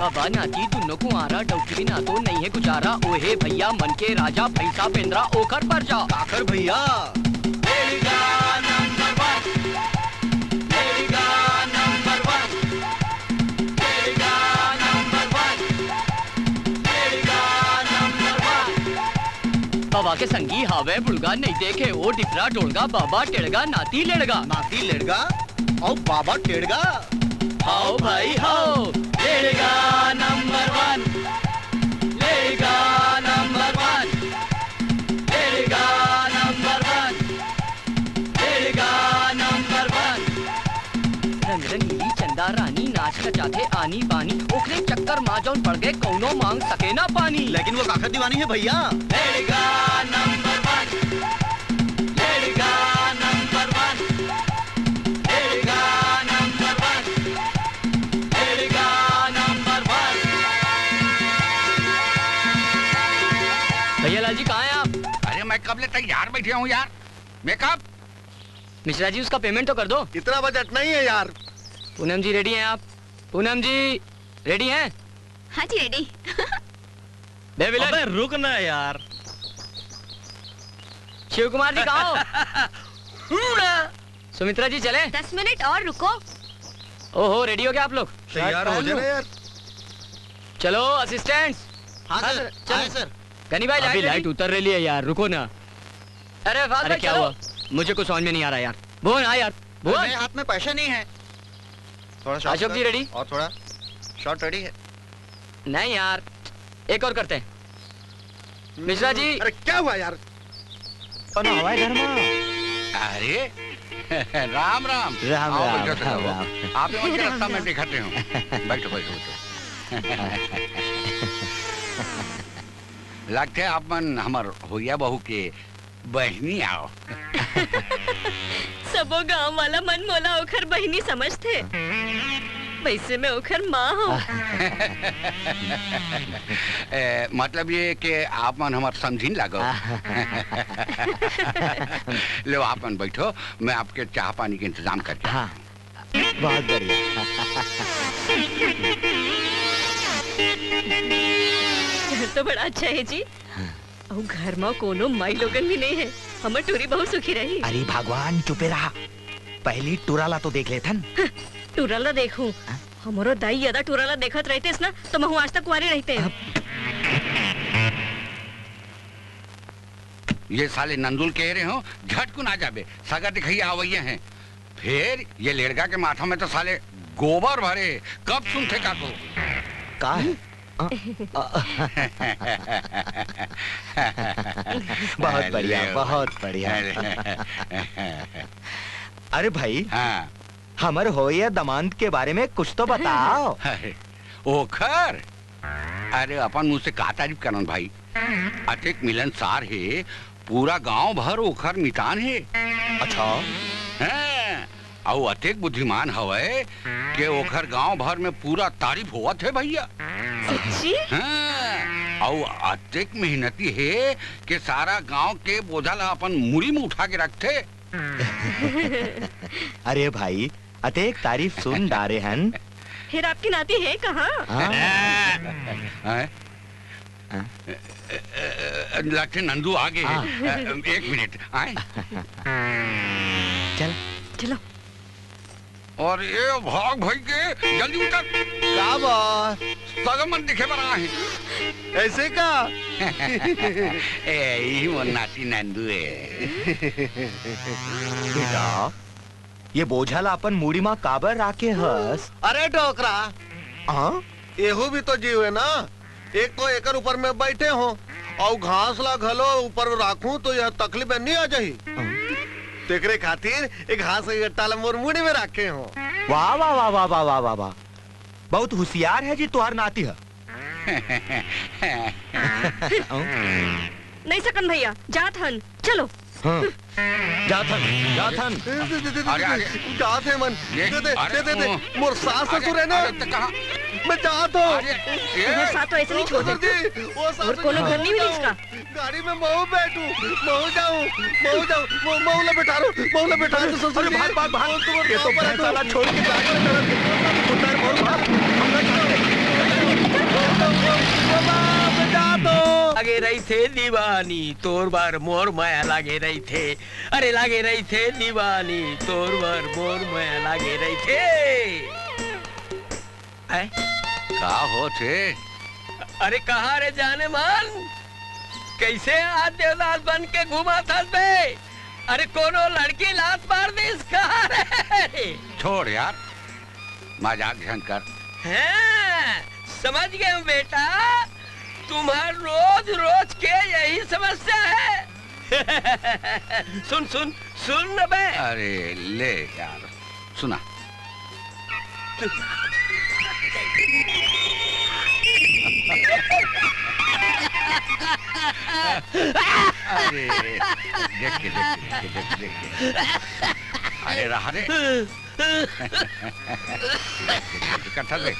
बाबा नाती दोनों को आरा डॉक्टर भी ना तो नहीं है गुजारा। ओहे भैया मन के राजा पैसा पेंद्रा ओखर पर जा। आखर भैया बाबा के संगी हावे बुड़गा नहीं देखे ओ डिपरा डोलगा बाबा टेड़गा नाती लेड़गा। नाती लेड़गा और बाबा टेड़गा। हाओ भाई हाओ लेड़गा नंबर 1 लेड़गा नंबर 1 लेड़गा नंबर 1 लेड़गा नंबर 1। रंग रंगीली चंदा रानी नाच नचाते आनी बानी ओखरे चक्कर माँ जौन पड़ गए कौनो मांग सके ना पानी। लेकिन वो काखर दीवानी है भैया। लेड़गा नंबर 1 लेड़गा नंबर 1 लेड़गा नंबर 1 लेड़गा नंबर 1। भैया लाल जी कहाँ हैं आप? अरे मैं कब ले तैयार बैठे हूँ यार। मैं कब? मिश्रा जी उसका पेमेंट तो कर दो। इतना बजट नहीं है यार। पूनम जी रेडी हैं आप? पूनम जी रेडी हैं? हाँ जी रेडी। अबे रुक ना यार। शिव कुमार जी कहाँ हो? सुमित्रा जी चले? 10 मिनट और रुको। ओहो रेडी हो गया आप लोग? तैयार हो जाना यार। चलो असिस्टेंट्स। हाँ सर चलो सर। गनी भाई अभी लाइट उतर रही है यार रुको ना। अरे फादर क्या हुआ? मुझे कुछ समझ में नहीं आ रहा यार। भुवन आ यार भुवन। मेरे हाथ में पैसा नहीं है। थोड़ा अशोक जी रेडी? और थोड़ा शॉर्ट रेडी है। नहीं यार एक और करते हैं। मिश्रा जी। अरे क्या हुआ यार? अरे राम राम राम आओ, राम, बैठो, राम बैठो। राम। आप लोगों के रास्ता में दिखाते हूँ। बैठो बैठो बैठो। लगते है आप मन हमार होया बहू के बहनी आओ। सबो गांव वाला मन मोला ओखर बहिनी समझते। वैसे मैं ओखर माँ हूँ। मतलब ये कि आप मन हमार समझीन लागो। लो आप मन बैठो मैं आपके चाह पानी के इंतजाम करके। हाँ बहुत बढ़िया। घर तो बड़ा अच्छा है जी। और घर में कोनो माई लोगन भी नहीं है। हमर टूरी बहुत सुखी रही। अरे भगवान चुपे रहा। पहली टुराला तो देख लेथन। टूराला देखूं। हमारो दाई ज्यादा टूराला देखत रहते ना तो मैं आज तक कुंवारी रहते हैं। ये साले नंदुल कह रहे हो झटकुन आ जाबे सगा दिखैया आवैया हैं। फिर ये लेड़गा के माथा में तो साले गोबर भरे कब सुनते का को का बहुत बढ़िया बहुत बढ़िया। अरे भाई हाँ हमर होया दमांत के बारे में कुछ तो बताओ। ओखर अरे अपन मुझ से का तारीफ करन भाई। अतिक मिलनसार है पूरा गांव भर ओखर मितान है। अच्छा हैं और अतिक बुद्धिमान हवे के ओखर गांव भर में पूरा तारीफ होवत है भैया। सच्ची? हाँ और अतिक मेहनती है कि सारा गांव के बोझा ला अपन मुड़ी में उठा के रखते। अरे भाई अतेक तारीफ सुन डारे हन। फिर आपकी नाती है कहाँ? लगते नंदू आगे है। एक मिनट आए। चल चलो। और ये भाग भाई के जल्दी उतर। क्या बात? सगमन दिखे बना है। ऐसे का? यही वो नाती नंदू है। बेटा ये बोझल अपन मूड़ी माँ काबर राके हस। अरे डोकरा हाँ एहू भी तो जीव है ना। एक को एकर ऊपर में बैठे हो और घास ला घलो ऊपर राखूं तो यह तकलीफ नहीं आ जाही। तेकरे खातिर एक घास के गट्टा ला मोर मुड़ी में रखे हो। वाह वाह वाह वाह वाह वाह वाह वाह बहुत होशियार है जी तुहार नाती है। नहीं सकन भैया जात हन चलो। हाँ। जाथन जाथन जात है मन दे दे मोर सास ससुर है ना। मैं जात हूँ। तुम्हें साथ तो ऐसे नहीं छोड़ देती। और कोनो घर नहीं मिली इसका। गाड़ी में महू बैठू महू जाऊँ महू ला बैठा रो महू ला बैठा तो ससुर। अरे भाग भाग भाग ये तो भैंसाला छोड़ के जा रहा है। लागे रही थे दीवानी तोर बार मोर माया लागे रही थे। अरे लागे रही थे दीवानी तोर बार मोर माया लागे रही थे। का हो थे? अरे कहाँ रे जाने मन, कैसे आज देवदास बन के घुमा था बे? अरे कोनो लड़की लात मार दी कहाँ रे? छोड़ यार, मजाक ध्यान कर। हैं, समझ गए हूँ बेटा, तुम्हार रोज रोज के यही समस्या है। सुन सुन सुन न बे। अरे ले यार, सुना। अरे देख के अरे रहा रे इकट्ठा दे।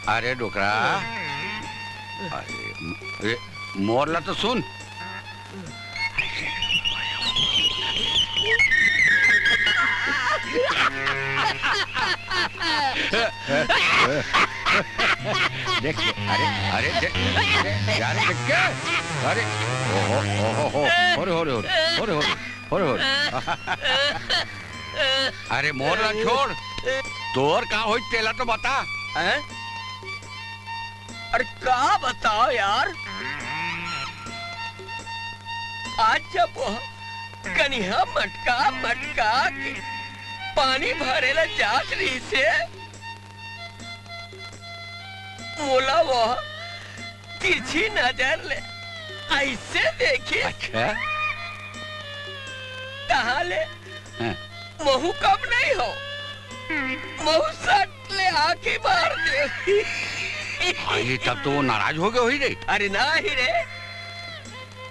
अरे डोकरा, अरे मोरला तो सुन। देख अरे अरे यार देख के, अरे ओहो ओहो हो अरे मोरला छोड़, तोर का हो तेला तो बता। अरे क्या बताओ यार, आज जब कन्या मटका मटका के पानी भरेला जात रही से मोला वो तिरछी नजर ले ऐसे देखी। अच्छा ले महू कम नहीं हो, महू सट ले आके मार दे। भाई तब तो वो नाराज हो गए हुई रे। अरे ना ही रे,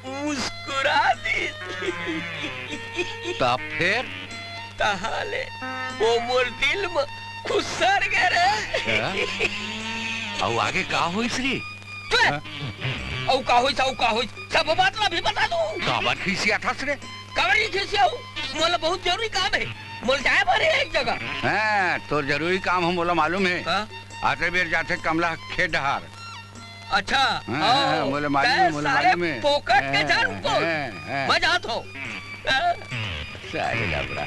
मुस्कुरा दी। तब फिर ले वो मोर दिल में खुसर गए रे। और आगे का हुई श्री? औ का हुई सब बात ला भी बता दूं। का बात खीसिया था श्री? कवरी खीसिया हूँ, मोला बहुत जरूरी काम है, मोल जाए भरे एक जगह। हाँ तो जरूरी काम हम बोला मालूम है। आते बेर जाते कमला खेडहार। अच्छा मोला मालूम है। पोकट के जान को मजा तो सारे लबड़ा।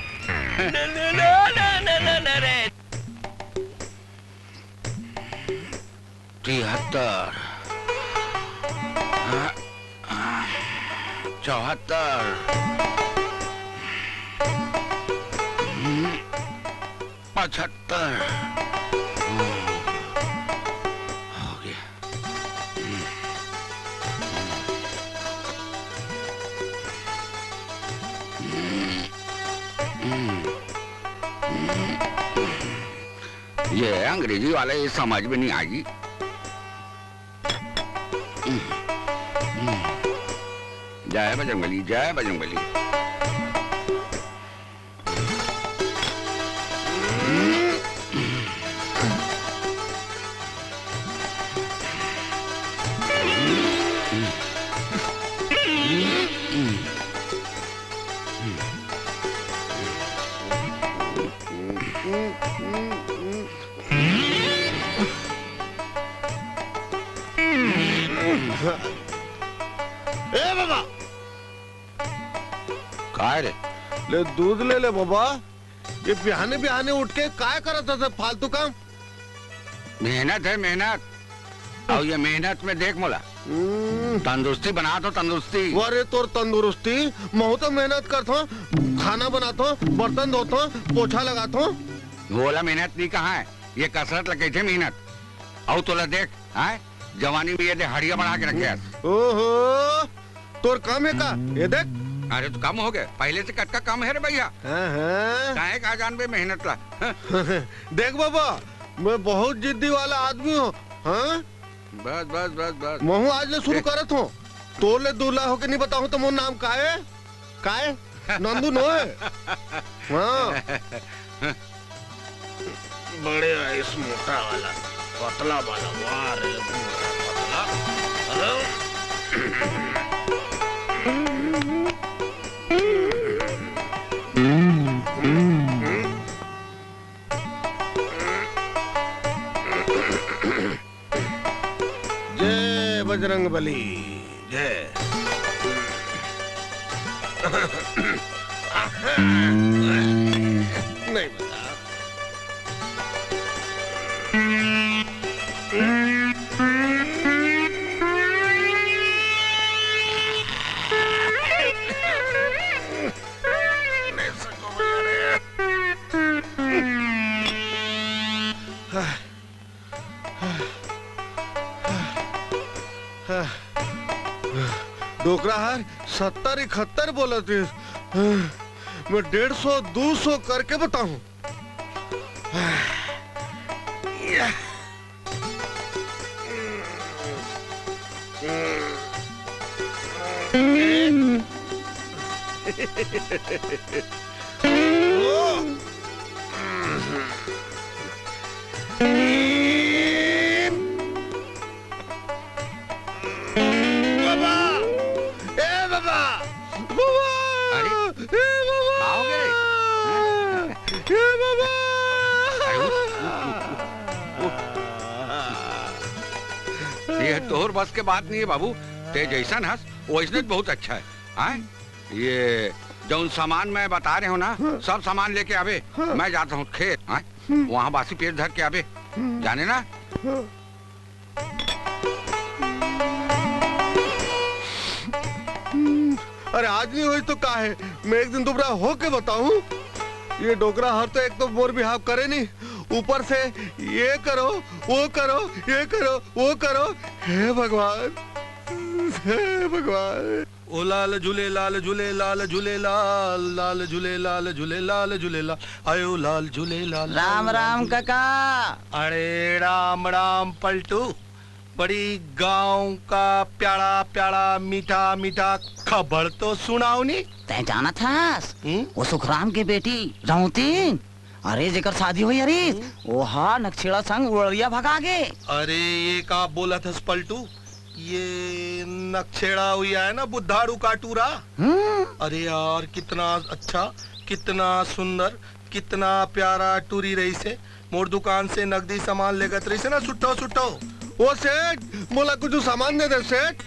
रे 73 74 75 हो गया। ये अंग्रेजी वाले ये समझ में नहीं आएगी। जय बजरंगबली, जय बजरंगबली। ए बाबा, काय रे? ले दूध ले ले बाबा। ये बिहाने बिहाने उठ के काय करत था फालतू काम? मेहनत है मेहनत, और ये मेहनत में देख मोला तंदुरुस्ती बना तो तंदुरुस्ती। अरे तोर तंदुरुस्ती, मैं तो मेहनत करता हूँ, खाना बनाता हूँ, बर्तन धोता हूँ, पोछा लगाता हूँ। बोला मेहनत नहीं कहाँ है, ये कसरत लगे थे मेहनत। और तोला देख आए जवानी में ये हड़िया बढ़ा के रखे। ओहो, तोर काम है का? ये देख। अरे तो कम हो गए, पहले से कट का कम है रे भैया। काहे का जान बे मेहनत ला। देख बाबा, मैं बहुत जिद्दी वाला आदमी हूँ। हाँ बस बस बस बस मैं आज ले शुरू करत हूँ। तो ले दूल्हा होके नहीं बताऊँ तो मोर नाम का है? नंदू नो है। हाँ बड़े आइस मोटा वाला पतला वाला, वाह रे मोटा पतला। बजरंगबली जय। नहीं बता। डोकराहार 70-71 बोला थे, मैं 150-200 करके बताऊं। ये तोहर बस के बात नहीं है बाबू, ते जैसा हंस वैसने बहुत अच्छा है। हाँ? ये जो सामान मैं बता रहे हो ना, सब सामान लेके आवे। मैं जाता हूँ खेत, वहाँ बासी पेट धर के आवे, जाने ना। अरे आज नहीं हुई तो का है, मैं एक दिन दुबरा हो के बताऊं। ये डोकरा हर तो एक तो मोर बिहाव करे नहीं, ऊपर से ये करो वो करो, ये करो वो करो। हे भगवान, हे भगवान। ओ लाल झूले लाल झूले लाल झूले लाल लाल झूले लाल झूले लाल झूले लाल आयो लाल झूले लाल। राम राम काका। अरे राम राम पलटू, बड़ी गांव का प्यारा प्यारा मीठा मीठा खबर तो सुनाओ नी। तै जाना था वो सुखराम की बेटी रौती, अरे जेकर शादी हुई अरे वो हा नक्शेड़ा संग उड़िया भगा गे। अरे ये का बोला था पलटू, ये नक्शेड़ा हुई है ना बुद्धाड़ू का टूरा। अरे यार कितना अच्छा, कितना सुंदर, कितना प्यारा टूरी रही से। मोर दुकान से नकदी सामान लेकर रही से ना, सुट्टो सुट्टो। वो सेठ मोला कुछ सामान दे दे सेठ।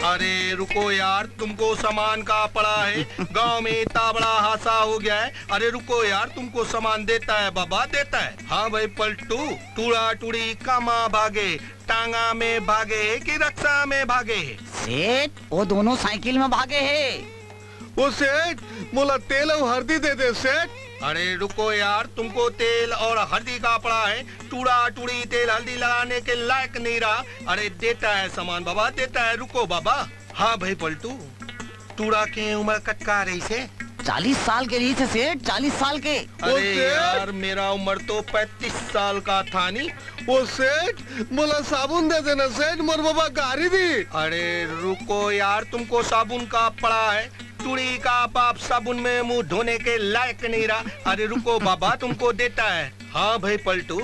अरे रुको यार, तुमको सामान का पड़ा है, गांव में इतना बड़ा हादसा हो गया है। अरे रुको यार, तुमको सामान देता है बाबा, देता है। हाँ भाई पलटू, टूड़ा टूड़ी कामा भागे, टांगा में भागे कि रक्षा में भागे? सेठ वो दोनों साइकिल में भागे है। वो सेठ मोला तेल और हल्दी दे दे सेठ। अरे रुको यार, तुमको तेल और हल्दी का पड़ा है, टूड़ा टूड़ी तेल हल्दी लगाने के लायक नहीं रहा। अरे देता है सामान बाबा, देता है। रुको बाबा। हाँ भाई पलटू, टूड़ा के उम्र कटका रही से 40 साल के रही थे सेठ, 40 साल के। अरे यार मेरा उम्र तो 35 साल का था नी। वो सेठ मोला साबुन दे देना सेठ, मोर बाबा गारी दी। अरे रुको यार, तुमको साबुन का पड़ा है, टूड़ी का बाप साबुन में मुंह धोने के लायक नहीं रहा। अरे रुको बाबा, तुमको देता है। हाँ भाई पलटू,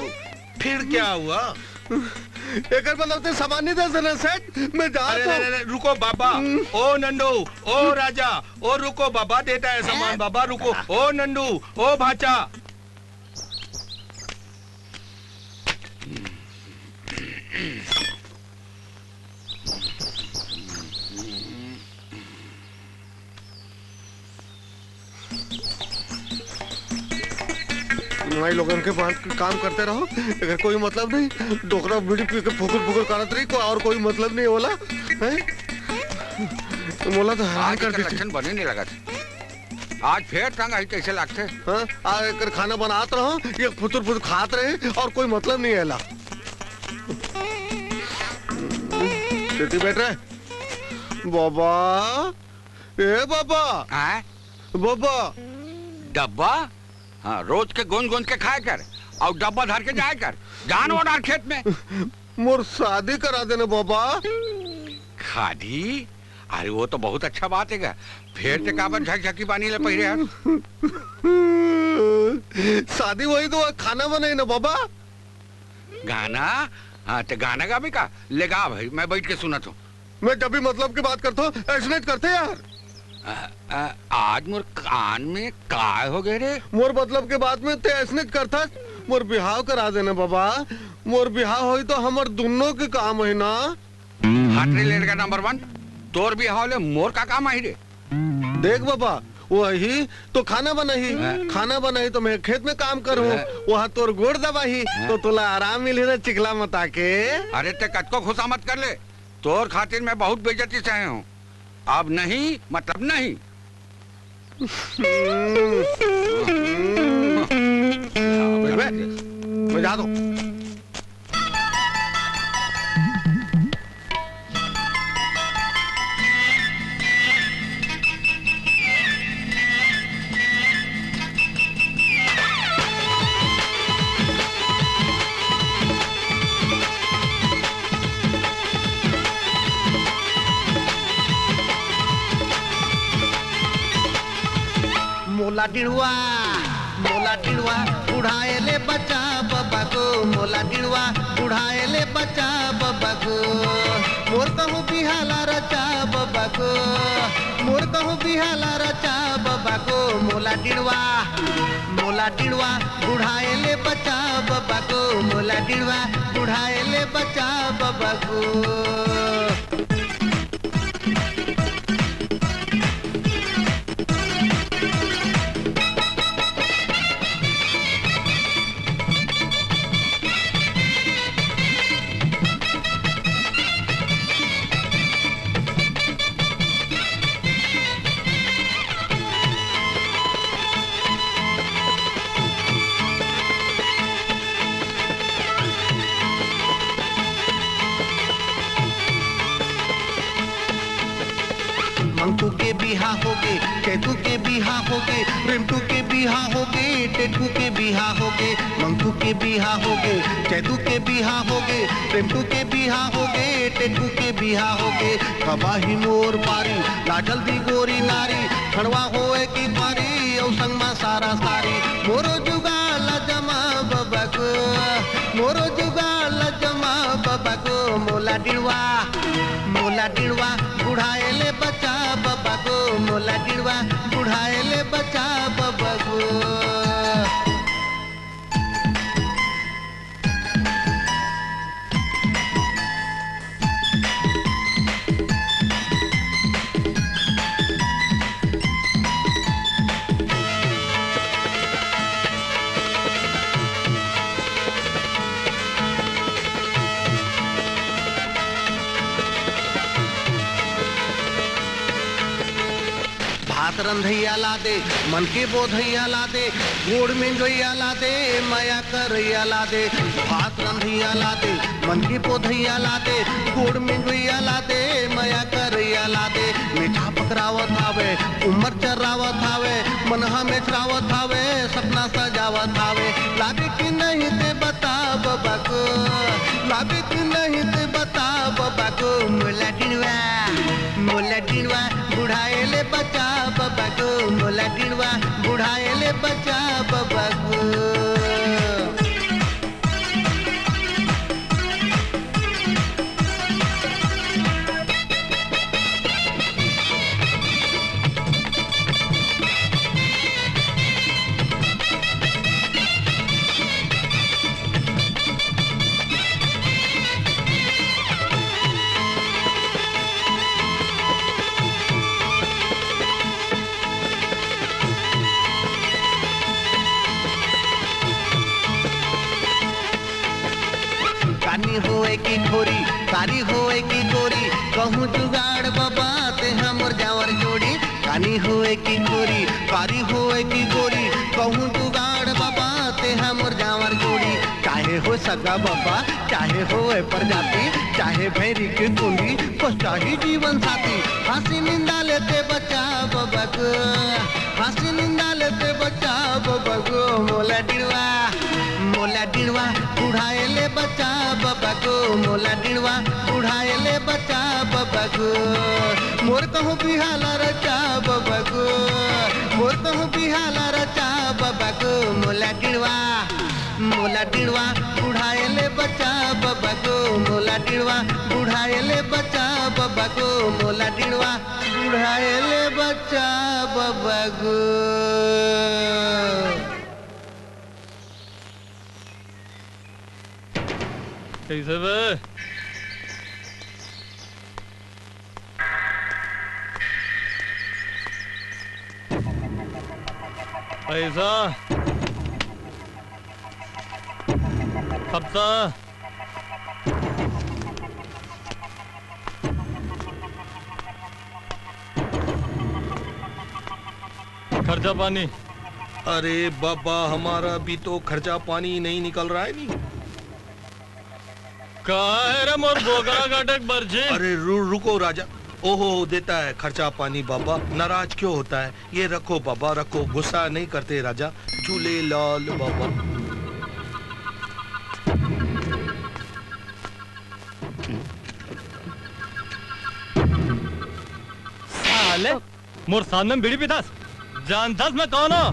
फिर क्या हुआ? एक मतलब सामान नहीं दे देना सेठ, मैं जा रहा हूँ। रुको बाबा। ओ नंदू, ओ राजा, ओ रुको बाबा, देता है सामान बाबा, रुको। ओ नंदू, ओ भाचा। भाई लोगों के पास काम करते रहो, अगर कोई मतलब नहीं। डोकरा बीड़ी पी के फुकुर फुकुर करत रही, को और कोई मतलब नहीं होला है। मोला तो हैरान कर दी। लक्षण बने नहीं लगा था। आज फिर तंग आई कैसे लगते? हाँ, आ कर खाना बनाते रहो, ये फुतुर फुतुर खाते रहे और कोई मतलब नहीं है ला। बैठ रहे बाबा, ए बाबा, बाबा डब्बा। हाँ, रोज के गोंद गोंद के खाए कर और डब्बा धर के जाए कर, जान और खेत में। मोर शादी करा देना बाबा। खादी? अरे वो तो बहुत अच्छा बात है। फिर ते काबर झकझकी पानी ले पहिरे यार। शादी वही तो खाना बनाई ना बाबा। गाना? हाँ तो गाना गा भी का ले गा भाई, मैं बैठ के सुनत हूँ। मैं जब भी मतलब की बात करता हूँ ऐसे करते यार। आज मोर कान में काय हो गए रे? मोर मतलब के बाद में ते ऐसे करता, मोर बिहाव करा देना बाबा। मोर बिहार होई तो हमर दोनों के काम है ना। हाटरी लड़का नंबर 1 तोर भी हावले मोर का काम आई रे। देख बाबा वही तो खाना बनाही तो मैं खेत में काम करूँ, वहाँ तोर गोड़ दबाही तो तुला आराम मिली ना चिकला मता के। अरे ते कचको खुशा मत कर ले, तोर खातिर मैं बहुत बेइज्जती सहे हूँ। अब नहीं मतलब नहीं। बजा दो। मोला टिड़वा उड़ाए ले बच्चा बब्बा को, मोला टिड़वा उड़ाए ले बच्चा बब्बा को। मोर कहूँ बिहाला रचा बब्बा को, मोर कहूँ बिहाला रचा बब्बा को। मोला टिड़वा उड़ाए ले बच्चा बब्बा को, मोला टिड़वा उड़ाए ले बच्चा बब्बा को। मंकू के बिहा होगे, चैतू के बिहा होगे, रिंटू के बिहा होगे, टेटू के बिहा होगे। मंकू के बिहा होगे, चैतू के बिहा होगे, रिंटू के बिहा होगे, टेटू के बिहा होगे। कबाही मोर पारी लाजल दी गोरी नारी, खड़वा होए की पारी औ संग मा सारा सारी। मोरो जुगाल जमा बबा को, मोरो जुगाल जमा बबा को। मोला टिड़वा बुढ़ाए ले बच्चा बब्बा को, मोला टिड़वा बुढ़ाए ले बच्चा बब्बा को। भात रंधैया ला दे, मन के बोधैया ला दे, गोड़ मिंजोइया ला दे, माया करैया ला दे। भात रंधैया ला दे, मन के बोधैया ला दे, गोड़ मिंजोइया ला दे, माया करैया ला दे। मीठा पकरावत हावे, उमर चरावत हावे, मनहा में चरावत हावे, सपना सजावत हावे। लागे कि नहीं ते बता बब्बा को, लागे कि नहीं ते बता बब्बा को। मोला टिड़वा बुढ़ाए ले बच्चा बब्बा को, मोला टिड़वा बुढ़ाए ले बच्चा बब्बा को। कानी होए की खोरी, कारी होए की गोरी, कहूँ जुगाड़ बाबा ते हमर जावर जोड़ी। कानी होए की खोरी, कारी होए की गोरी, कहूँ जुगाड़ बाबा ते हमर जावर जोड़ी। चाहे हो सगा बाबा, चाहे होए प्रजाति, चाहे भैरी के कुंडी, बस चाहे जीवन साथी। हंसी निंदा लेते बच्चा बाबा को, हंसी निंदा लेते बच्चा बाबा को। मोला टिड़वा बुढ़ाए ले बच्चा बब्बा को, मोला टिड़वा बुढ़ाए ले बच्चा बब्बा को। मोर कहूँ बिहाला रचा बब्बा को, मोर कहूँ बिहाला रचा बब्बा को। मोला टिड़वा बुढ़ाए ले बच्चा बब्बा को, मोला टिड़वा बुढ़ाए ले बच्चा बब्बा को। मोला टिड़वा बुढ़ाए ले बच्चा बब्बा को। कैसे बे? पैसा हफ्ता खर्चा पानी। अरे बाबा हमारा भी तो खर्चा पानी नहीं निकल रहा है नहीं। कहा है रे मोर बोकरा काटक बर्जी? अरे रुको राजा। ओहो देता है खर्चा पानी बाबा, नाराज क्यों होता है? ये रखो बाबा रखो, गुस्सा नहीं करते राजा। झूले लाल बाबा। साले मोर सामने बीड़ी पितास जानतास मैं कौन हूँ?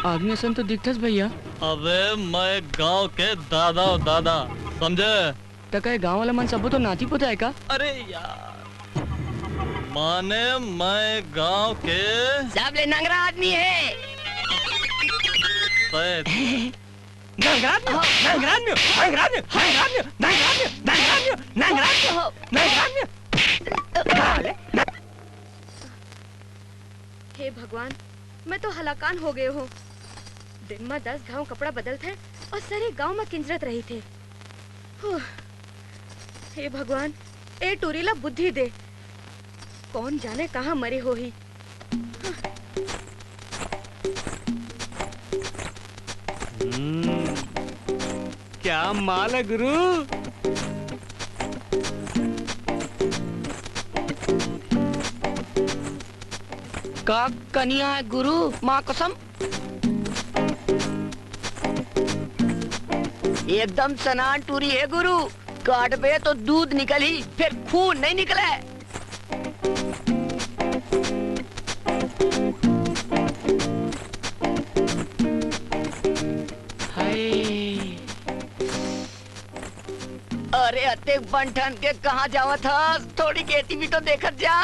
आदमी सन तो दिखतस भैया। अबे मैं गांव के दादा दादा समझे? टका गांव वाला मन सबो तो नाती पोता है का? अरे यार माने मैं गांव के सब ले नंगरा आदमी है। हे भगवान, मैं तो हलाकान हो गए हो। दिन में 10 घाव कपड़ा बदल थे और सारे गांव में किंजरत रही थे। हे भगवान, ए टूरीला बुद्धि दे। कौन जाने कहाँ मरे हो ही। क्या माल है गुरु? का कनिया है गुरु, माँ कसम। एकदम सनान टूरी है गुरु। काट पे तो दूध निकली, फिर खून नहीं निकला। अरे अते बंठन के कहाँ जावा था? थोड़ी खेती भी तो देखत जा।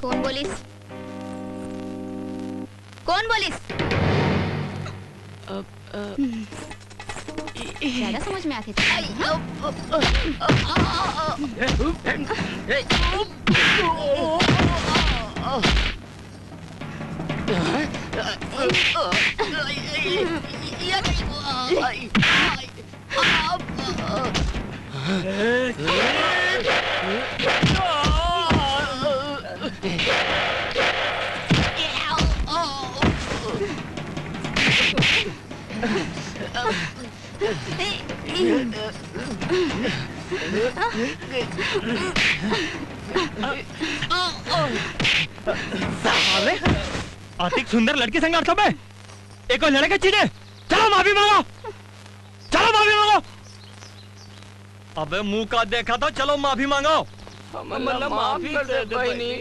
कौन बोलिस? कौन बोलिस? ज्यादा समझ में आते थे। आतिक सुंदर लड़की संग अर्थों में एक और लड़के चीजे। चलो माफी मांगो, चलो माफी मांगो। अबे मुंह का देखा तो चलो माफी मांगो। माफी कर दे कोई नहीं।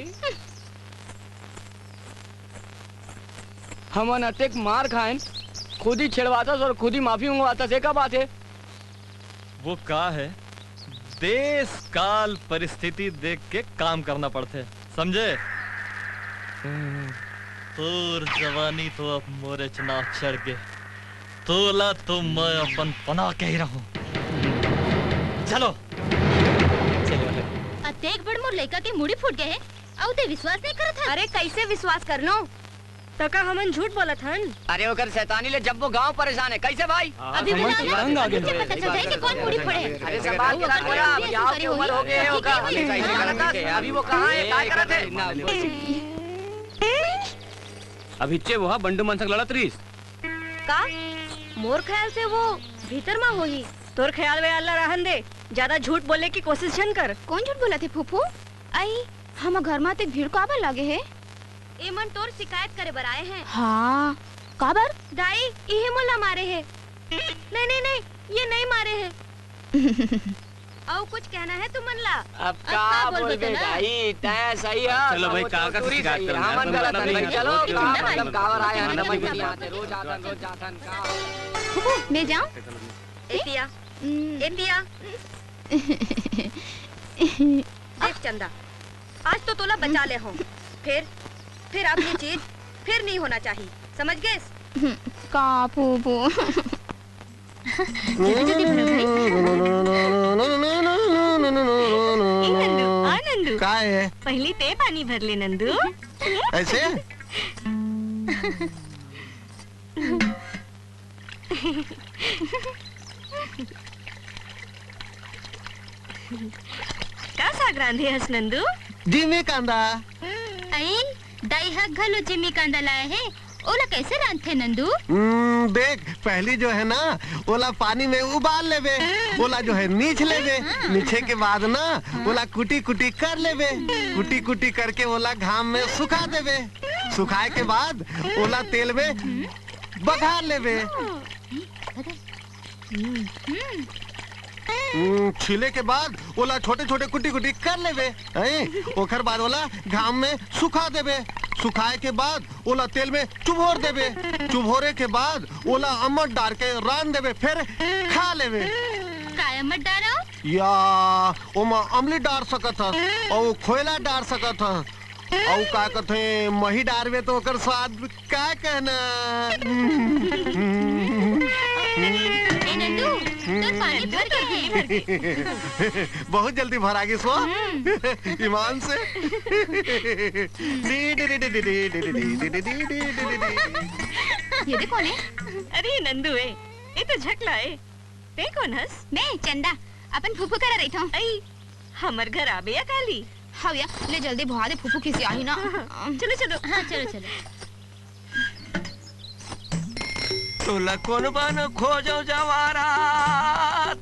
हम अनेक मार खाएं, खुद ही छिड़वाता और खुद ही माफी मंगवाता से क्या बात है? वो का है, देश काल परिस्थिति देख के काम करना पड़ते, समझे? तोर जवानी तो अब मोरे चनाव चढ़ गए, तोला तो मैं अपन बना के ही रहूं। चलो अतेक बड़ मोर लड़का के मुड़ी फूट गए और ते विश्वास नहीं करत है। अरे कैसे विश्वास कर लो? तका हमन झूठ बोलत हन। अरे ओकर शैतानी ले जब वो गांव परेशान है, कैसे भाई? अभी भी ना पता चल जाए कि कौन मुड़ी फोड़े। अरे सब बात करा बोला, अभी आओ की उम्र हो गए होगा। अभी वो कहाँ है, क्या करत है? अभी चे वो बंडू मन संग लड़त रहीस का? मोर ख्याल से वो भीतर में होही। तोर ख्याल में अल्लाह रहन दे, ज्यादा झूठ बोलने की कोशिश न कर। कौन झूठ बोला थे फूफू? आई हम घर में भीड़ को आबर लागे है। ए मन तोर शिकायत करे बर आए हैं। हाँ काबर? दाई ये मुल्ला मारे है। नहीं नहीं नहीं, ये नहीं मारे है। और कुछ कहना है तुम मनला? अब का बोल बे भाई, तय सही है। चलो भाई, का शिकायत करना है? हम गलत नहीं, चलो का मतलब कावर आया है ना, मतलब मैं आते रोज आतन का। फूफू मैं जाऊं? एतिया एतिया देख चंदा, आज तो तोला बचा ले हो, फिर अब ये चीज फिर नहीं होना चाहिए, समझ गए? का फूफू? जल्दी जल्दी भरो भाई। नंदू आ नंदू क्या है? पहले ते पानी भर ले नंदू। ऐसे? का साग रांधे हस नंदू? जिमी कांदा। आई दाई हक घलो जिमी कांदा लाए है। ओला कैसे रांधते नंदू? देख पहली जो है ना ओला पानी में उबाल लेवे, ओला जो है नीच लेवे, नीचे के बाद ना ओला कुटी कुटी कर लेवे, कुटी कुटी करके ओला घाम में सुखा देवे, सुखाए के बाद ओला तेल में बघार लेवे, छीले के बाद ओला छोटे छोटे कुटी कुटी कर लेवे, ओखर बाद ओला घाम में सुखा देवे, सुखाए के बाद ओला तेल में चुभोर देवे, चुभोरे के बाद ओला अमट डाल के रान देवे, फिर खा लेवे। काय अमट डालो? या ओमा अमली डाल सकत ह और खोयला डाल सकत ह और का कहते मही डालवे तो ओकर स्वाद का कहना। ए नंदू तो पानी भर के बहुत जल्दी भरागी सो ईमान से। ये देखो ने। अरे नंदू है ये तो झकला है। ते कौन हस? मैं चंदा अपन फूफू करा रही था। आई हमर घर आबे या काली? हाँ या ले जल्दी भुआ दे फूफू किसी आई ना। चलो चलो। हाँ चलो चलो। तोला कौन बना खोजो जवारा,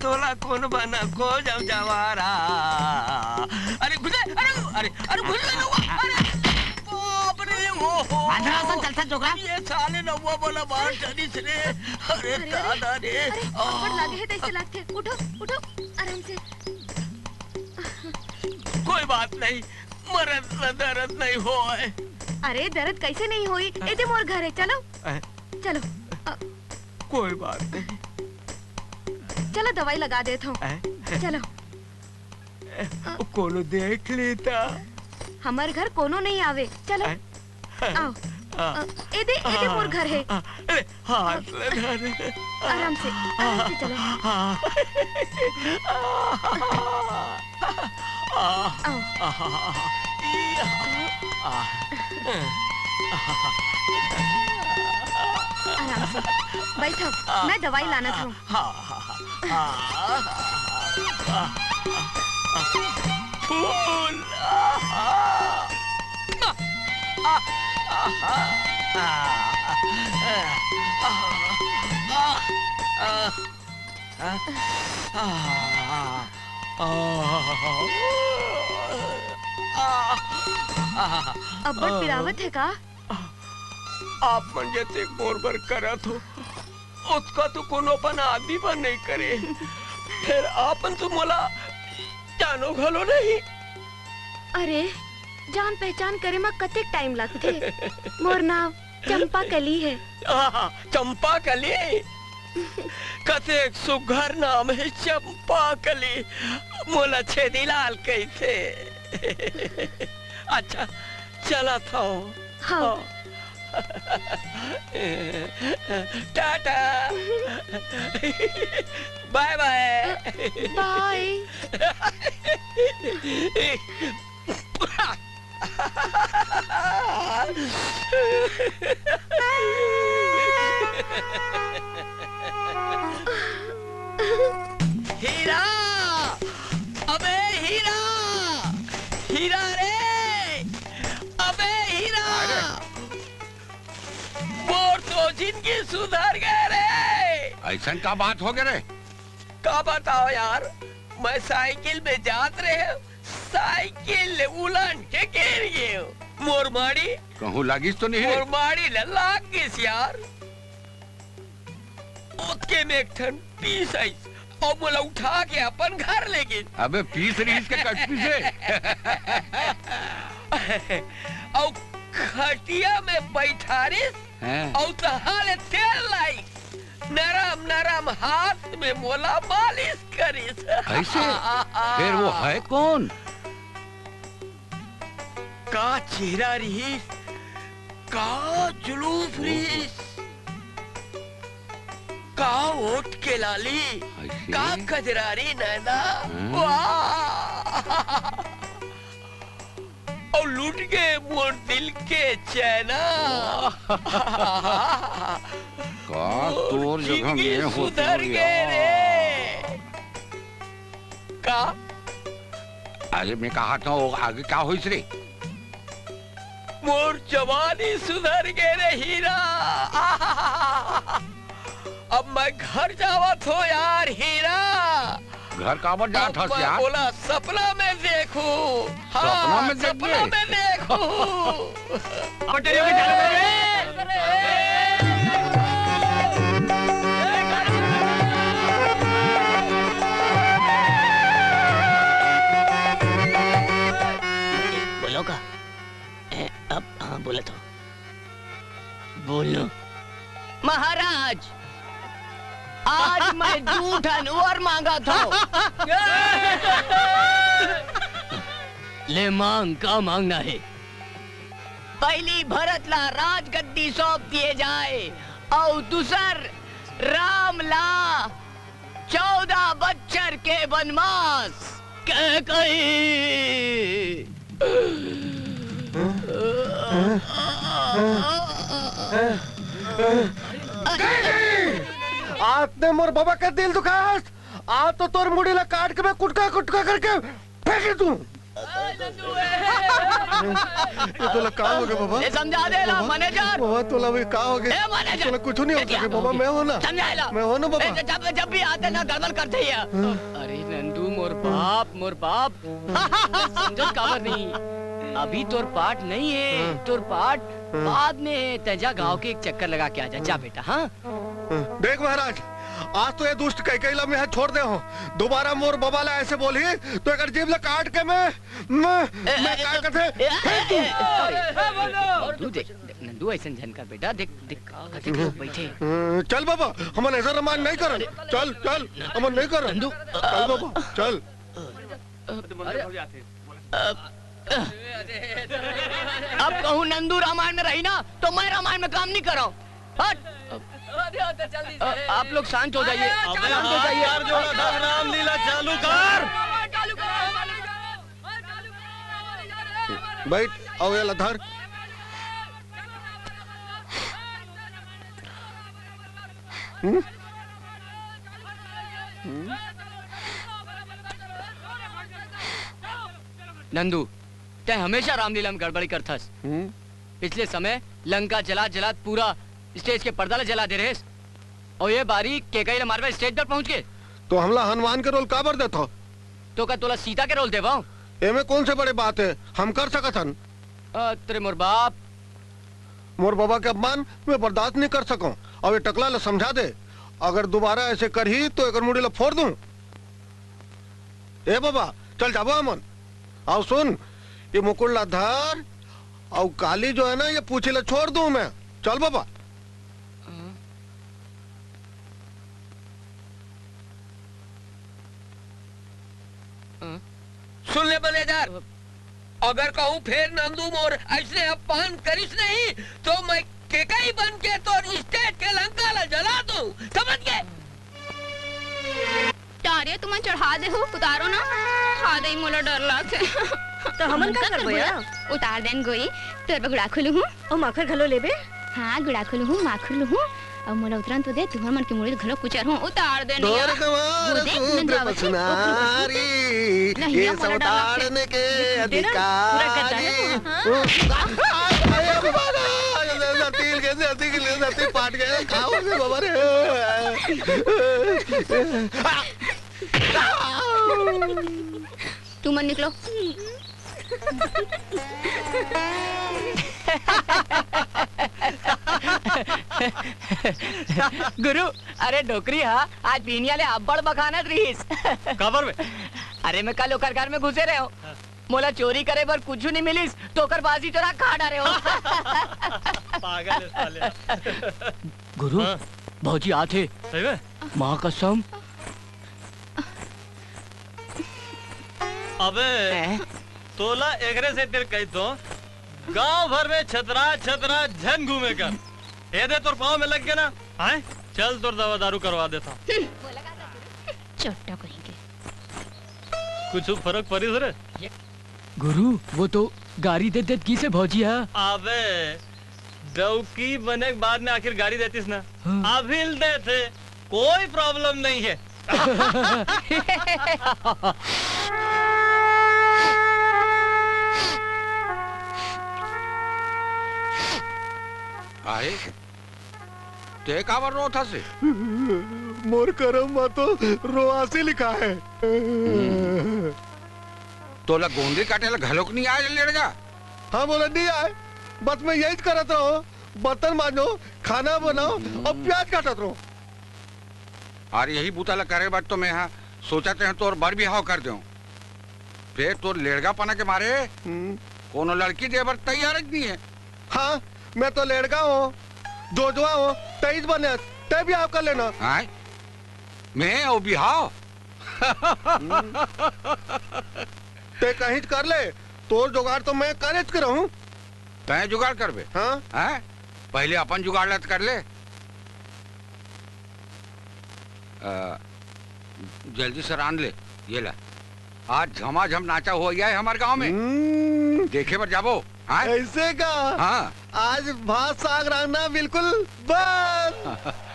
तोला कौन बना खोजो जवारा। अरे गुजर, अरे गुजर ना हुआ, अरे बाप रे वो। आंध्रा सन चलता जोगा। ये साले ना हुआ बोला बाहर जानी से रे। अरे दादा रे। ऊपर लागे है तो ऐसे लगते। उठो उठो आराम से। कोई बात नहीं, मरद न दर्द नहीं हो। अरे दर्द कैसे नहीं हुई? ये दे मोर घर है, चलो चलो। कोई बात नहीं, चलो दवाई लगा देता हूँ। चलो। कोनो देख लेता। हमार घर कोनो नहीं आवे, चलो आओ। ए दे मोर घर है। अरे हाथ लगा दे। आराम से चलो। आराम से बैठो, मैं दवाई लाना था। फूल। अब बड़ पिरावत है का? आप म्हणजे ते बरोबर करत हो, उसका तो कोनो पण आदमी पण नहीं करे, फिर आपन तो मला जानो घलो नहीं। अरे जान पहचान करे में कते टाइम लगते। मोर नाम चंपा कली है। चंपा कली कते सुघर नाम है चंपा कली। मोला छेदीलाल कहते। अच्छा चला था। हाँ। Tata bye bye bye. Heera, अबे हीरा, हीरा रे, अबे हीरा, मोर तो जिंदगी सुधर गए रे। ऐसा का बात हो गए रे? का बताओ यार, मैं साइकिल में जात रहे, साइकिल उलट के गिर गए। मोर माड़ी कहूँ लागिस तो नहीं? मोर माड़ी लाग गई यार। उसके में एक ठन पीस आई और मोला उठा के अपन घर ले गई। अबे पीस रही इसके कटपी से। और खटिया में बैठा रही और तहाले तेल लाई, नरम नरम हाथ में मोला मालिश करी। ऐसे? फिर वो है कौन? का चेहरा रही, का जुलूस रही, का ओट के लाली, ऐसे? का कजरारी नैना, वाह! और लूट गए मोर दिल के चैना। का तोर जगह जिंदगी में होते सुधर हो गए रे। का अरे मैं कहा था आगे क्या हुई रे? मोर जवानी सुधर गए रे हीरा। अब मैं घर जावत हो यार हीरा। घर का बन जाता अब मैं यार। बोला सपना में देखूं। सपना में सपना में देखूं। बोलो का अब हाँ बोला तो बोलो। महाराज आज मैं झूठा और मांगा था। ले मांग, का मांगना है? पहली भरत ला राजगद्दी सौंप दिए जाए और दूसर राम ला 14 बच्चर के वनवास। कह कही आपने मोर बाबा का दिल दुखास। आ तो तोर मुड़ी ला काट के मैं कुटका कुटका करके फेंक दूं। ये तो लगा हो गया बाबा। ये समझा दे ला मैनेजर। बाबा तो ला का हो गया? मैनेजर तो कुछ नहीं हो सके बाबा। मैं हो ना, समझा ला। मैं हो ना बाबा। जब भी आते ना गड़बड़ करते ही। अरे नंदू मोर बाप समझत काबर नहीं। अभी तोर पाठ नहीं है, तोर पाठ बाद में है। तेजा गांव के एक चक्कर लगा के आ जा बेटा। हाँ देख महाराज, आज तो ये दुष्ट कैकेला में हाथ छोड़ दे हो। दोबारा मोर बाबा ला ऐसे बोली तो एक जीभ ला काट के मैं काय करते फेंक दूं। तू देख नंदू ऐसे झन कर बेटा। देख देख लोग बैठे। चल बाबा, हम नजर रमान नहीं कर। चल चल हम नहीं कर। नंदू चल बाबा चल। अब कहूँ नंदू रामायण में रही ना तो मैं रामायण में काम नहीं कर रहा हूँ। आप लोग शांत हो जाइए, शांत हो जाइए। रामलीला चालू कर। बैठ आओ ये धर। नंदू ते हमेशा रामलीला में गड़बड़ी करथस। पिछले समय लंका जला पूरा स्टेज के पर्दा जला दे रहे। और ये बारी केकई मारवा स्टेज पर पहुंच गए तो हमला हनुमान के रोल काबर देता तो का तोला सीता के रोल देवा। एमे कौन से बड़े बात है, हम कर सकत हन। तेरे मोर बाप मोर बाबा के अपमान मैं बर्दाश्त नहीं कर सकूं। और ये टकला ला समझा दे, अगर दोबारा ऐसे करही तो एक मुड़ी ला फोड़ दूं। ए बाबा चल जाबो अमन। आओ सुन, ये मुकुट ला धर और काली जो है ना ये पूछी ला छोड़ दूं मैं। चल बाबा। सुन ले मैनेजर, अगर कहूँ फिर नंदू मोर ऐसे अपमान करिस नहीं तो मैं केकई बन के तो स्टेज के लंका ला जला दूं। समझ गए? तारे तुम्हें चढ़ा दे हो, उतारो ना। खा दे मोला डर लागे। तो हमन का करबो या? उतार देन गोई। तोर गुड़ा खुलू हूँ। ओ माखर घलो लेबे? हाँ गुड़ा खुलू हूँ, माखर लू हूँ। अब मोला उतरन तो दे, तुम्हार मन के मुड़ी घलो कुचर हूँ। उतार दे निया। दूर कमार सूत्र पसनारी, ये सब ताड़ने के अधिकारी। नती पाट गए खाओ से बाबा रे। तू मन निकलो। गुरु अरे डोकरी हाँ आज पीनिया ले अब्बड़ बखानत रहीस। खबर में अरे मैं कल ओकर घर में घुसे रहे हो। मोला चोरी करे पर कुछ नहीं मिलिस तो ओकर बाजी चोरा खा डारे हो। पागल है साले। गुरु भौजी आते सही में माँ कसम। अबे तोला एकरे से तेरे कही तो गांव भर में छतरा छतरा झन घूमे कर। ये दे तोर पाँव में लग गया ना। आए चल तो दवा दारू करवा देता हूँ। चोटा कहेंगे। कुछ फर्क पड़ी सर? गुरु वो तो गाड़ी दे देत की से भौजी है। अबे दौकी बने के बाद में आखिर गाड़ी देतीस ना। अभी दे थे कोई प्रॉब्लम नहीं है। आहे ते कावर रो था से मोर करम में तो रोआसी लिखा है। तो ला गोंदी काटे ला घलोक नहीं आए लड़का। हाँ बोला नहीं आए, बस मैं यही करत रहो, बर्तन मांजो, खाना बनाओ और प्याज काटत रहो। और यही बूता ला करे बात तो मैं हाँ सोचते हैं तोर बर बिहाव कर दूं। फिर तोर लेड़गा पना के मारे कोनो लड़की देवर तैयार नहीं है। हाँ मैं तो लेड़गा हूँ, जोजवा हूँ, 23 बने ते बिहाव कर लेना। हाँ मैं ओ बिहाव ते कहीं कर ले, तोर जुगाड़ तो मैं करेज कर रहूं। तय जुगाड़ कर बे। हाँ हैं पहले अपन जुगाड़ लत कर ले। जल्दी से रान ले ये ला। आज झमाझम नाचा हुआ है हमारे गांव में। देखे पर जाबो। हाँ ऐसे का? हाँ आज भात साग रांधना बिल्कुल बस।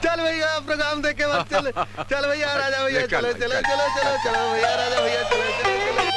चल भैया प्रोग्राम देखे बस। चल चल भैया राजा भैया चलो चलो चलो चलो चलो भैया राजा भैया चलो चलो चलो।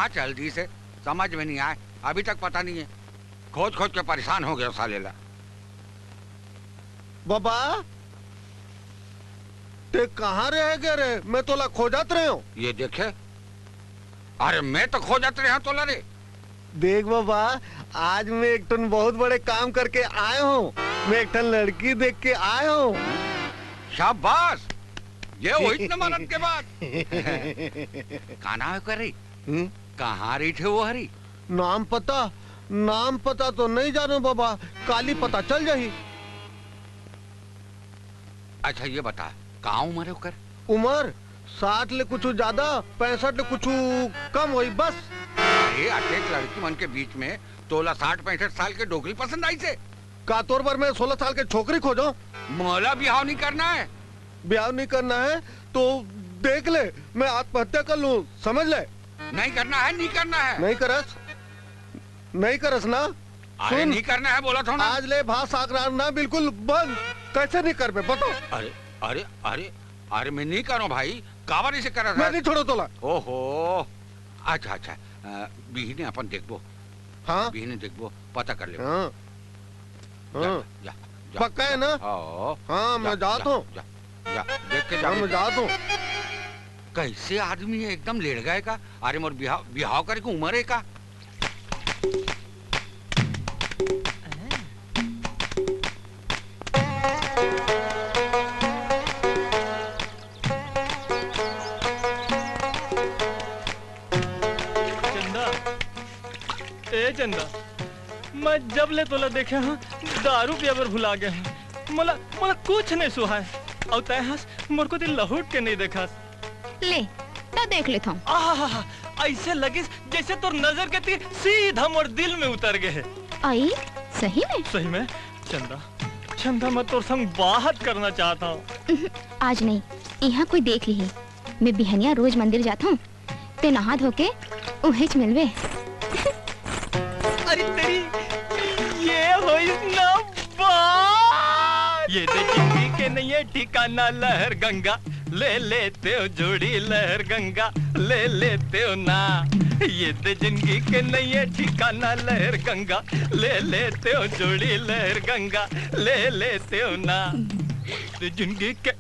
कहाँ चल दी से समझ में नहीं आए, अभी तक पता नहीं है। खोज खोज के परेशान हो गया सालेला। बाबा ते कहाँ रह गए रे? मैं तोला खोजत रहे हूँ। ये देखे, अरे मैं तो खोजत रहे तोला रे। देख बाबा, आज मैं एक टन बहुत बड़े काम करके आया हूँ। मैं एक टन लड़की देख के आया हूँ। शाबाश, ये वही न मरद के बाद। कहाँ नाम है कर रही? कहाँ रही थे वो हरी? नाम पता तो नहीं जानो बाबा, काली पता चल जाही। अच्छा ये बता, कहाँ उम्र है कर? उम्र 60 ले कुछ ज्यादा, 65 ले कुछ कम हुई बस। अरे अटेक लड़की मन के बीच में तोला 60-65 साल के डोगरी पसंद आई से? का तौर पर मैं 16 साल के छोकरी खोजो? मोला बिहाव नहीं करना है। ब्याह नहीं करना है तो देख ले, मैं आत्महत्या कर लूं, समझ ले। नहीं करना है, नहीं करना है। नहीं करस ना? अरे नहीं करना है बोला था ना। आज ले भास आगराना बिल्कुल बंद। कैसे नहीं कर बे बताओ? अरे अरे अरे अरे मैं नहीं करूँ भाई, कावर से कर रहा था। मैं नहीं छोड़ो तोला। ओहो, अच्छा अच्छा, बीहने अपन देखबो। हाँ बीहने देखबो, पता कर ले। हाँ हाँ जा, पक्का है ना? हाँ मैं जाता हूँ। जा देख के जा। मैं जाता हूँ। कैसे आदमी है, एकदम लेट गए का। अरे मोर बिहाव करे को उम्र है का? चंदा, मैं जब ले तोला देखे हाँ दारू पियाबर भुला गया हाँ। मोला कुछ नहीं सुहाय और तय हंस मोर को दिल लहुट के नहीं देखा। ले तो देख लेता हूँ। ऐसे लगी जैसे तोर नजर के तीर सीधा मोर दिल में उतर गए है। आई सही में? सही में चंदा मैं तोर संग बात करना चाहता हूँ। आज नहीं, यहाँ कोई देख ली। मैं बिहनिया रोज मंदिर जाता हूँ, ते नहा धो के उहेच मिलवे। अरे तेरी ये होई ना बात। ये जिंदगी के नहीं है ठिकाना लहर गंगा, ले लेते हो जोड़ी लहर गंगा, ले लेते हो ना। ये जिंदगी के नहीं है ठिकाना लहर गंगा, ले लेते हो जोड़ी लहर गंगा, ले लेते हो ना। जिंदगी के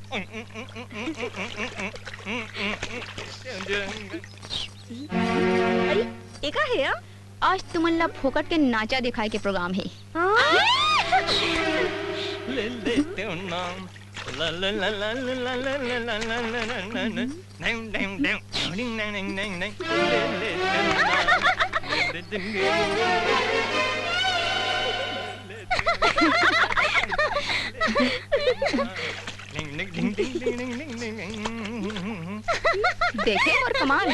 अरे एक है यार, आज तुमन फोकट के नाचा दिखाए के प्रोग्राम है। ले लेते हो नाम, ला ला ला ला ला ला ला ला ला ला ला ला ला, नहीं नहीं नहीं नहीं नहीं नहीं नहीं, ले लेते हो नाम, ले जिंदगी। देखे और कमाल।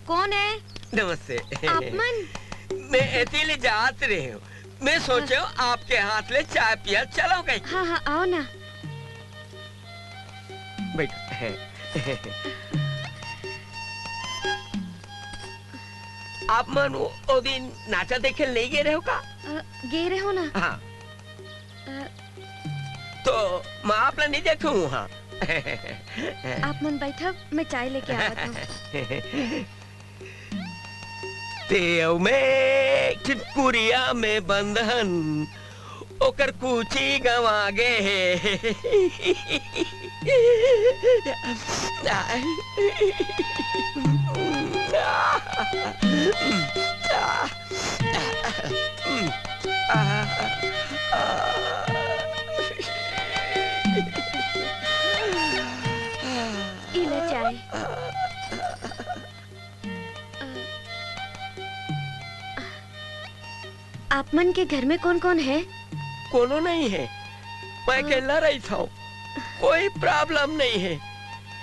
कौन है? नमस्ते। आपमन? मैं ऐसे जात रहे हूँ, मैं सोचो आपके हाथ ले चाय पिया चलो गई। हाँ हाँ आओ ना। बैठो। आप मन वो दिन नाचा देखे ले गए रहे हो का? गे रहे हो ना? हाँ। तो मैं आपने नहीं देखूं। हाँ। आप मन बैठा, मैं चाय लेके आवत हूँ। तेव में चिटकुरिया में बंधन ओकर कुची गवा गे। इला चाय। आपमन के घर में कौन कौन है? कोनो नहीं है, मैं अकेला रही था, कोई प्रॉब्लम नहीं है।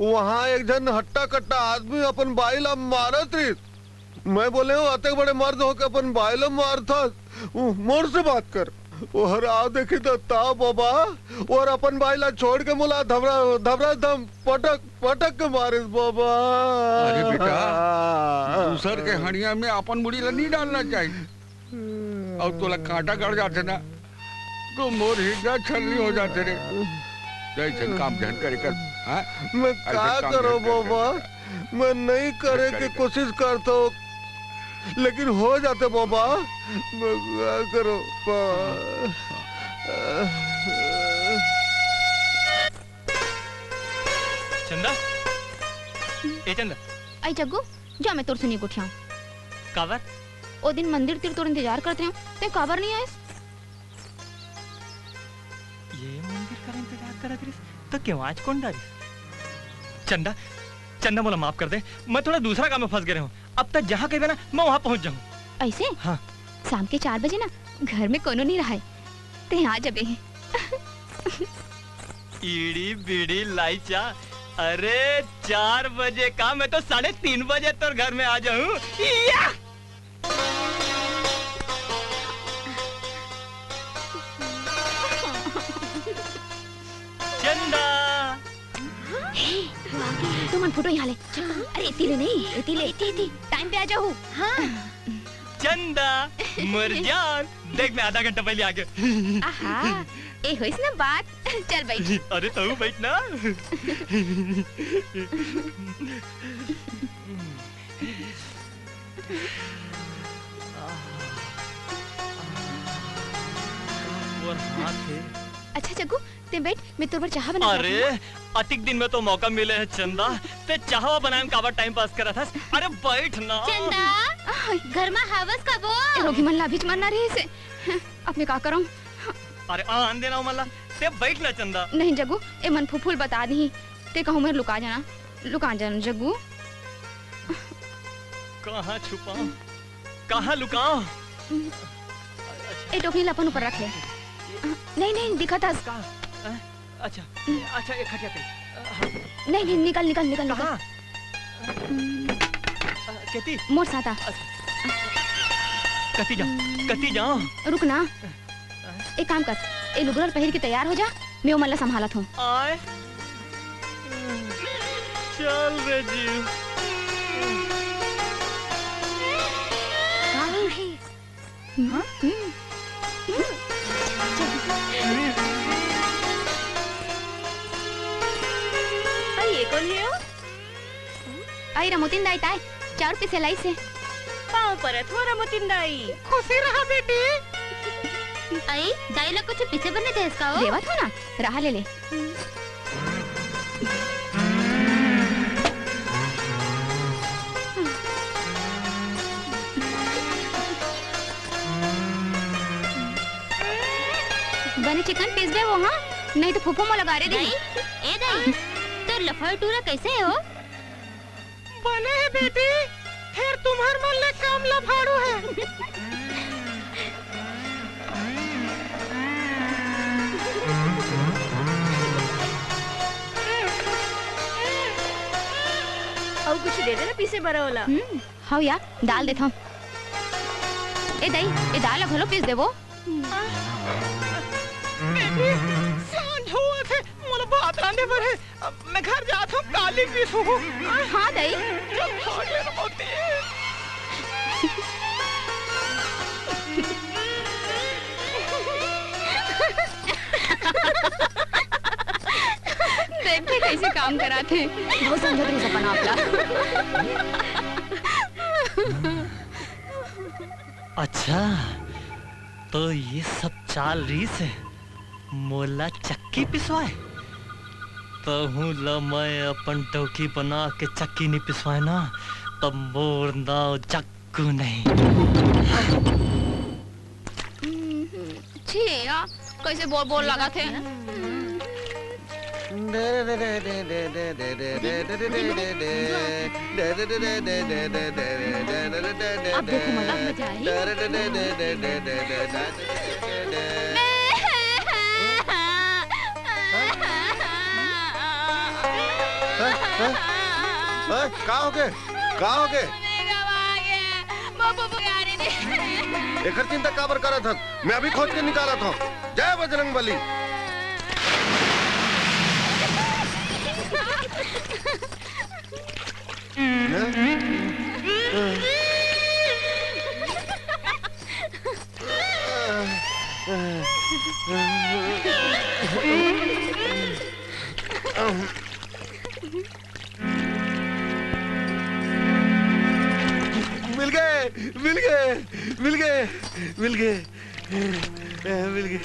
वहाँ एक जन हट्टा कट्टा आदमी अपन बाइला मारत रही। मैं बोले हो अते बड़े मर्द हो के अपन बाइला मारता, मोर से बात कर। और आओ देखी तो ता बाबा, और अपन बाइला छोड़ के मुला धबरा धबरा धम पटक पटक के मारे बाबा। अरे बेटा, दूसर के हड़िया में अपन मुड़ी नहीं डालना चाहिए। और तोला कांटा गड़ जाते ना तो मोर हृदय छलनी हो जाते रे। जैसे काम ध्यान करे कर। मैं क्या करो बाबा, मैं नहीं करे की कोशिश करता हूँ लेकिन हो जाते बाबा। मैं क्या करो चंदा, ए चंदा। आई जग्गू, जा मैं तोर सुनी उठिया। कावर? ओ दिन मंदिर तिर तोर इंतजार करते हैं, ते कावर नहीं आए? ये मंदिर का इंतजार कर रही तो क्यों आज कौन डाली? चंदा, चंदा मोला माफ कर दे, मैं थोड़ा दूसरा काम में फंस गया हूँ। अब तक जहाँ कहीं ना मैं वहाँ पहुँच जाऊँ। ऐसे? हाँ। शाम के 4 बजे ना घर में कोनो नहीं रहा है, ते यहाँ जबे। ईड़ी बीड़ी लाइचा, अरे 4 बजे का, मैं तो 3:30 बजे तो घर में आ जाऊँ। चंदा, तू मन फोटो यहाँ ले। अरे इतीले नहीं, इतीले इती टाइम पे आ जाओ। हाँ। चंदा, मुरजान, देख मैं आधा घंटा पहले आ गया। आहा, ए होइस ना बात। चल बैठ। अरे तू बैठ ना। अच्छा जग्गू, ते बैठ, मैं तोर पर चाह बना। अरे अतिक दिन में तो मौका मिले है चंदा, ते चाहवा बनाए कावा टाइम पास करा था। अरे बैठ ना। चंदा, घर में हवस का वो। रोगी मन लाभिच मरना रही से। अब मैं क्या करूं? अरे आन देना मल्ला, ते बैठ ना चंदा। नहीं जग्गू, ए मन फूफूल बता दी, ते कहूं मैं लुका जाना जग्गू। कहाँ छुपाऊं, कहाँ लुकाऊं? ए टोकरी लपन ऊपर रख ले। नहीं दिखा था। अच्छा अच्छा, एक खटिया पे। नहीं निकल। कती मोर साथ आ। कती जाओ। रुक ना, एक काम कर, ए लुगड़ल पहिर के तैयार हो जा, मैं ओ मल्ला संभालत हूँ। आए चल रे जीव। ये कौन है? आई रमोतिन दाई ताई, 4 रुपए सिलाई से। पाँव पर थोड़ा रमोतिन दाई। खुशी रहा बेटी। आई दाई लोग कुछ पीछे बनने थे इसका हो? देवा था ना, रहा ले ले। बने चिकन पीस दे वो, हाँ नहीं तो फूफो में लगा रहे। ए दाई, तो लफड़ टूरा कैसे हो? बने है बेटी, फिर तुम्हार मन ले काम लफाड़ू है। और कुछ दे देना पीसे बरा वाला। हाँ यार, दाल देता हूँ। ए दाई, ए दाल घलो पीस देवो। सांझ हुआ थे, मोला बात रांधे पर है। अब मैं घर जाता हूँ, काली पीसू। हाँ दाई। देखते कैसे काम कराते, वो समझ रही सपना आपला। अच्छा, तो ये सब चाल रीस है, मोला चक्की पिसवाए। तो हूँ ल मैं अपन टोकी बना के चक्की नहीं पिसवाए ना, तब मोर नाव जग्गू नहीं। छी यार, कैसे बोल लगा थे। अब देखो मजा का हो गए एकर चिंता काबर करत हन? मैं अभी खोज के निकाला था। जय बजरंग बली। मिल गए मिल गए मिल गए मिल गए मिल गए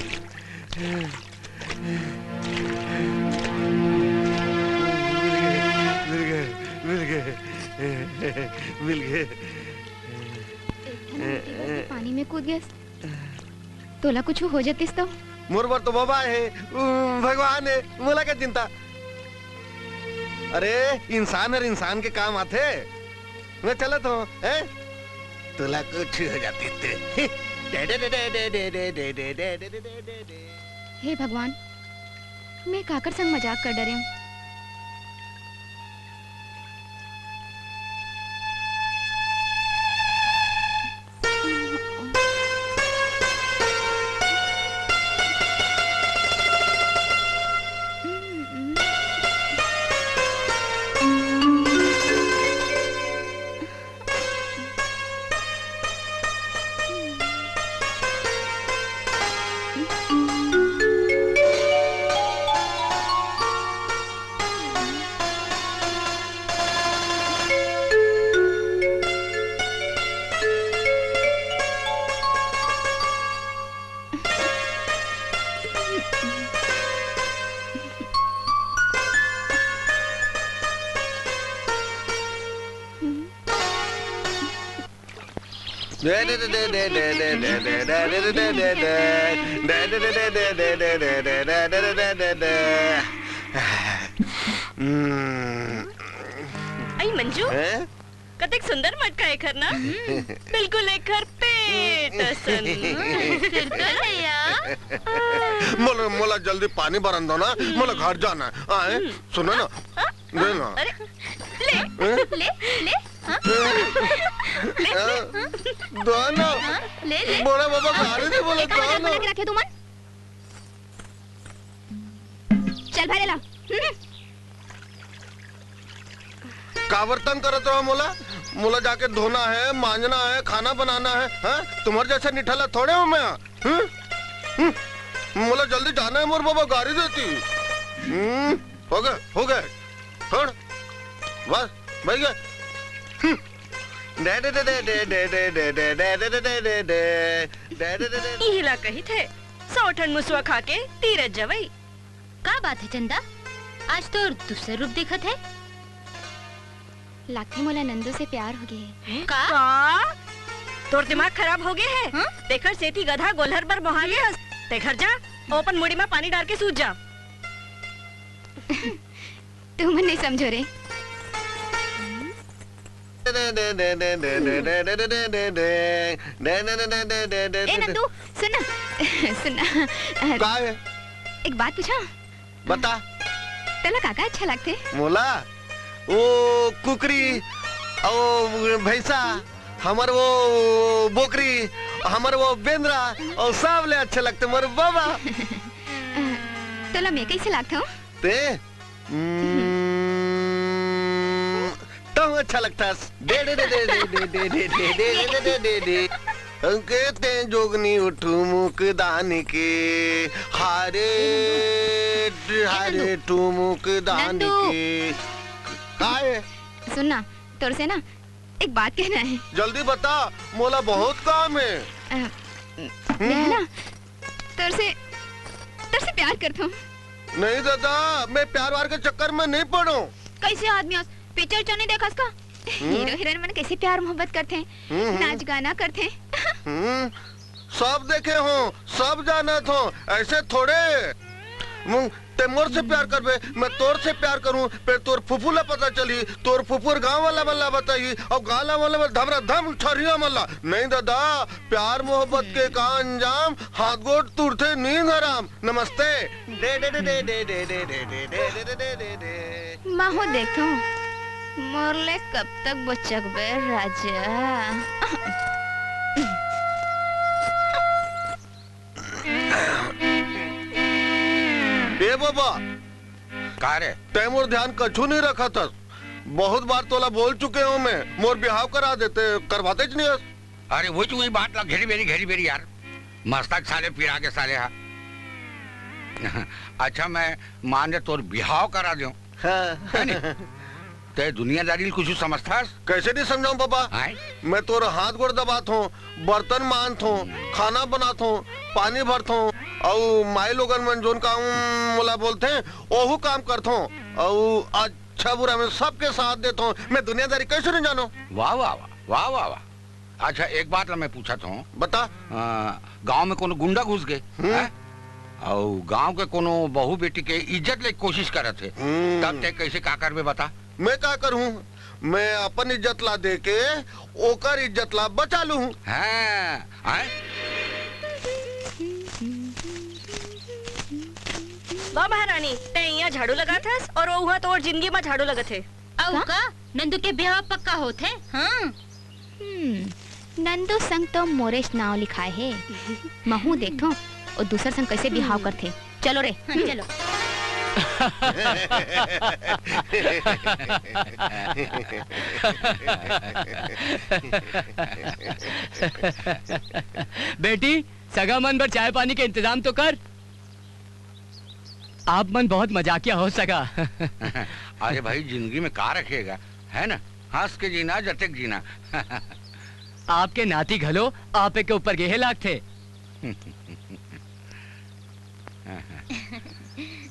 मिल गए मिल गए मिल गए पानी में कूद गया तोला कुछ हो जातीस तो मोरबर तो बाबा है भगवान है मोला क्या चिंता। अरे इंसान और इंसान के काम आते मैं चलत हूँ तोला कुछ हो जाती थे। हे भगवान मैं काकर संग मजाक कर डरे हूँ। आई मंजू कतेक सुंदर मटका है घर ना बिल्कुल एक घर पेट सन मोला मोला जल्दी पानी भरन दो ना मोला घर जाना है सुनो ना दे ना ले ले ले दोनों ले ले बोला बाबा गाड़ी नहीं बोला दोनों रखे तू मन चल भाई ला कावर्तन करत रहो मोला मोला जाके धोना है मांजना है खाना बनाना है तुम्हारे जैसे निठला थोड़े हूँ मैं मोला जल्दी जाना है मोर बाबा गाड़ी देती हो गए छोड़ बस भैया हिला कही थे 100 टन मुसवा खा के तीरथ जवई। का बात है चंदा आज तो दूसरा रूप दिखत है। लागते मोला नंदू से प्यार हो गए का तोर दिमाग खराब हो गए है देखर सेती गधा गोलहर पर बहा गया देखर जा ओपन मुड़ी में पानी डाल के सूझ जा। तुम नहीं समझो रे ए नंदू सुन सुन का है? एक बात पूछा बता तला काका अच्छा लगते मोला वो कुकरी और भैंसा हमर वो बोकरी हमर वो बेंद्रा और सब ले अच्छे लगते मोर बाबा तला मैं कैसे लगता हूँ ते तो अच्छा लगता है दे दे दे दे दे दे दे दे दे दे दे दे कहते जोगनी उठू मुक दान के हारे हारे टू मुक दान के काहे सुनना तोर से ना एक बात कहना है जल्दी बता मोला बहुत काम है मैं ना तोर से प्यार करता हूँ। नहीं दादा मैं प्यार वार के चक्कर में नहीं पड़ू। कैसे आदमी पिक्चर चलने देखा उसका हीरो हीरोइन मन कैसे प्यार मोहब्बत करते हैं नाच गाना करते हैं सब देखे हो सब जानत हो ऐसे थोड़े ते मोर से प्यार करबे मैं तोर से प्यार करूं फिर तोर फुफू ला पता चली तोर फुफूर गांव वाला मल्ला बताई और गाला वाला धमरा धम छरिया मल्ला नहीं दादा प्यार मोहब्बत के का अंजाम हाथ गोड़ तुरते नींद हराम। नमस्ते दे दे दे दे दे दे दे दे दे दे दे दे माहू देखो मोरले कब तक बचक बे राजा। ए बाबा का रे तैमूर ध्यान कछु नहीं रखा था। बहुत बार तोला बोल चुके हूँ मैं, मोर बिहाव करा देते, करवाते ज नहीं। अरे वो वही बात ला घेरी बेरी यार, मस्तक साले पिरा के साले हा। अच्छा मैं मान ले तोर बिहाव करा दूं, ते दुनियादारी कुछ समझता? कैसे नहीं समझाऊं बाबा? मैं तोर हाथ गोड़ दबात हूँ, बर्तन मानत हूँ, खाना बनात हूँ, पानी भरत हूँ, और माई लोगन मन जोन काम मोला बोलते हैं ओहू काम करत हूँ, और अच्छा बुरा मैं सबके साथ देता हूँ। मैं दुनियादारी कैसे नहीं जानो? वाह वाह वाह वाह वाह। अच्छा एक बात मैं पूछा था, बता। गांव में कोनो गुंडा घुस गए और गांव के कोनो बहू बेटी के इज्जत ले कोशिश करत थे, तब ते कैसे का करबे बता? मैं क्या करूँ? मैं अपन इज्जत ला दे के ओकर इज्जत ला बचा लूँ। वाह महारानी, ते यहाँ झाड़ू लगा था और वहाँ तो और जिंदगी में झाड़ू लगा थे। औ का नंदू के ब्याह पक्का होते? हाँ। नंदू संग तो मोरेश नाव लिखाए है। महू देखो और दूसर संग कैसे बिहाव करते। चलो रे चलो। बेटी सगा मन पर चाय पानी के इंतजाम तो कर। आप मन बहुत मजाकिया हो सका। अरे भाई जिंदगी में का रखेगा, है ना? हंस के जीना जटक जीना। आपके नाती घलो आपे के ऊपर गेहे लाग थे।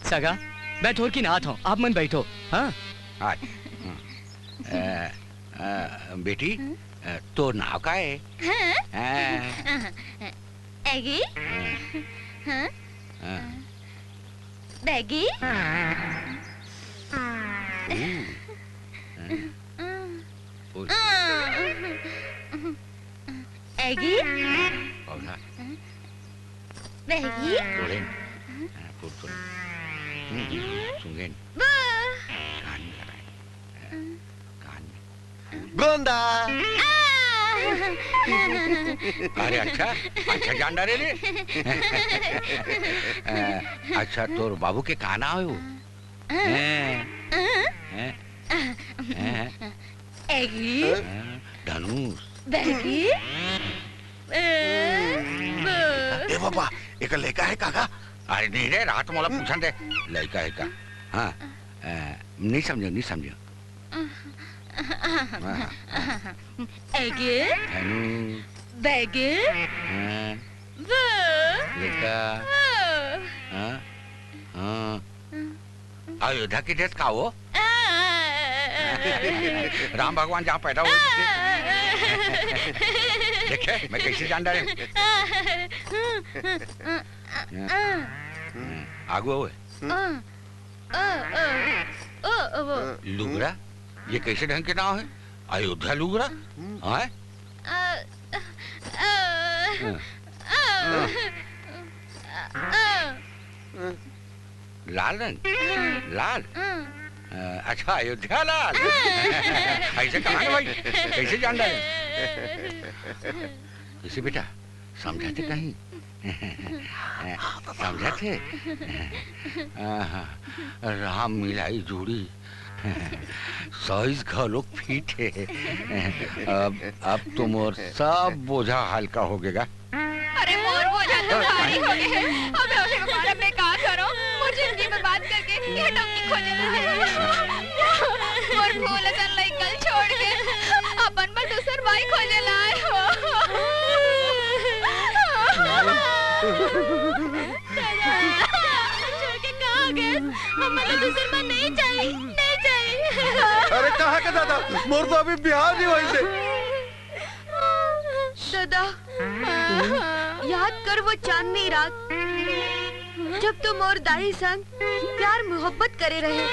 सगा बैठो की नाथ हो, आप मन बैठो। हाँ बेटी तो नाव का है? एगी? बैगी? एगी? बैगी? गोंदा। अरे अच्छा अच्छा जान डाले रे। अच्छा तोर बाबू के का नाम है वो? एगी? धनुष। बैगी? ए बाबा एक लड़का है काका? अरे नहीं रे, रात मोला पूछा थे लड़का है का। हाँ नहीं समझो। एगी? धनुष। बैगी? लड़का। अयोध्या की डेट का वो? राम भगवान जहाँ पैदा हुए देखे मैं कैसे जान डाले। आगू हुए लुगरा, ये कैसे ढंग के नाम है? अयोध्या लुगरा? लाल रंग? लाल? अच्छा अयोध्या लाल। ऐसे कहा ना भाई, कैसे जान रहे? इसे बेटा समझाते कहीं? समझाते? राम मिलाई जोड़ी साइज घलोक फिट है। अब तुम और सब बोझा हल्का हो गएगा। अरे मोर बोझा तो भारी हो गए हैं। अब मैं क्या करूं? मुझे जिंदगी बर्बाद करके ये टंकी खोजे और भूल कर लाई कल छोड़ के अपन पर दूसर भाई खोजे लाए हो। छोड़ के कहाँ गए? हमें तो दूसर मन नहीं चाहिए, नहीं चाहिए। अरे कहाँ का दादा? मोर तो अभी बिहार नहीं हुई से। दादा याद कर वो चांदनी रात जब तुम और दाई संग प्यार मोहब्बत करे रहे।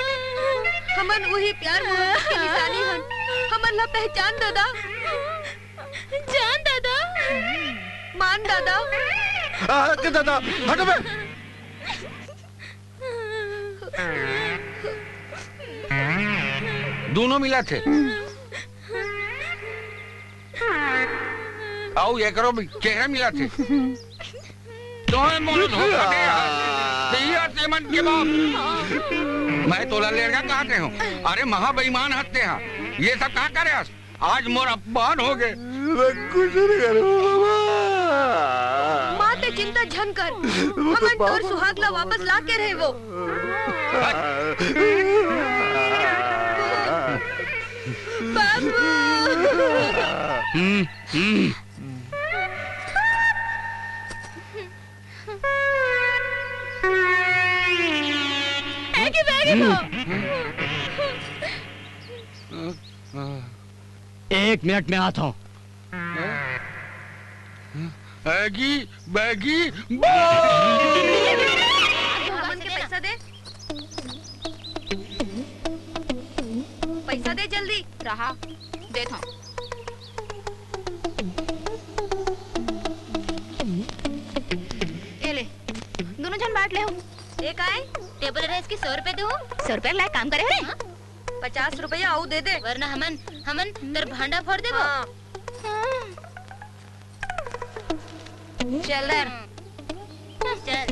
हमन वही प्यार मोहब्बत की निशानी हन। हमन ला पहचान दादा। जान दादा, मान दादा। के दादा हटो बे। दोनों मिला थे। आओ ये करो भी चेहरा मिला थे। तुम्हें मोल धोखा दिया तेमन के बाप। मैं तोला लेगा कहाँ थे हूँ? अरे महा बेईमान हंसते हैं। ये सब कहाँ करे? आज मोर अपमान हो गए। कुछ नहीं करूँ माते चिंता झन कर। हमन तोर सुहागला वापस ला के रहे वो। बाबू। एक मिनट में आता हूँ। बैगी बैगी हमन के पैसा दे। पैसा दे जल्दी। रहा देता हूँ। ये ले दोनों जन बांट ले हो। एक आए टेबल रेस की 100 रुपए दो। 100 रुपए लाए काम करे है। 50 रुपया आऊ दे दे वरना हमन हमन तेर भांडा फोड़ देबो। चल दर चल।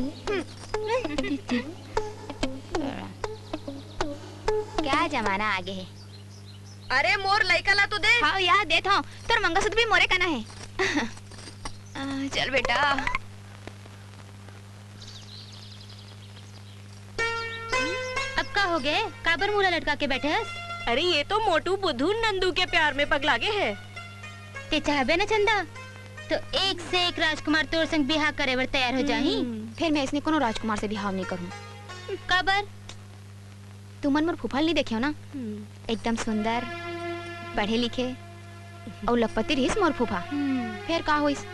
क्या जमाना आगे है। अरे मोर लइका ला तो दे। हाँ यार देता हूँ। तेर मंगलसूत्र भी मोरे का ना है। चल बेटा। अब का हो गए? काबर मुला लटका के बैठे हस? अरे ये तो मोटू बुद्धू नंदू के प्यार में पगलागे है। ते चाहबे ना चंदा तो एक से एक राजकुमार तोर संग बिहार करे बर तैयार हो जाही। फिर मैं इसने कोनो राजकुमार से बिहाव नहीं करूं। काबर तुमन मोर फूफल नहीं देखियो ना? एकदम सुंदर पढ़े लिखे और लखपति रहीस मोर फूफा। फिर का होइस?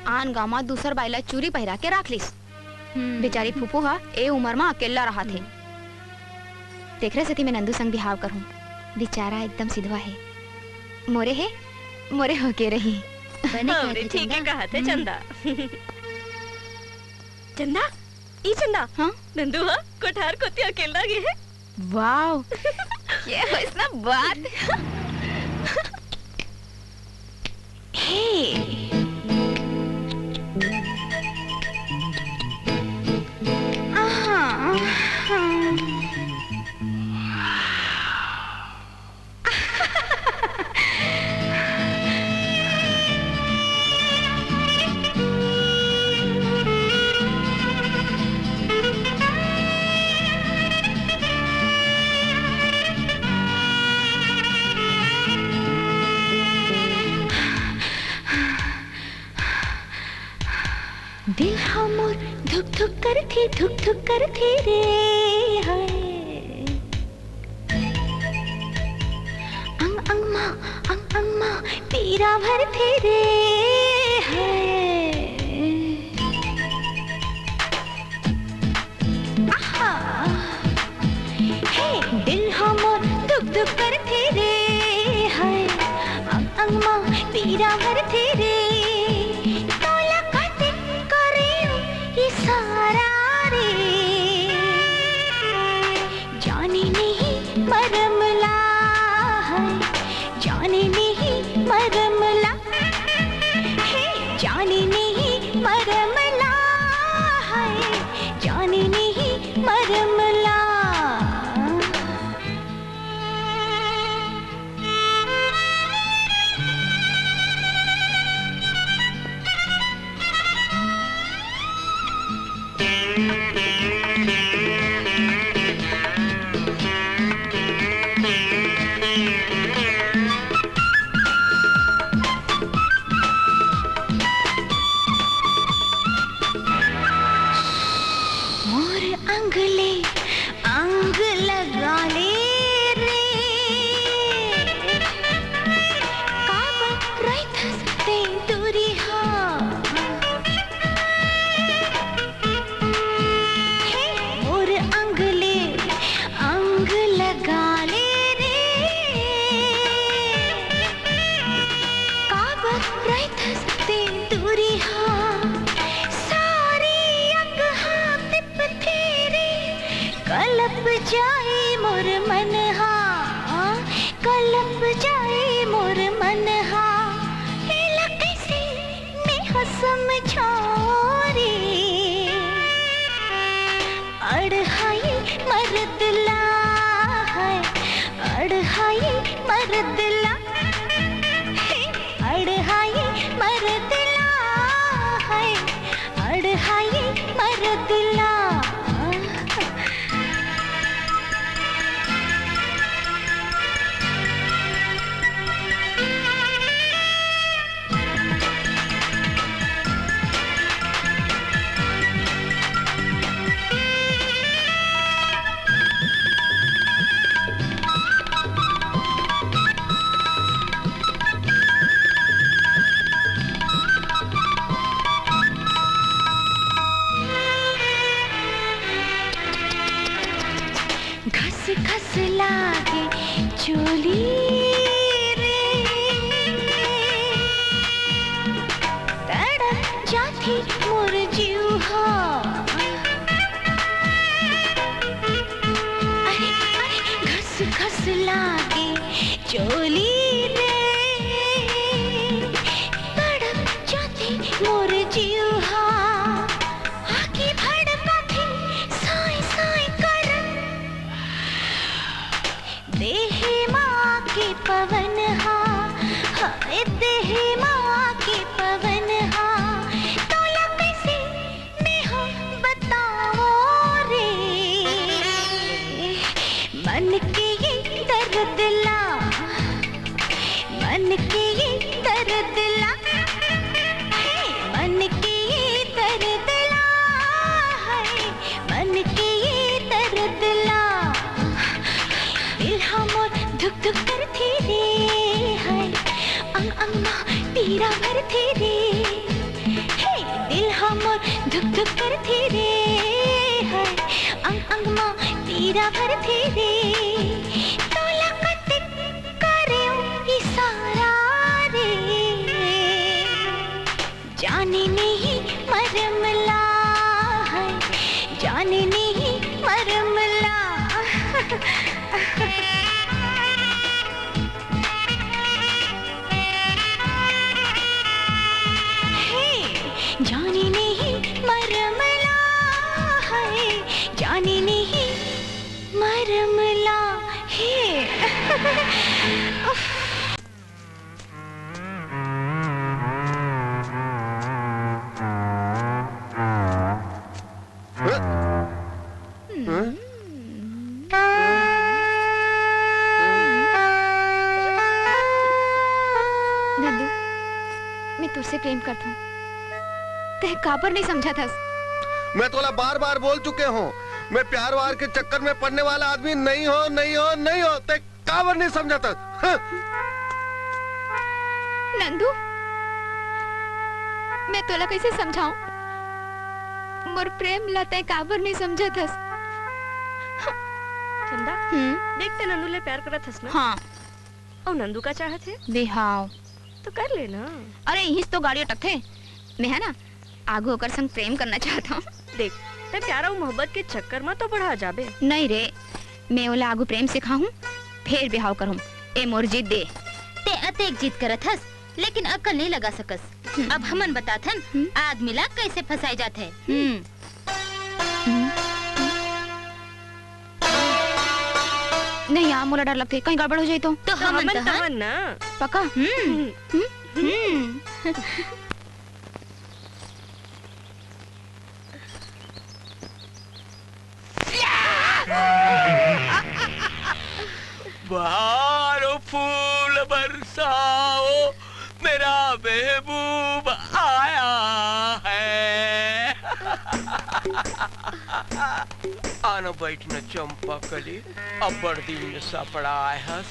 आन गामा दूसर बाइला चूरी पहिरा के राख लिस। बेचारी फूफू हा ए उम्र में अकेला रहा थे। देख रहे से मैं नंदू संग बिहाव करूं। बेचारा एकदम सिधवा है। मोरे होके रही। ठीक है कहा थे चंदा। चंदा ई चंदा। हाँ नंदू हाँ कोठार को अकेला गे है। वाओ ये हो इसना बात। हे दिल हमर धुक धुक करती रे हाय। अंग मा पीरा भरती रे हाय। आहा हे दिल हमर धुक करती रे हाय। अंग मा पीरा भरती रे। सारा रे जाने नहीं मरमला है। जाने नहीं मरमला है। जाने नहीं मरमला है। जाने नहीं मरमला। अंग लगा ले रे काबा राइथस ते दूरी हा। हे मोर अंग लगा ले रे काबा राइथस ते दूरी हा। कलप जाए मोर मन हा इत्ते माँ के पवन हाँ तोला कैसे मैं हो बताओ रे मन के ये दर्द ला मन के ये दर्द ला मन के ये दर्द ला है मन के ये दर्द ला दिल हमोर धुक धुक करती रे है अंग अंग में पीड़ा भरती रे हे दिल हमोर धुक धुक करती रे है अंग अंग में पीड़ा भरती रे तोला कते करे इशारा रे जाने नहीं मरमला है जाने नहीं मरमला जाने नहीं मरमला है जाने नहीं मरमला है नंदू मैं तुझसे प्रेम करता हूँ ते काबर नहीं समझा था मैं तोला बार बार बोल चुके हूँ मैं प्यार वार के चक्कर में पड़ने वाला आदमी नहीं हो नहीं हो नहीं हो ते काबर नहीं समझा था नंदू मैं तोला कैसे समझाऊं मोर प्रेम लते काबर नहीं समझा था चंदा देखते नंदू ले प्यार करत हस ना हाँ और नंदू का चाहत है बिहाव तो कर लेना अरे यही तो गाड़ी अटकते मैं है ना आगू होकर संग प्रेम करना चाहता हूँ देख ते प्यार और मोहब्बत के चक्कर में तो बढ़ा जाबे नहीं रे मैं ओला आगू प्रेम सिखाऊं फिर बिहाव करूं ए मोर जिद दे ते अतेक जिद करत हस लेकिन अक्ल नहीं लगा सकस अब हमन बताथन आदमी ला कैसे फंसाई जात है नहीं यार मोला डर लगते कहीं गड़बड़ हो जाए तो हमन तमन ना पक्का बहारो फूल बरसाओ मेरा महबूब आया है आना बैठना चंपा कली अब बर्दी में सपड़ा है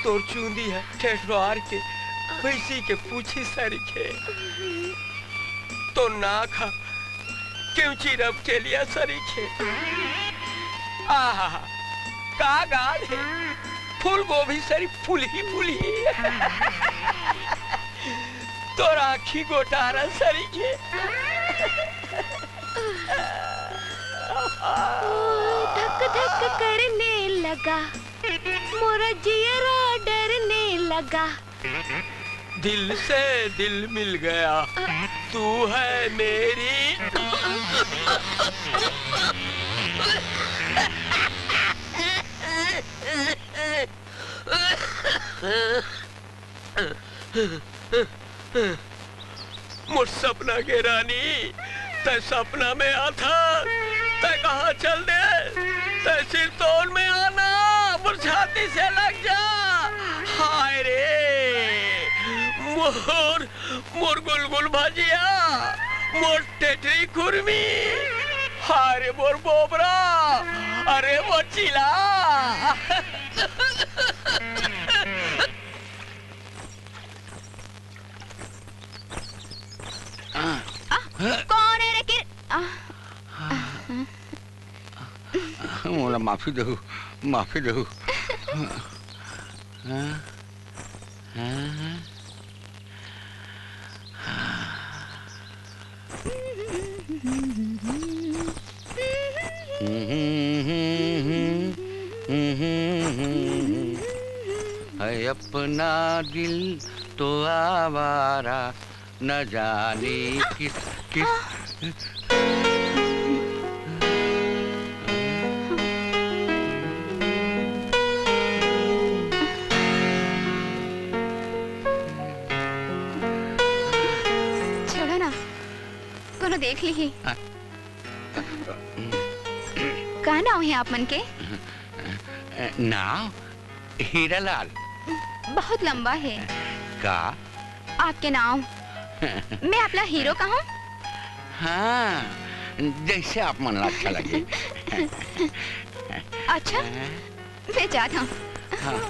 तोर चूंदी है ठेठवार के वैसी के पूछी सरीखे तो ना खा क्यों चिरब के लिया सरीखे आहा का गाल है फूल गोभी सरी फूल ही तो राखी गोटारा सरीखे धक धक करने लगा मोरा जियरा डरने लगा दिल से दिल मिल गया तू है मेरी मुझ सपना के रानी ते सपना में आता ते कहाँ चल दे ते सिर तोड़ में आना छाती से लग जा हाय रे मोर गुलगुल भाजिया मोर टेटरी खुरमी हाय मोर बोबरा अरे वो चिला कौन है रे के मोला माफी दो है अपना दिल तो आवारा न जाने किस देख ली। का नाम है आप मन के? नाम हीरालाल। बहुत लंबा है। का आपके नाम? मैं अपना हीरो कहूँ? हाँ, जैसे आप मन अच्छा लगे। अच्छा, मैं जाता हूँ। हाँ।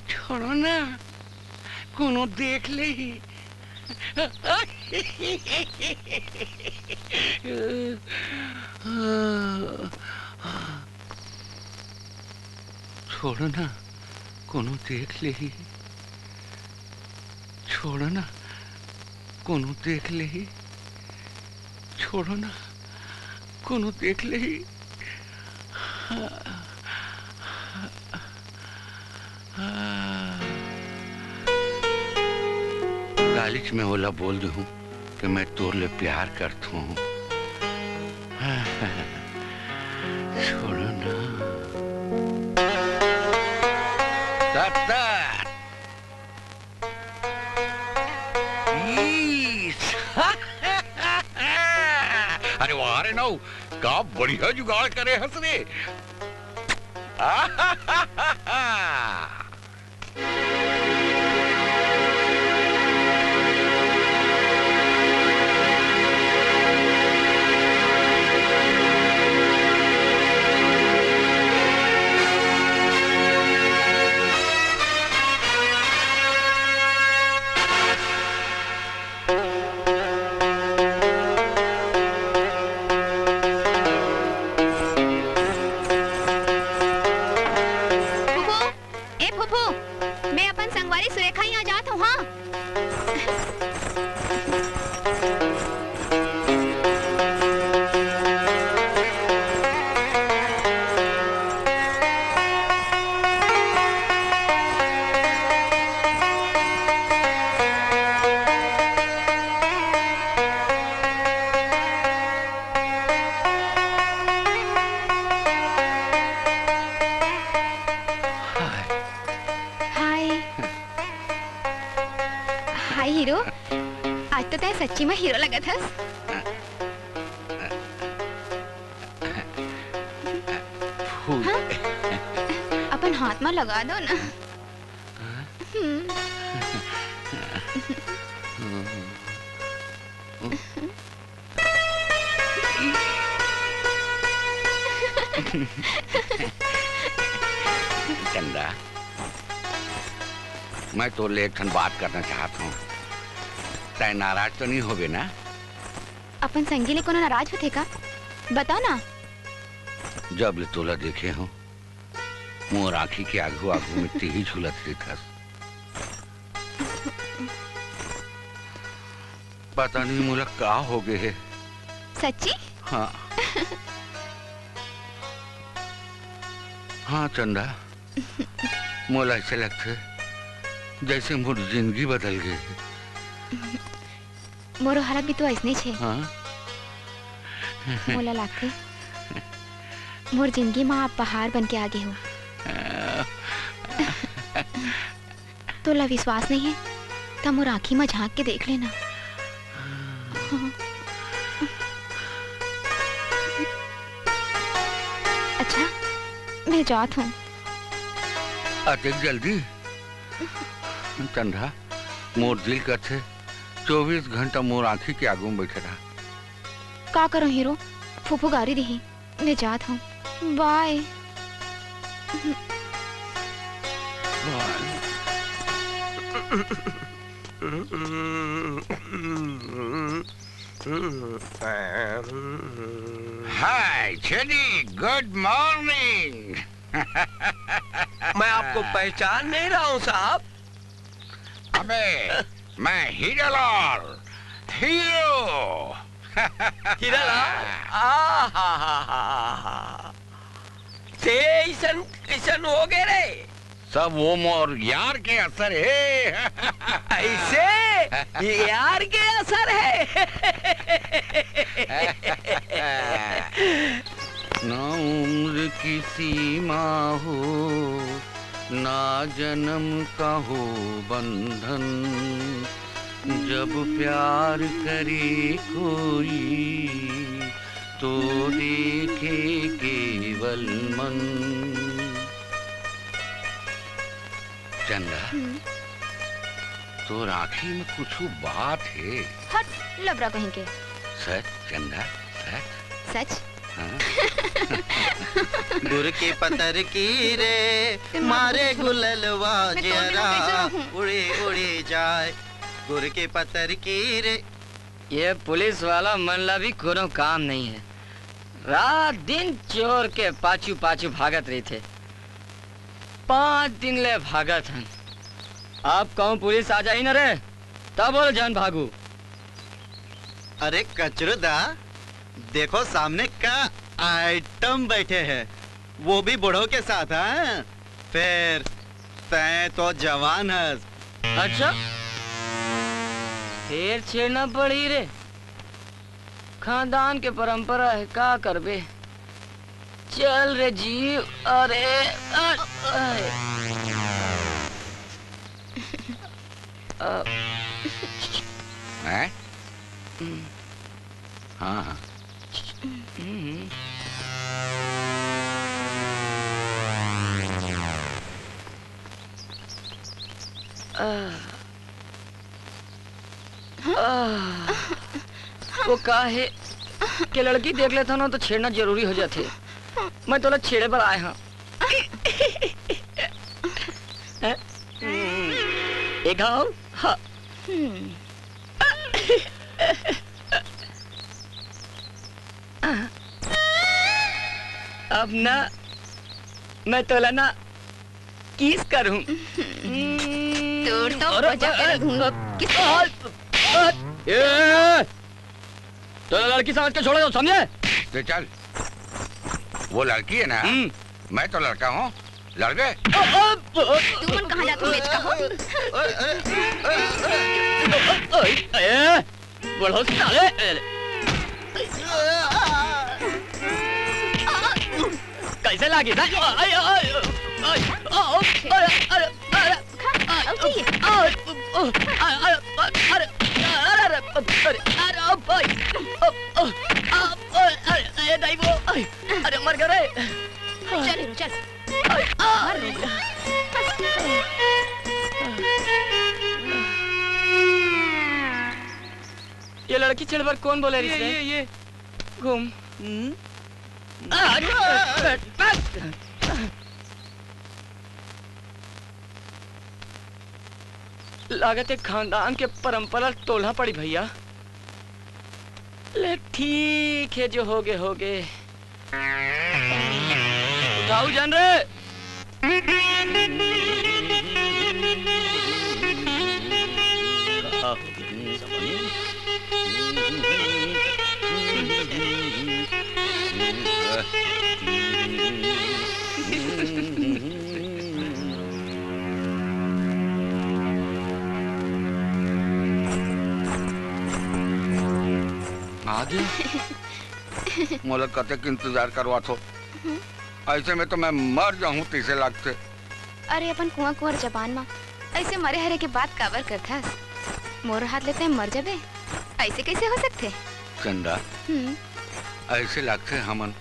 छोड़ो ना, कोनो देख ले ही। छोड़ो ना, कोनो देख ले ही। छोड़ो ना, कोनो देख ले ही। छोड़ो ना, कोनो देख ले ही। गालिच में ओला बोल दूं कि मैं तोरले प्यार करता हूँ। छोड़ो ना। अरे वाह रे नौ, का बढ़िया जुगाड़ करे हंस रे। सच्ची में हीरो लगा था। हाँ? अपन हाथ में लगा दो ना। चंदा, मैं तो ले एक बात करना चाहता हूँ। तय नाराज तो नहीं होगे ना? अपन संगीले को नाराज होते का? बताओ ना। जब ले तोला देखे हो, मोर आँखी के आगू आगू में ही झूलत रही था। पता नहीं मोला का हो गए है। सच्ची? हाँ। हाँ चंदा, मोला ऐसे लगते जैसे मोर जिंदगी बदल गई है। मोरो हालत भी तो ऐसने छे। हाँ? मोला लागथे मोर जिंदगी में आप पहाड़ बन के आगे हो। तोला विश्वास नहीं है तो मोर आँखी में झांक के देख लेना। अच्छा, मैं जात हूँ। अतिक जल्दी? चंदा, मोर दिल करते 24 घंटा मोर आँखी के आगू में बैठे रहा। का करूं हीरो, फूफू गारी रही। मैं जात हूँ। बाय। हाय छेदी, गुड मॉर्निंग। मैं आपको पहचान नहीं रहा हूँ साहब। अबे, मैं हीरालाल, हीरो। हीरालाल? कैसन हो गए रे? सब वो मोर यार के असर है। ऐसे यार के असर है। ना उम्र की सीमा हो, ना जन्म का हो बंधन, जब प्यार करे कोई तो देखे केवल मन। चंदा, तो राखी में कुछ बात है। हट लबरा कहीं के। सच चंदा, सच सच। गुर की पतर की रे मारे गुललवा जरा उड़े उड़े जाए। गुर की पतर की रे। ये पुलिस वाला मनला भी कोनो काम नहीं है। रात दिन चोर के पाछू पाछू भागत रही थे। 5 दिन ले भागत हन। आप कहूँ पुलिस आ जाई न रे तब बोल जान भागू। अरे कचरुदा, देखो सामने का आइटम बैठे हैं, वो भी बूढ़ों के साथ। हैं फिर तै तो जवान है। अच्छा फिर छेड़ना पड़ी रे। खानदान के परंपरा है, का करबे। चल रे जीव। अरे हैं? हाँ हाँ। वो का है कि लड़की देख लेता ना तो छेड़ना जरूरी हो जाते। मैं तो छेड़े पर आया हाँ। एक हाँ। अब ना मैं तो ना किस करूं। तोड़ तो बजा के रखूं। किस तो लड़की समझ के छोड़ो, समझे? तो चल, वो लड़की है ना, मैं तो लड़का हूँ, लड़ गए। तू मन कहाँ जाता बेच का हो? बढ़ो साले। कैसे लागी ना? अरे मर गए। चल चल। ये लड़की छेड़ पर कौन बोले? ये घूम। लागत है खानदान के परंपरा तोड़ना पड़ी भैया। ले ठीक है, जो होगे होगे। उठाओ जान रे। आगे मुलाकात के इंतजार करवा थो। ऐसे में तो मैं मर जाऊं 30 लाख से। अरे अपन कुआं कुंवर जबान माँ ऐसे मरे हरे के बात काबर करता। मोर हाथ लेते हैं मर जाबे, ऐसे कैसे हो सकते? चंदा, ऐसे लगते हमन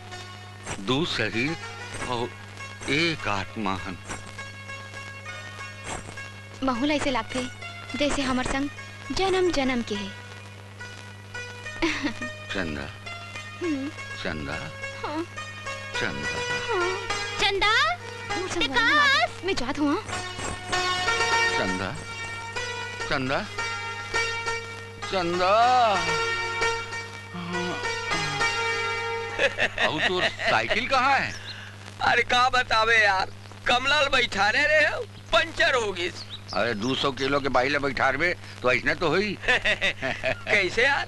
2 शरीर और 1 आत्मा हन। माहौल ऐसे लगते जैसे हमार संग जन्म जन्म के है। चंदा, चंदा, हाँ। चंदा, हाँ। चंदा, विकास, मैं जात हूँ। चंदा, चंदा, चंदा। अब तो साइकिल कहाँ है? अरे कहाँ बतावे यार, कमलाल बैठा रहे पंचर होगी। अरे 200 किलो के बाइले बैठा रहे तो ऐसा तो हुई। कैसे यार,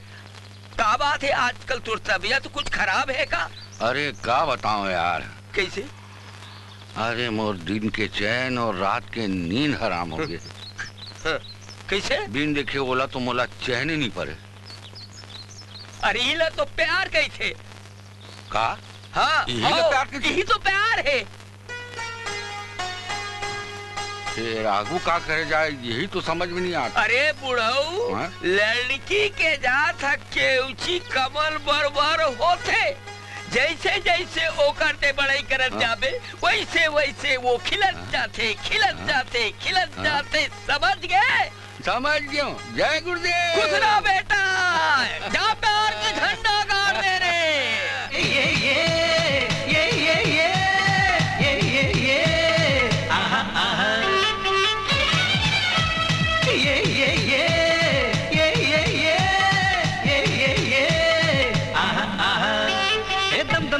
क्या बात है आजकल तुर तबीयत तो कुछ खराब है का? अरे क्या बताऊं यार। कैसे? अरे मोर दिन के चैन और रात के नींद हराम हो गए। कैसे? दिन देखे बोला तो मोला चैन ही नहीं पड़े। अरे इला तो प्यार कैसे? का? हाँ यही तो प्यार है। फिर आगू का करे जाए यही तो समझ में नहीं आता। अरे बुढ़ऊ, लड़की के जात के ऊंची कमल बरबर होते, जैसे जैसे ओकर ते बड़ाई करत जाबे वैसे वैसे वो खिलत जाते खिलत जाते खिलत जाते। समझ गए? समझ गया। जय गुरुदेव। खुश रहो बेटा, जा प्यार का झंडा गाड़ दे रे।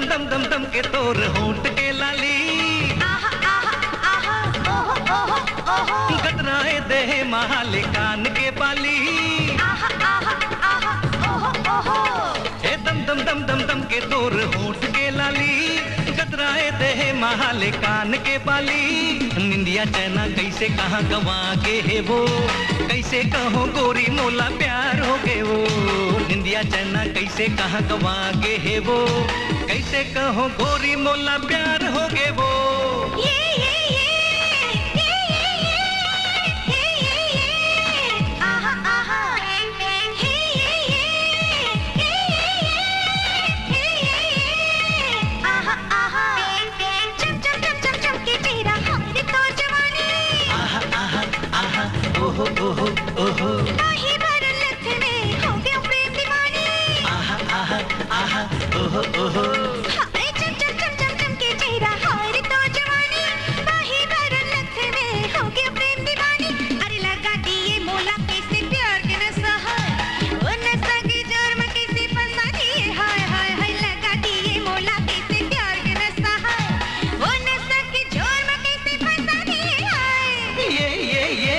दम दम दम के तोर होंठ के लाली, कतराए दे महाले कान के बाली। हे दम दम दम दम दम के तोर होंठ के लाली, कतराए दे महाले कान के बाली। निंदिया चैना कैसे कहाँ गवा के है वो, कैसे कहो गोरी मोला प्यार हो गए वो। निंदिया चैना कैसे कहाँ गवा के है वो, कैसे कहो गोरी मोला प्यार हो गए वो। ओहो ओहो ओहो नाही भरलत में हो गया प्रेम दीवानी। आहा आहा आहा ओहो ओहो हाय चम चम चम चम चम के चेहरा हाय तो जवानी। नाही भरलत में हो गया प्रेम दीवानी। अरे लगा दिए मोला कैसे प्यार के नशा है, वो नशा की जोर में कैसे फंसा दिए। हाय हाय हाय लगा दिए मोला कैसे प्यार के नशा है, वो नशा की जोर में कैसे फंसा दिए। हाय ये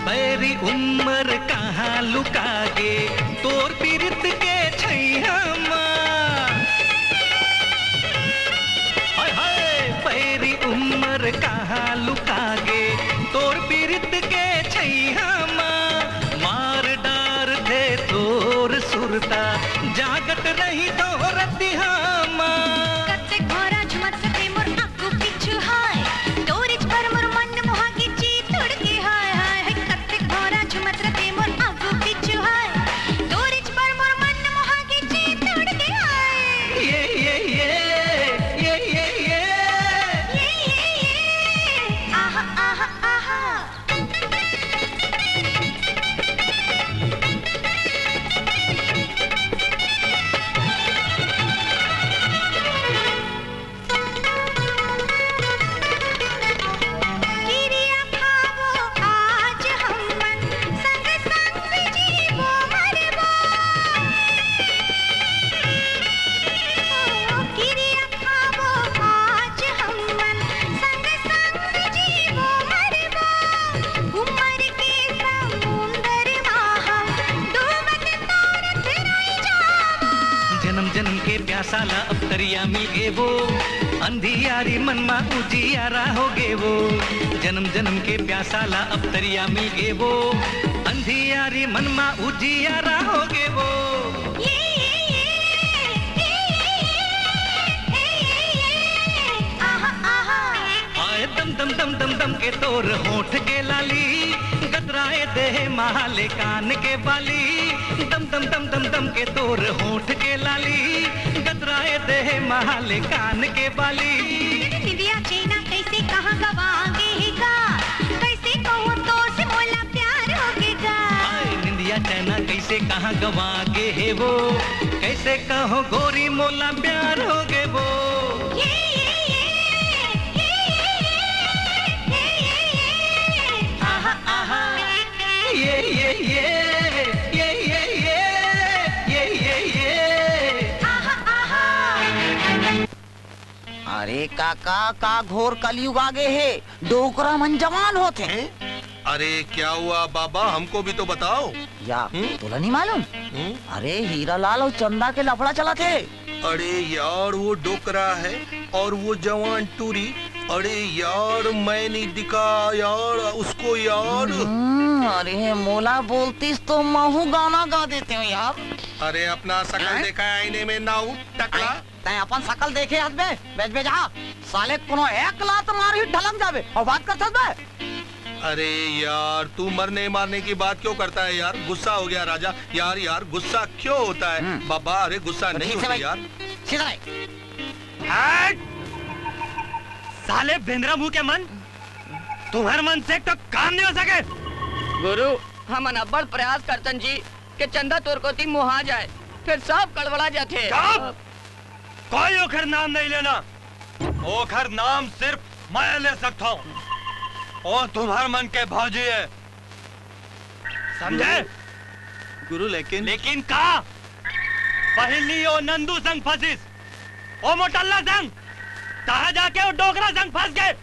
मेरी उम्र कहाँ लुकागे तोर पीरित के छैया माँ। हाय हाय मेरी उम्र कहाँ लुकागे तोर पीरित के छैया माँ। मार डार दे तोर सुरता जागत रही तोर रतिहा माँ। कत्ते घोरा झुमत सते मोर आंखों पीछू हाय, तोरिच पर मोर मन मोहा की जीत उड़के। हाय हाय हाय कत्ते घोरा झुमत सते मोर आंखों पीछू हाय, तोरिच पर मोर मन मोहा की जीत उड़के। हाय ये आहा आहा आहा किरिया खावो आज हमन संग संग जीवो मरबो। किरिया खावो आज हमन संग संग जीवो मरबो। उमर के समुंदर में हम डूबत तोरत रह जावो। जन्म जन्म के प्यासा ला अब तरिया मिल गे वो, अंधियारी मन मा उजियारा हो गे वो। जन्म जन्म के प्यासा ला अब तरिया मिल गे वो, अंधियारी मन मा उजियारा हो गे वो। आए दम दम दम दम दम के तोर होठ के लाली, गतराए दे महाले कान के बाली। दम दम दम दम दम के तोर होठ के लाली, गतराए दे महाले कान के बाली। निंदिया चैना कैसे कहाँ गवाएगा, कैसे कहूँ तो से मोला प्यार होगेगा। निंदिया चैना कैसे कहाँ गवा गे है वो, कैसे कहो गोरी मोला प्यार हो गे वो। आहा आहा अरे काका का घोर कलयुग आगे है, डोकरा मन जवान होते हैं। अरे क्या हुआ बाबा, हमको भी तो बताओ। या तोला नहीं मालूम? अरे हीरा लाल और चंदा के लफड़ा चला थे। अरे यार वो डोकरा है और वो जवान टूरी। अरे यार मैं नहीं दिखा यार उसको यार। अरे मोला बोलतीस तो महू गाना गा देते हो यार। अरे अपना शकल देखा है आईने में नाऊ टकला। तै अपन शकल देखे हाथ में बेच बेजा साले कोनो एक लात मार ही ढलक जावे और बात करता बे। अरे यार तू मरने मारने की बात क्यों करता है यार? गुस्सा हो गया राजा। यार यार गुस्सा क्यों होता है बाबा? अरे गुस्सा नहीं होता यार। साले बेंद्रा मुंह के मन, तुम्हारे मन से तो काम नहीं हो सके। गुरु हम अनबड़ प्रयास करतन जी कि चंदा तोर को ती मुहा जाए, फिर सब कड़वड़ा जाते। कोई ओखर नाम नहीं लेना। ओखर नाम सिर्फ मैं ले सकता हूँ और तुम्हारे मन के भौजी है, समझे? गुरु लेकिन का पहली ओ नंदू संग फंसिस, ओ मोटल्ला संग, कहा जाके वो डोगरा संग फंस गए।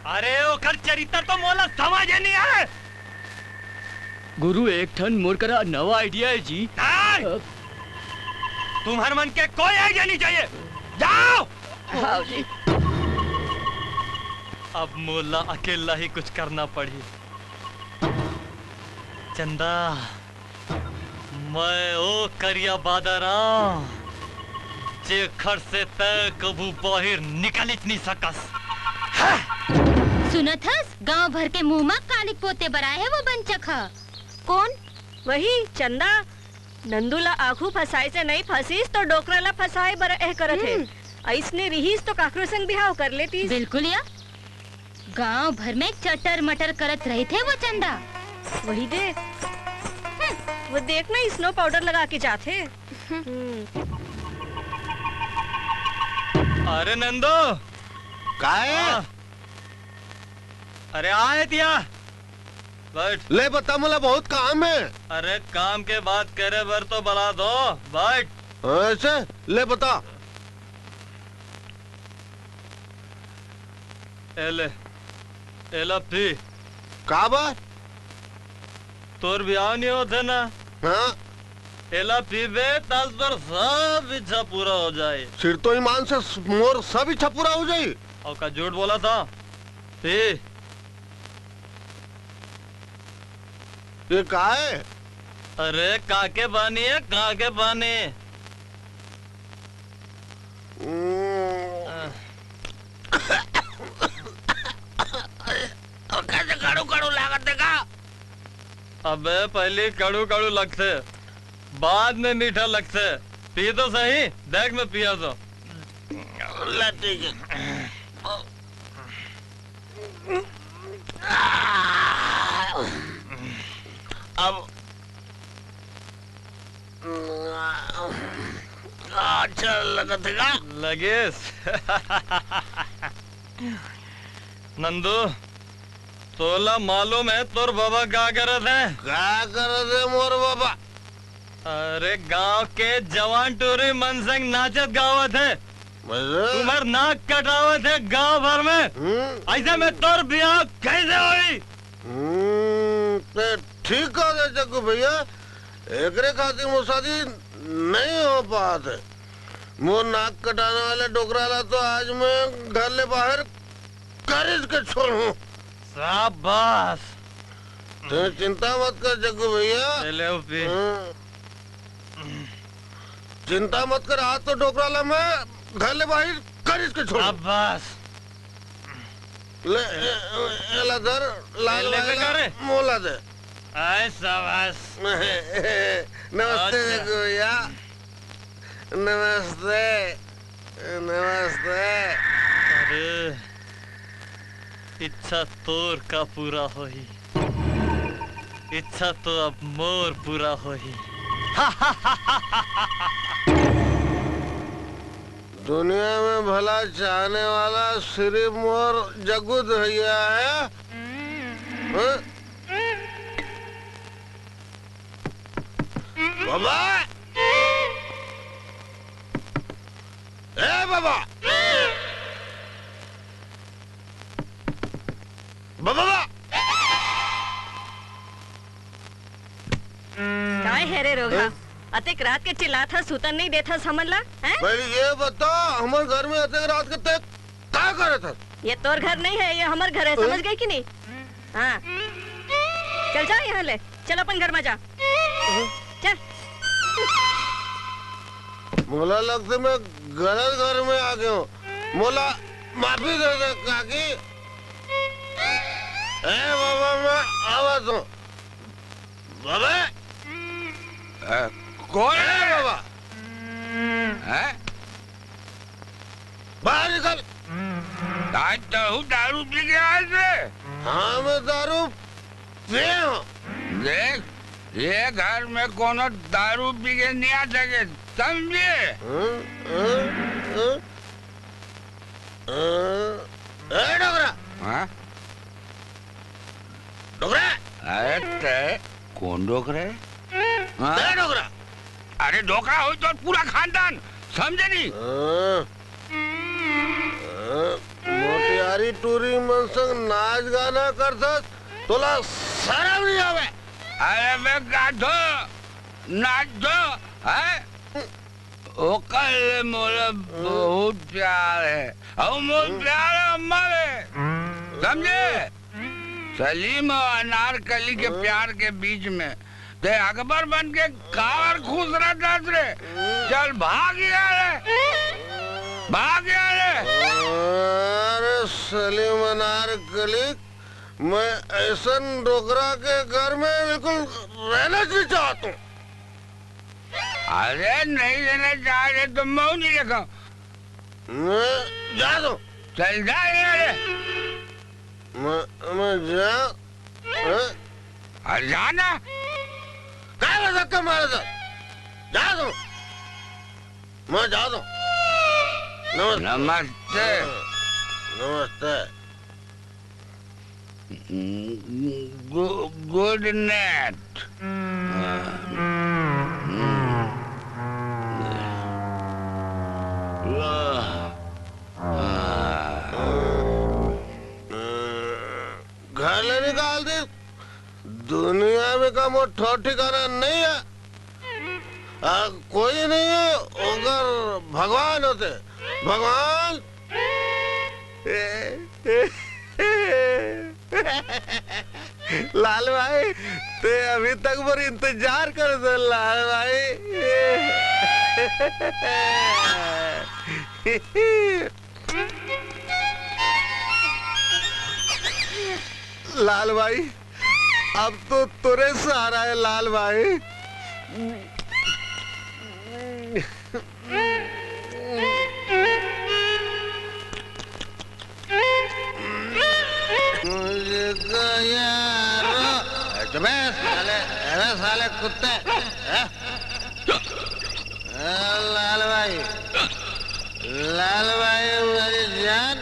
अरे ओखर चरित्र तो मोला समझ नहीं है। गुरु एक ठन मोर करा नवा आइडिया है जी। तुम्हारे मन के कोई आइडिया नहीं चाहिए, जाओ। हाँ जी। अब मोला अकेला ही कुछ करना पड़ी। चंदा मैं ओ करिया बादरा जे घर से तय कबू बाहर निकल नहीं सकस। सुनत हस गांव भर के मुंह में कालिक पोते बराए है वो बनचखा। कौन? वही चंदा। नंदूला आँखों फसाए से नहीं फसीस तो डोकराला फसाए बर एह करत है। ऐसने रिहीस तो काकरो संग बिहाव कर लेती। बिल्कुल या गांव भर में चटर मटर करत रहे थे वो चंदा। वही दे वो देखना स्नो पाउडर लगा के जाते। अरे नंदो का है? अरे आए दिया बैठ। ले बता मुला बहुत काम है। अरे काम के बात करे बर तो बला दो, बैठ। ऐसे ले बता। एले एला पी। का बात? तोर ब्याह नहीं होते ना? हाँ। एला पीबे तस पर सब इच्छा पूरा हो जाए। सिर तो ईमान से मोर सब इच्छा पूरा हो जाए। और का झूठ बोला था? पी। ये का है? अरे काके पानी है, काके पानी। कैसे कड़ू कड़ू लागत देखा? अबे पहले कड़ू कड़ू लगते, बाद में मीठा लगते। पी तो सही, देख मैं पिया तो। अब अच्छा लगत है का? लगेस। नंदू तोला मालूम है तोर बाबा क्या करत है? क्या करत है मोर बाबा? अरे गांव के जवान टोरी मन संग नाचत गावत है, तुम्हार नाक कटावत है गांव भर में। ऐसे में तोर ब्याह कैसे हुई? ठीक कह दे जग्गू भैया, एकरे खातिर मोर शादी नहीं हो पात है। मोर नाक कटाने वाले डोकराला तो आज मैं घर ले बाहर कर के छोड़ू। शाबाश। तो चिंता मत कर जग्गू भैया, चिंता मत कर। आज तो डोकराला मैं घर ले बाहर कर के छोड़ू। शाबाश। ले दर लाल मोला दे। शाबाश। नमस्ते जग्गू भैया, नमस्ते नमस्ते। अरे इच्छा तोर का पूरा होई, इच्छा तो अब मोर पूरा होई। दुनिया में भला चाहने वाला सिर्फ मोर जग्गू भैया है। बाबा, ए बाबा, बाबा, अरे रोगा अतेक रात के चिल्लात था सुतन नहीं देता समझला हैं? पहले ये बता हमारे घर में अतेक रात के तक क्या करे था? ये तोर घर नहीं है, ये हमार घर है, समझ गई कि नहीं? हाँ चल जा यहाँ ले, चल अपन घर में जा, चल। मोला लगता मैं गलत घर में आ गया हूँ, मोला माफी दे दे काकी। ए बाबा मैं आवाज हूँ, बाबा कौन है बाबा? बाहर निकल। दारू पी के आए थे? हाँ मैं दारू पिए हूँ। देख ये घर में कोनो दारू पी के नहीं आ सके, समझे? डोगरा डोगरा अरे कौन डोगरा? डोगरा अरे डोकरा हो तो पूरा खानदान, समझे नहीं? मोटियारी टूरी मन संग नाच गाना करतस तोला शर्म नहीं आवे? अरे मैं गाधो नाच दो है ओकल मोला बहुत प्यार है और मोल प्यार है हमारे, समझे? सलीम और अनारकली के प्यार के बीच में ते अकबर बन के कार खुश रहता रे। चल भाग गया रे, भाग गया रे। अरे सलीम अनारकली मैं ऐसा डोगरा के घर में बिल्कुल रहना नहीं चाहता हूँ। अरे नहीं रहना चाह रहे तो मैं नहीं देखा, मैं जा दूँ। चल जा रे। मैं जा अरे जाना क्या धक्का मारा था? जा दो, मैं जा दो। नमस्ते नमस्ते। Good night. घर ले निकाल दे, दुनिया में का वो ठिकाना नहीं है। कोई नहीं है अगर भगवान होते। भगवान लाल भाई ते अभी तक मेरी इंतजार कर दे लाल भाई। लाल भाई अब तो तुरे सहारा है लाल भाई। मुझे साले कुत्ते लाल भाई मेरी जान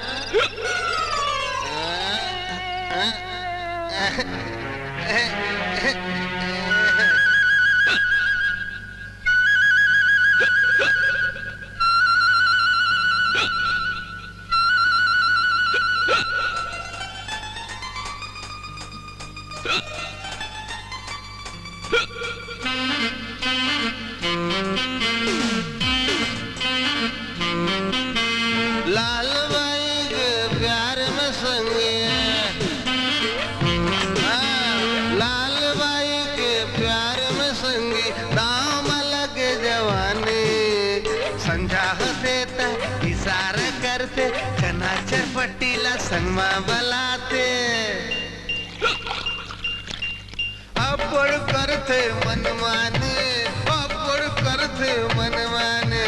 लाल भाई के प्यार में संगे लाल भाई के प्यार में संगे दाम लगे जवानी समझा देता इशारा करते चनाचर पट्टीला संगमा बलाते अपर करते मनमाने अपर करते मनमाने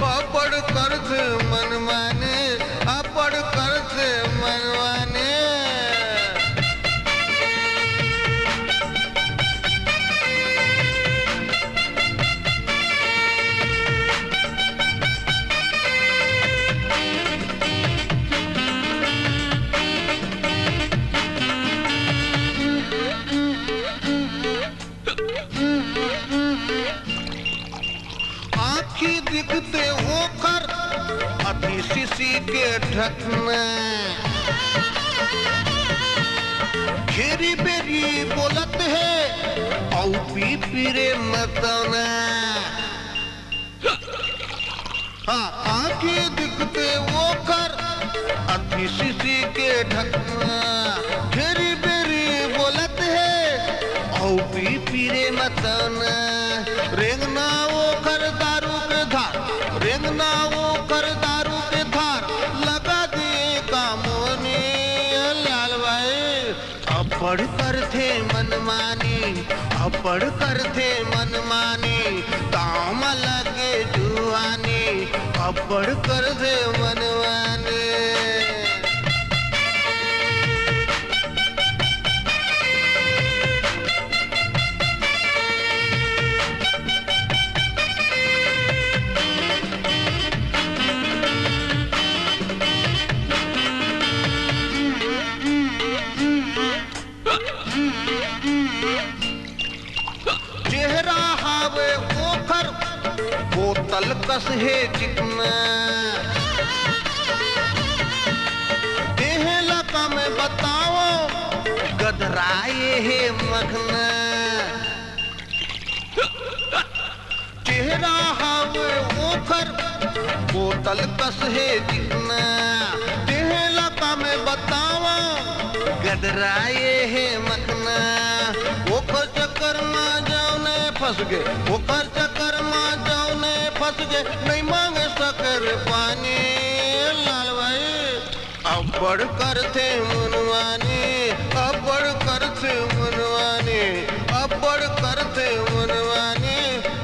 अपर करते मनमाने अपर करते मनमाने। आँखी दिखते होकर अति शिशी के ढकना घेरी बेरी बोलत है औ पी पीरे मतना हाँ आंखें दिखते वो कर अति शीशी के ढकना घेरी बेरी बोलत है औ पी पीरे मतना रेंगना वो कर दारू के धार रेंगना वो कर दारू के धार लगा दिए कामोने लाल भाई अपड़ कर थे मनमानी अपड़ कर थे मनमानी दाम लगे जुआनी अपड़ कर थे मनमानी चेहरा हावे ओखर बोतल कस है चिकना देह लका में बताओ गदराए है मखना चेहरा हावे ओखर बोतल कस है चिकना देह लका में बताओ गदराए है मखना वो चक्कर में जाओने फंस गए वो चक्कर में जाओने फंस गए नहीं मांगे शक्कर पानी लाल भाई अबड़ कर थे मनवानी अबड़ कर थे मनवानी अबड़ कर थे मनवानी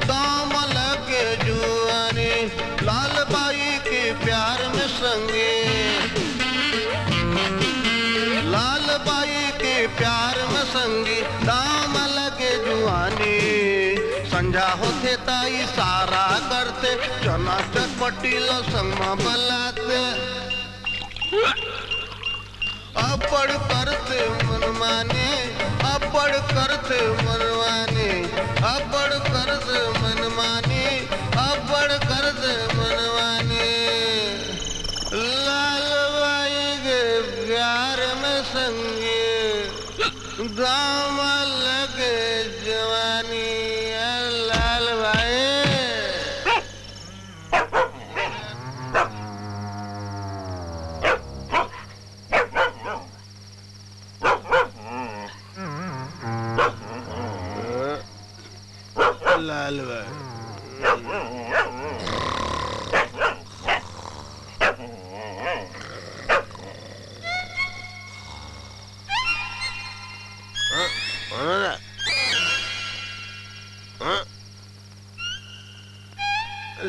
दाम लगे जुआनी लाल बाई के प्यार में संगे लाल बाई के प्यार में संगी दाम लगे जुआनी संझा होते ताई सारा करते चना चटपटी संग बलाते अपड़ करते मनमाने अपड़ करते मनमाने अपड़ करते मनमाने अपड़ करते मनमाने लाल बाई के प्यार में संगे दाम लगे जवानी लाल भाई लाल भाई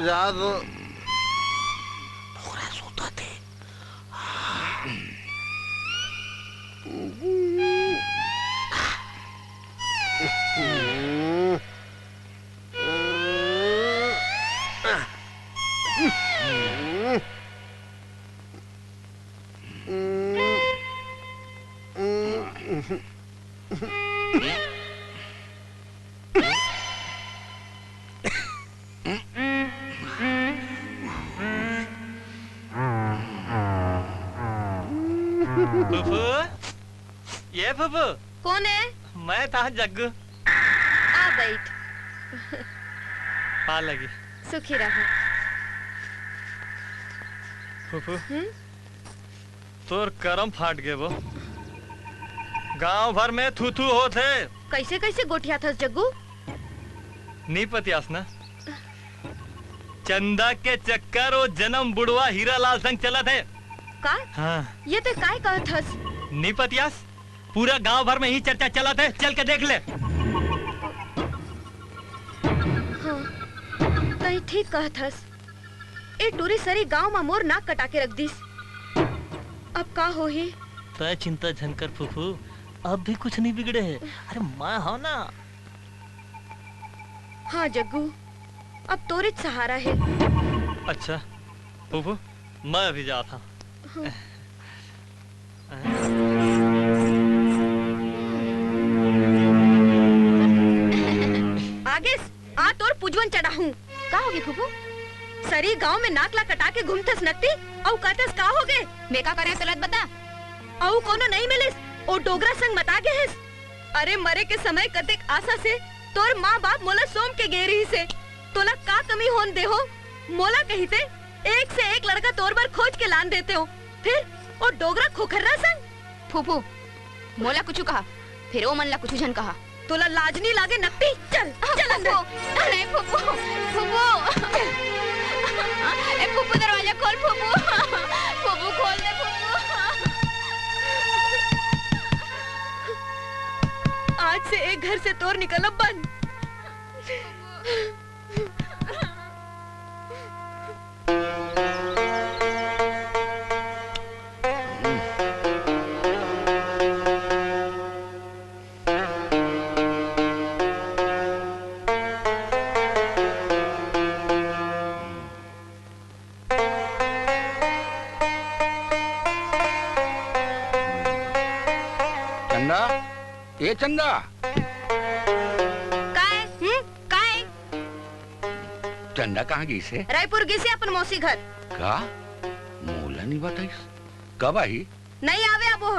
जादू थोड़ा सोता थे फुफू ये फुफू कौन है? मैं था जग्गू। आ बैठ। पा लगी। सुखी रहो। फुफू तोर करम फाट गए वो गांव भर में थू थू होते। कैसे कैसे गोठिया था जग्गू? नहीं पतियास ना चंदा के चक्कर वो जन्म बुढ़वा हीरा लाल संग चला थे का? हाँ ये तो काय कहत हस? नहीं पतियास पूरा गांव भर में ही चर्चा चला थे चल के देख ले। हाँ कहीं ठीक कहत हस। ए टूरी सरी गांव में मोर नाक कटा के रख दीस। अब का हो ही? तय चिंता झनकर फूफू अब भी कुछ नहीं बिगड़े है। अरे माँ हो ना। हाँ जग्गू अब तोरित सहारा है। अच्छा फूफू मैं अभी जाता हूँ। हाँ। आगे आ तोर पुजवन चढ़ा हूँ। का होगे फूफू? सरी गांव में नाकला कटा के घूमतस नकती औ कहतस का होगे? मैं का करे चलत बता। औ कोनो नहीं मिलिस ओ डोगरा संग मता गे है। अरे मरे के समय कतेक आशा से तोर माँ बाप मोला सोम के गेरी से तोला का कमी होन दे हो। मोला कहिते एक से एक लड़का तोर पर खोज के लान देते हो, फिर ओ डोगरा खोखर्रा संग। फूफू मोला कुछ कहा, फिर ओ मन ला कुछ जन कहा। तोला लाज नहीं लागे नक्की? चल चल अंदर। नहीं फूफू, फूफू ए फूफू दरवाजा खोल फूफू, फूफू खोल दे फूफू। आज से एक घर से तोर निकलना बंद। ये चंदा काय चंदा कहाँ गई से? रायपुर गई से अपन मौसी घर। का मोला नहीं बताइस? कब आई? नहीं आवे अब वो।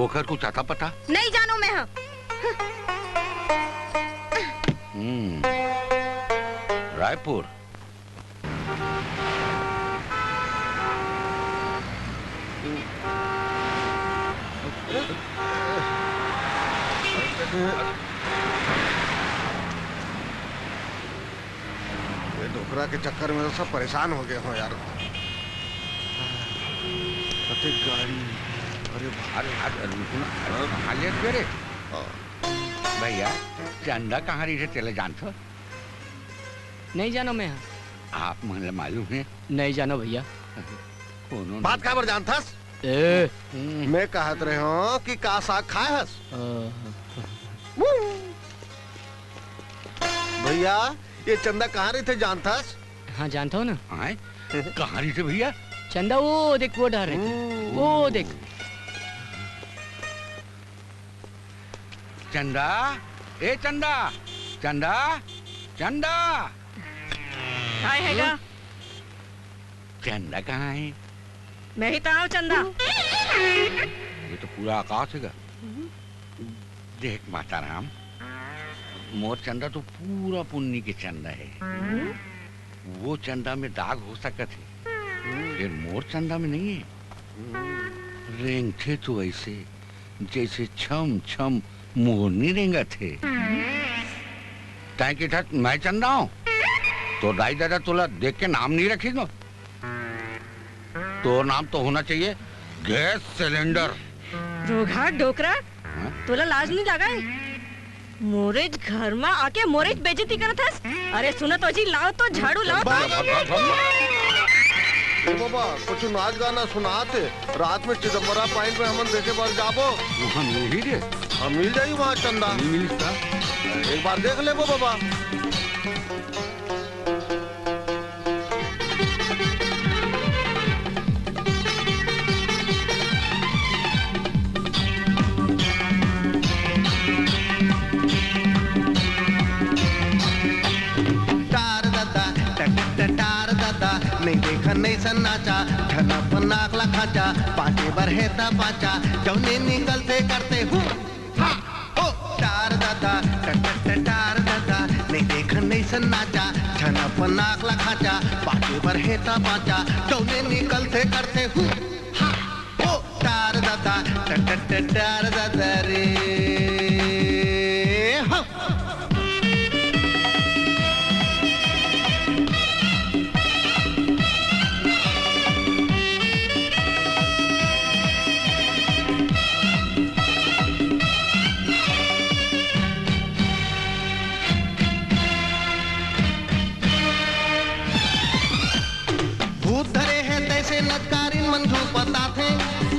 ओकर कुछ आता पता? नहीं जानो मैं हाँ। रायपुर ये डोकरा के चक्कर में तो सब परेशान हो गए हो यार। गाड़ी अरे भैया चंदा कहाँ रही है चले जानते? नहीं जानो मैं। आप मुझे मालूम है? नहीं जानो भैया। बात खबर जानता? मैं कहत रहे हो कि का साग खाए हस? भैया ये चंदा कहाँ रही थे जानता? हाँ जानता हूँ ना। कहाँ रही थे भैया? चंदा वो देख वो डर रहे थे, वो देख। चंदा, ए चंदा, चंदा, चंदा। काय हैगा? चंदा कहाँ है? मैं ही तो आऊँ चंदा। ये तो पूरा आकाश है। देख माता राम, मोर चंदा तो पूरा पुन्नी के चंदा है। वो चंदा में दाग हो सकते थे, फिर मोर चंदा में नहीं है। रेंग थे तो ऐसे जैसे छम छम मोरनी रेंगा थे। तय के ठत मैं चंदा हूँ तो दाई दादा तोला देख के नाम नहीं रखेगा। तो नाम तो होना चाहिए गैस सिलेंडर। रोगा डोकरा, तोला लाज नहीं लगा? मोरेज घर में आके मोरेज बेइज्जती करत हस? अरे सुनो तो जी, लाओ तो झाड़ू लाओ। बाबा कुछ नाच गाना सुनाते रात में चिदम्बरा पॉइंट में हमन देखे बार जाबो। वहाँ मिल ही रे? हाँ मिल जाई वहाँ चंदा। मिलता एक बार देख ले बाबा। नहीं देखा नहीं सन्नाचा धनप नाकला खाचा पाटे बर है ता पाचा जौने निकलते करते हूँ टार दादा टार दादा नहीं देखा नहीं सन्नाचा धनप नाकला खाचा पाटे बर है ता पाचा जौने निकलते करते हूँ टार दादा टार दादा रे।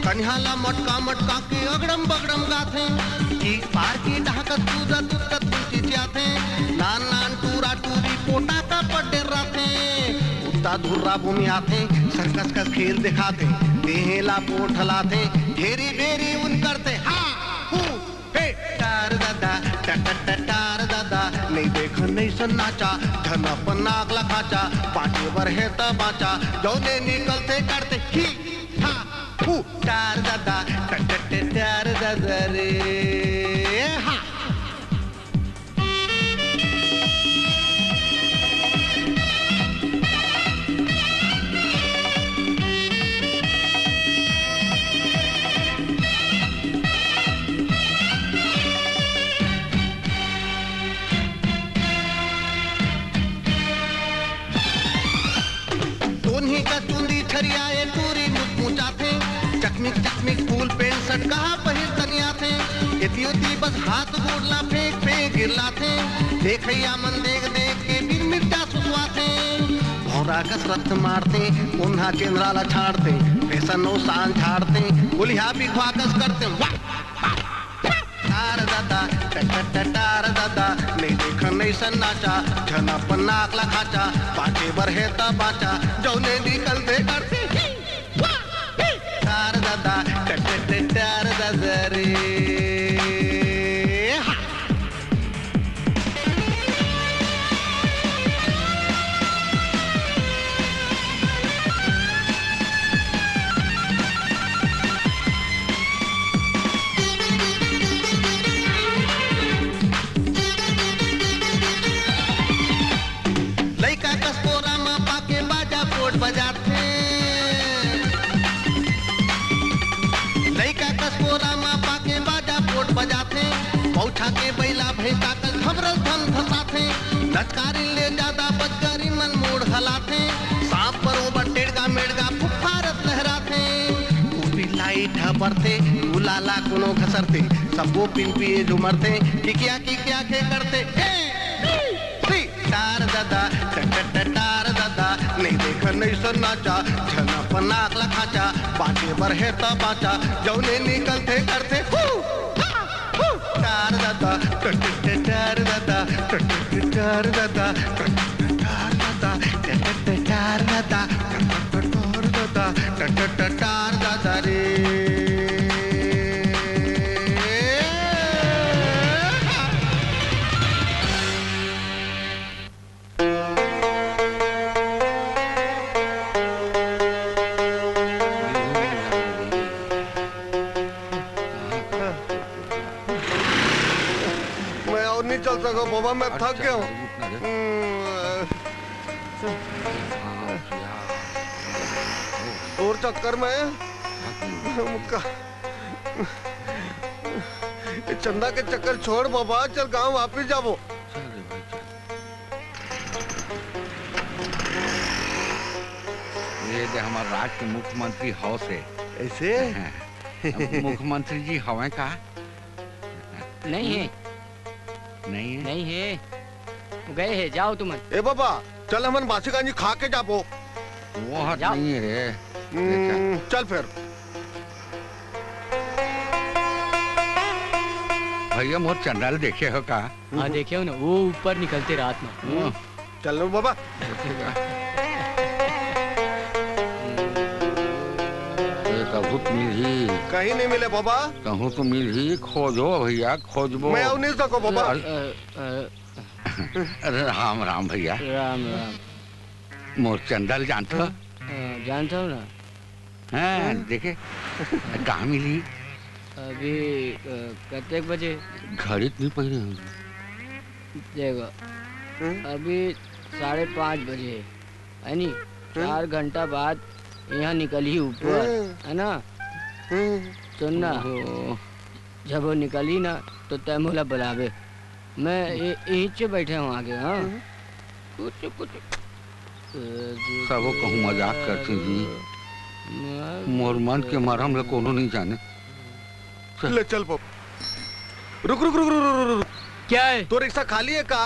कन्हाला मटका मटका के अगड़म बगड़म गाथे, एक पार की ढाकत कूदत उत्कत चिचियाथे, नान नान टूरा टूरी पोटा का पड्डे राथे, उत्ता धुर्रा भूमि आथे, सर्कस का खेल दिखाते, देहेला पोट हलाते, ढेरी बेरी उन करते, हाँ हूँ हे टार दादा टार दादा नहीं देखा नहीं सन्नाचा धन अपन नाक लखाचा पाटे बर है तबाचा जौने निकलते करते ही हाँ टार दादा टार दादा रे हा। दोन्ही का चुंदी छरियाए टूरी मुचमुचाथे चकमिक चकमिक फूल पेंट शर्ट कहा पहिर तनिया थे इतियोती बस हाथ गोड़ला फेंक फेंक गिरला थे देखैया मन देख देख के बिन मिर्चा सुसवा थे भौरा कसरत मारते उन्हा केंद्राला छाड़ते फैशन नो शान झाड़ते गुलिया भी ख्वाकस करते वाह टार दादा टार दादा नहीं देख नहीं सन्नाचा झना पन्नाक लखाचा पाचे बर है ता बाचा जौने निकलते करते टार दादा टार दादा रे हा। लइका कसपोरा में पाके बाजा पोट बजाते लइका कसपोरा में पाके बाजा पोट बजाते पौछा के बैला भैंसा कस खबरल धन धसाते लटकारी ले ज्यादा बचकरी मन मोड़ हलाते सांप बरोबर टेड़गा मेड़गा फुफारत लहराते ऊपी लाइट बरते गुलाला कोनो घसरते सबो पिन पिए झुमरते किकिया के करते टार दादा टार दादा नहीं देख नहीं सन्नाचा झना पनाक लखाचा बाचे बर है ता बाचा जौने निकलते करते टार दादा टार दादा टार दादा टार दादा टार दादा रे चल सको बाबा मैं थक गया हूँ और चक्कर में चंदा के चक्कर छोड़ बाबा चल गांव वापिस जाओ ये हमारे राज्य के मुख्यमंत्री हाउस है ऐसे मुख्यमंत्री जी हवा का नहीं है नहीं है गए है जाओ तुम ए बाबा चल हमन बासी गांजी खा के जाबो वो हट नहीं है रे चल फिर भैया मोर चंडाल देखे हो का हाँ देखे हो ना वो ऊपर निकलते रात में चल लो बाबा कहूँ मिल ही कहीं नहीं मिले बाबा कहूँ तो मिल ही खोजो भैया खोजबो मैं नहीं सको बाबा राम राम भैया राम राम मोर चंदल जानते हो जानता हूँ ना हाँ देखे कहाँ मिली अभी कितने बजे घड़ी नहीं पहले देखो अभी 5:30 बजे है नी 4 घंटा बाद यहाँ निकली ऊपर है ना सुनना जब वो निकली ना तो तैमूला बुलावे मैं यहीं से बैठे हूँ आगे हाँ कुछ सब कहूँ मजाक करते जी मोर मन के मरम ले कोनो नहीं जाने ले चल पाप रुक रुक रुक रुक रुक क्या है तो रिक्शा खाली है का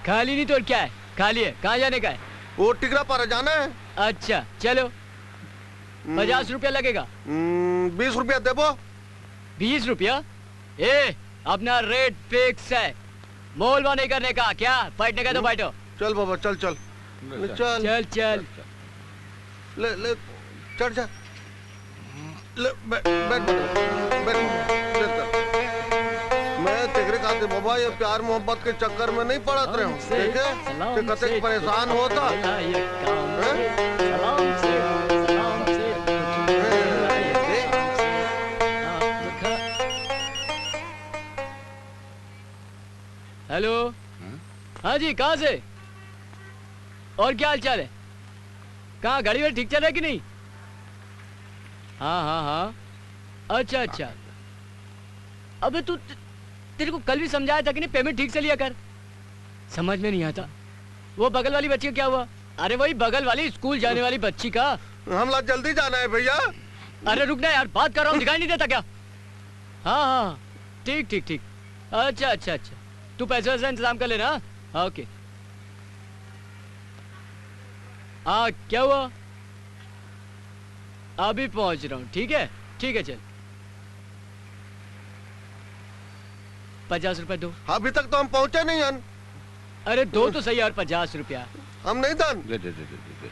खाली नहीं तो क्या है खाली है कहाँ जाने का है वो टिकरा पर जाना है अच्छा चलो 50 रुपया लगेगा 20 रुपया देबो 20 रुपया ए अपना रेट फिक्स है मोलवा नहीं करने का क्या बैठने का तो बैठो चल बाबा चल चल चल चल चल ले ले चढ़ जा ले बैठ मैं तेरे खाते बाबा ये प्यार मोहब्बत के चक्कर में नहीं पड़त रहे हूँ देखे कते परेशान होता हेलो। हाँ जी, कहाँ से? और क्या हाल चाल है? कहाँ गाड़ी में ठीक चल रहा है कि नहीं? हाँ हाँ हाँ, अच्छा अच्छा। अबे तू, तेरे को कल भी समझाया था कि नहीं पेमेंट ठीक से लिया कर। समझ में नहीं आता। वो बगल वाली बच्ची का क्या हुआ? अरे वही बगल वाली स्कूल जाने वाली बच्ची का। हमला जल्दी जाना है भैया। अरे रुकना यार, बात कर रहा हूँ, दिखाई नहीं देता क्या? हाँ हाँ ठीक ठीक ठीक। अच्छा अच्छा अच्छा, तू पैसे वैसे इंतजाम कर लेना। ओके। हाँ क्या हुआ? अभी पहुंच रहा हूँ। ठीक है ठीक है, चल। 50 रुपए दो। अभी तक तो हम पहुंचे नहीं हन। अरे दो तो सही यार, 50 रुपया। हम नहीं दन। दे दे दे दे दे।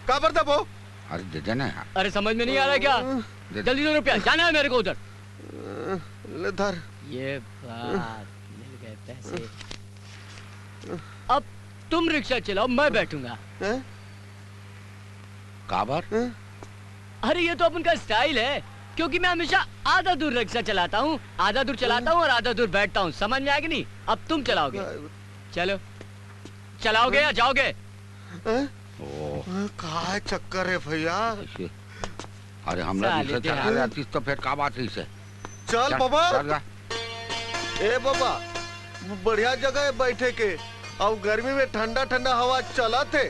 कहाँ पर था वो? अरे दे देना यार। अरे समझ में नहीं आ रहा है क्या? जल्दी दो रुपया, जाना है मेरे को उधर। ले धर। ये बात, मिल गए पैसे। अब तुम रिक्शा चलाओ, मैं बैठूंगा। काबर? अरे ये तो अपन का स्टाइल है, क्योंकि मैं हमेशा आधा दूर रिक्शा चलाता हूँ, आधा दूर चलाता हूँ और आधा दूर बैठता हूँ। समझ में आएगी नहीं? अब तुम चलाओगे। चलो, चलाओगे या जाओगे? कहाँ चक्कर है भैया? अरे हमरा रिक्शा चला जाती तो फिर का बात है इसे? चल बाबा। ए बाबा, बढ़िया जगह है बैठे के, और गर्मी में ठंडा ठंडा हवा चला थे।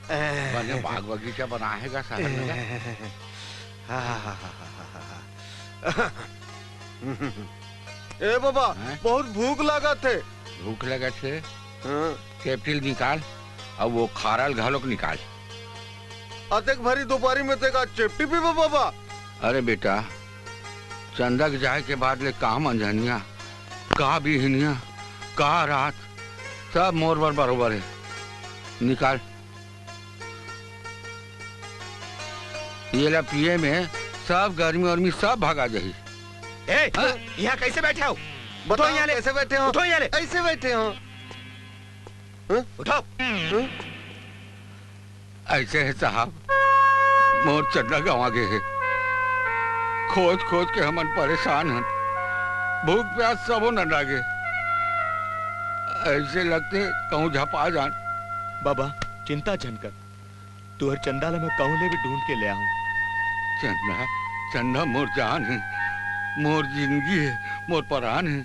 बने बाग बगीचा बनाएगा शहर में। ए बाबा, बहुत भूख लगा थे। भूख लगा थे? कैप्टिल निकाल और वो खारल घालोक निकाल। अतेक भरी दोपहरी में तेका चेप्टी भी बाबा। अरे बेटा, चंदा के जाए के बाद ले कहा मंझनिया, कहा बिहनिया, कहा रात, सब मोर बरोबर है। निकाल। ये ला पिए में सब गर्मी उर्मी सब भागा जाही। यहाँ कैसे बैठे हो? बताओ यहाँ कैसे बैठे हो? उठो यहाँ ले। ऐसे बैठे हो? उठो। ऐसे है साहब, मोर चन्ना गंवा गए है। खोज खोज के हमन परेशान हैं, भूख प्यास सबो न लागे। ऐसे लगते कहूँ झपा जान। बाबा चिंता जन कर, तुहर चंदा ला मैं कहूँ ले भी ढूंढ के ले आऊं। चंदा, चंदा मोर जान है, मोर जिंदगी है, मोर परान है।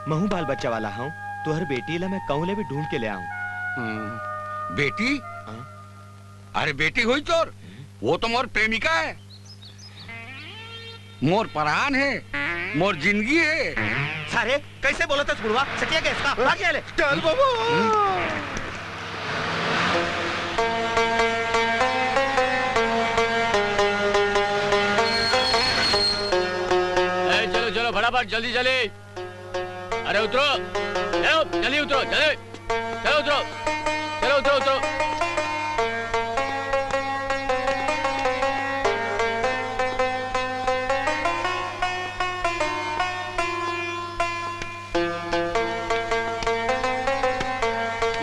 महू बाल बच्चा वाला हूँ, तुहर बेटी ला मैं कहूँ ले भी ढूंढ के ले आऊं। बेटी? अरे बेटी हुई चोर, वो तो मोर प्रेमिका है, मोर परान है, मोर जिंदगी है। सारे कैसे बोला था बुढ़वा? सटिया के इसका भाग ले। चल बाबा। चलो चलो फटाफट, जल्दी चले। अरे उतरो, जल्दी उतरो, जल्दी। चलो उतरो, चलो उतरो उतरो।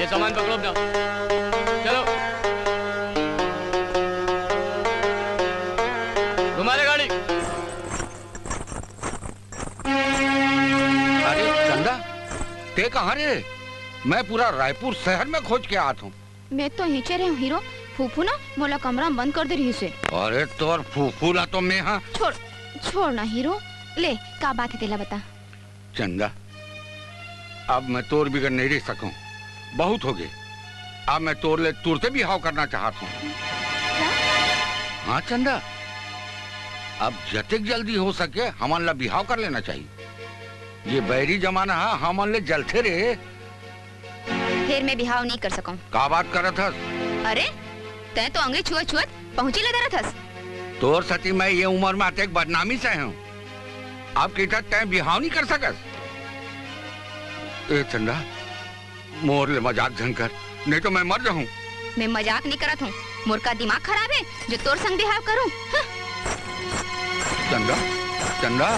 ये सामान पकड़ो अपना, चलो। घुमा ले गाड़ी। अरे चंदा, ते कहाँ रे? मैं पूरा रायपुर शहर में खोज के आता हूँ। मैं तो नीचे रही हूँ हीरो। फूफू ना मोला कमरा बंद कर दे रही से। अरे तोर फूफू ला तो मैं हाँ। छोड़ छोड़ ना हीरो, ले का बात है तेला बता। चंदा, अब मैं तोर बिगड़ नहीं रह सकूं, बहुत हो गए। अब मैं तोर ले तुरते भी हाव करना चाहता हूँ। हाँ चंदा, अब जतक जल्दी हो सके हमान ला बिहाव कर लेना चाहिए। ये बैरी जमाना है, हमान ले जलते रहे। फिर मैं बिहाव नहीं कर सकूं। का बात करत हस? अरे तै तो अंगे छुआ छुआ पहुंची ले दरत हस। तोर सती मैं ये उम्र में आते बदनामी से हूँ। अब कहता तय बिहाव नहीं कर सकस। ए चंदा, मोर ले मजाक झन कर, नहीं तो मैं मर जाऊं। मैं मजाक नहीं करत हूँ, मोर का दिमाग खराब है जो तोर संग बिहाव करूं। चंदा, चंदा।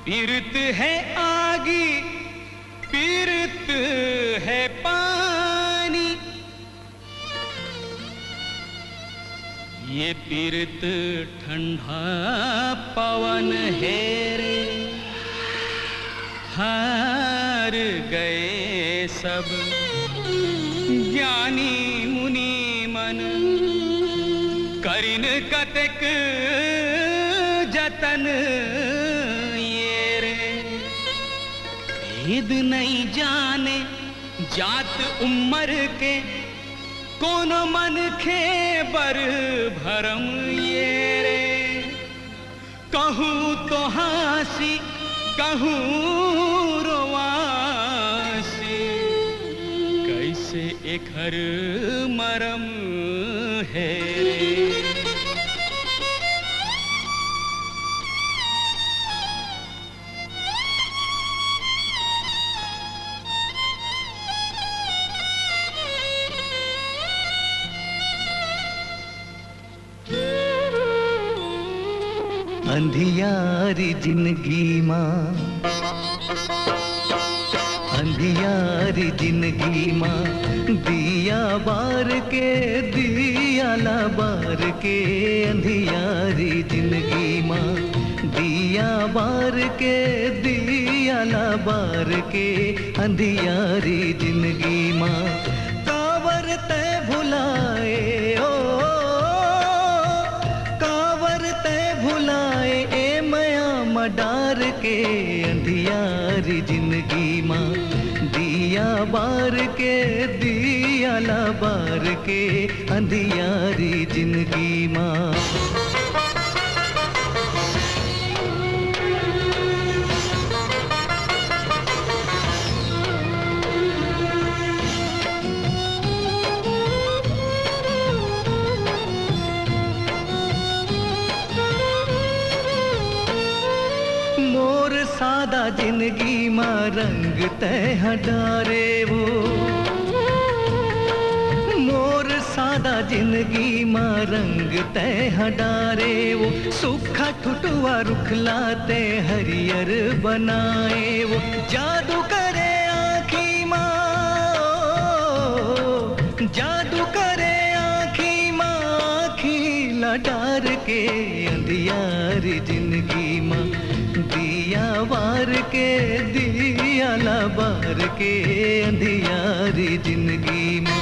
पीरत है आगी पीरत है पानी, ये पीरत ठंडा पवन है रे, हार गए सब ज्ञानी मुनि मन, करिन कतक जतन ये रे, भेद नहीं जाने जात उम्र के, कौन मन खे बर भरम ये रे, कहूँ तो हासी कहूँ रोवासी, कैसे एक हर मरम है रे। अंधियारी जिंदगी माँ, अंधियारी जिंदगी माँ, दिया बार के दिया ला बार के, अंधियारी जिंदगी माँ, दिया बार के दिया ला बार के, अंधियारी जिंदगी माँ, कावर ते भुलाए ओ डार के, अंधियारी जिंदगी माँ, दिया बार के दिया ला बार के, अंधियारी जिंदगी माँ। सादा जिंदगी माँ रंग तह डारे वो, मोर सादा जिंदगी माँ रंग तह डारे वो, सूखा ठुटुआ रुखलाते हरियर बनाए वो, जादू करे आँखी माँ, जादू करे आँखी माँ, आँखी लडार के, अंधियारी जिंदगी माँ, दिया बार के दिया ला बार के, अंधियारी जिंदगी में।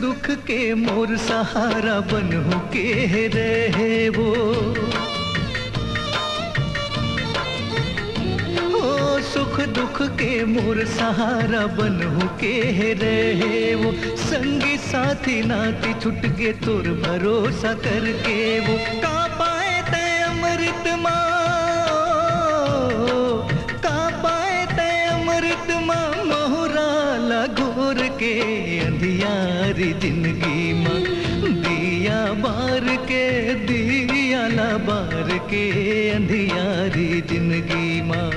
दुख के मोर सहारा बनहु के रहे वो, ओ सुख दुख के मोर सहारा बनहु के रहे वो, संगी साथी नाती छुट गे तोर भरोसा करके वो, का पाए ते अमृत माँ, का पाए ते अमृत माँ, मोहरा लगोर के, अंधियारी जिंदगी माँ, दिया बार के दिया ला बार के, अंधियारी जिंदगी माँ।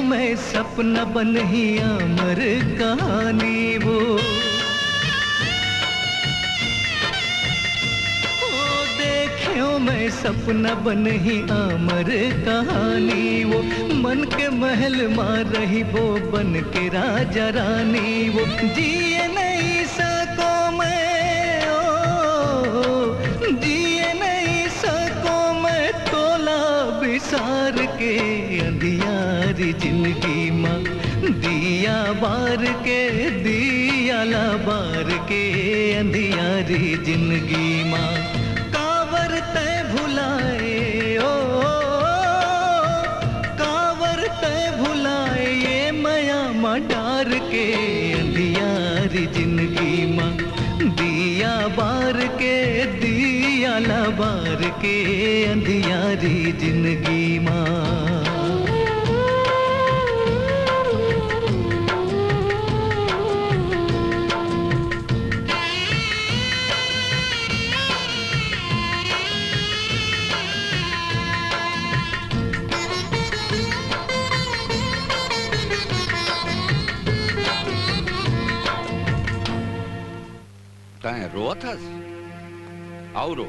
मैं सपना बन ही अमर कहानी वो, देखियो मैं सपना बन ही अमर कहानी वो, मन के महल मार रही वो बन के राजा रानी वो, जिए नहीं सको मैं ओ, जिए नहीं सको मैं तोला बिसार के, अंधियारी जिंदगी माँ, दिया बार के दिया दियाला बार के अंधियारी जिंदगी माँ कावर तय भुलाए ओ कावर तय भुलाए ये मया मडार के अंधियारी जिंदगी माँ दिया बार के दियाला बार के अंधियारी जिंदगी माँ। रोत हस और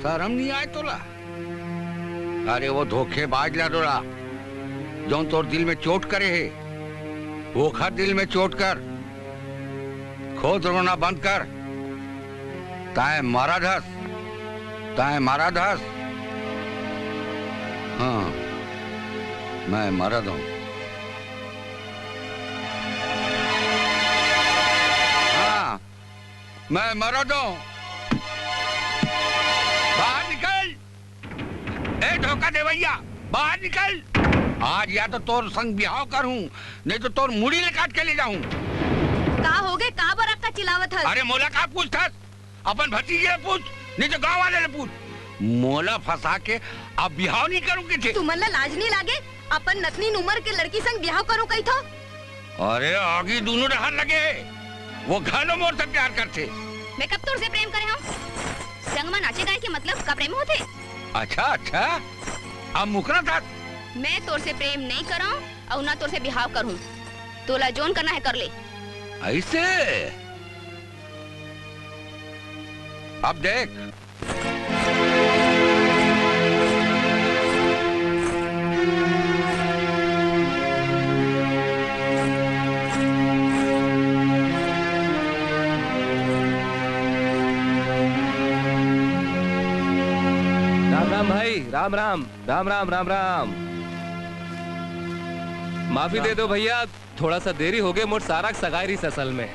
शर्म नहीं आए तोला? अरे वो धोखेबाज ला रोला जो तोर दिल में चोट करे है वो खर दिल में चोट कर खुद रोना बंद कर। ताए मारा धस ताए मारा धस। हाँ मैं मारा दूं। मैं मरा दूं। बाहर निकल ए धोखा दे भैया बाहर निकल। आज या तो तोर संग ब्याह करूं नहीं तो तोर मुड़ी ले काट के ले जाऊं। का हो गए का बरक का चिल्लावत है? अरे मोला का पूछ था अपन भतीजे ले पूछ नहीं तो गांव वाले ले पूछ। मोला फंसा के अब ब्याह नहीं करूं कि तुमला लाज नहीं लागे अपन नतनी उम्र के लड़की संग ब्याह करो कही था? अरे आगे दोनों रहर लगे वो घालो मोर से प्यार करते। मैं कब तोर से प्रेम करे हूँ? संग में नाचे गाए के मतलब का प्रेम होते? अच्छा अच्छा अब मुकरा था। मैं तोर से प्रेम नहीं करा और ना तोर से बिहाव करूँ। तोला जोन करना है कर ले। ऐसे अब देख भाई राम राम राम राम राम राम। माफी दे दो भैया थोड़ा सा देरी हो गई मोट सारा सगाई रही असल में।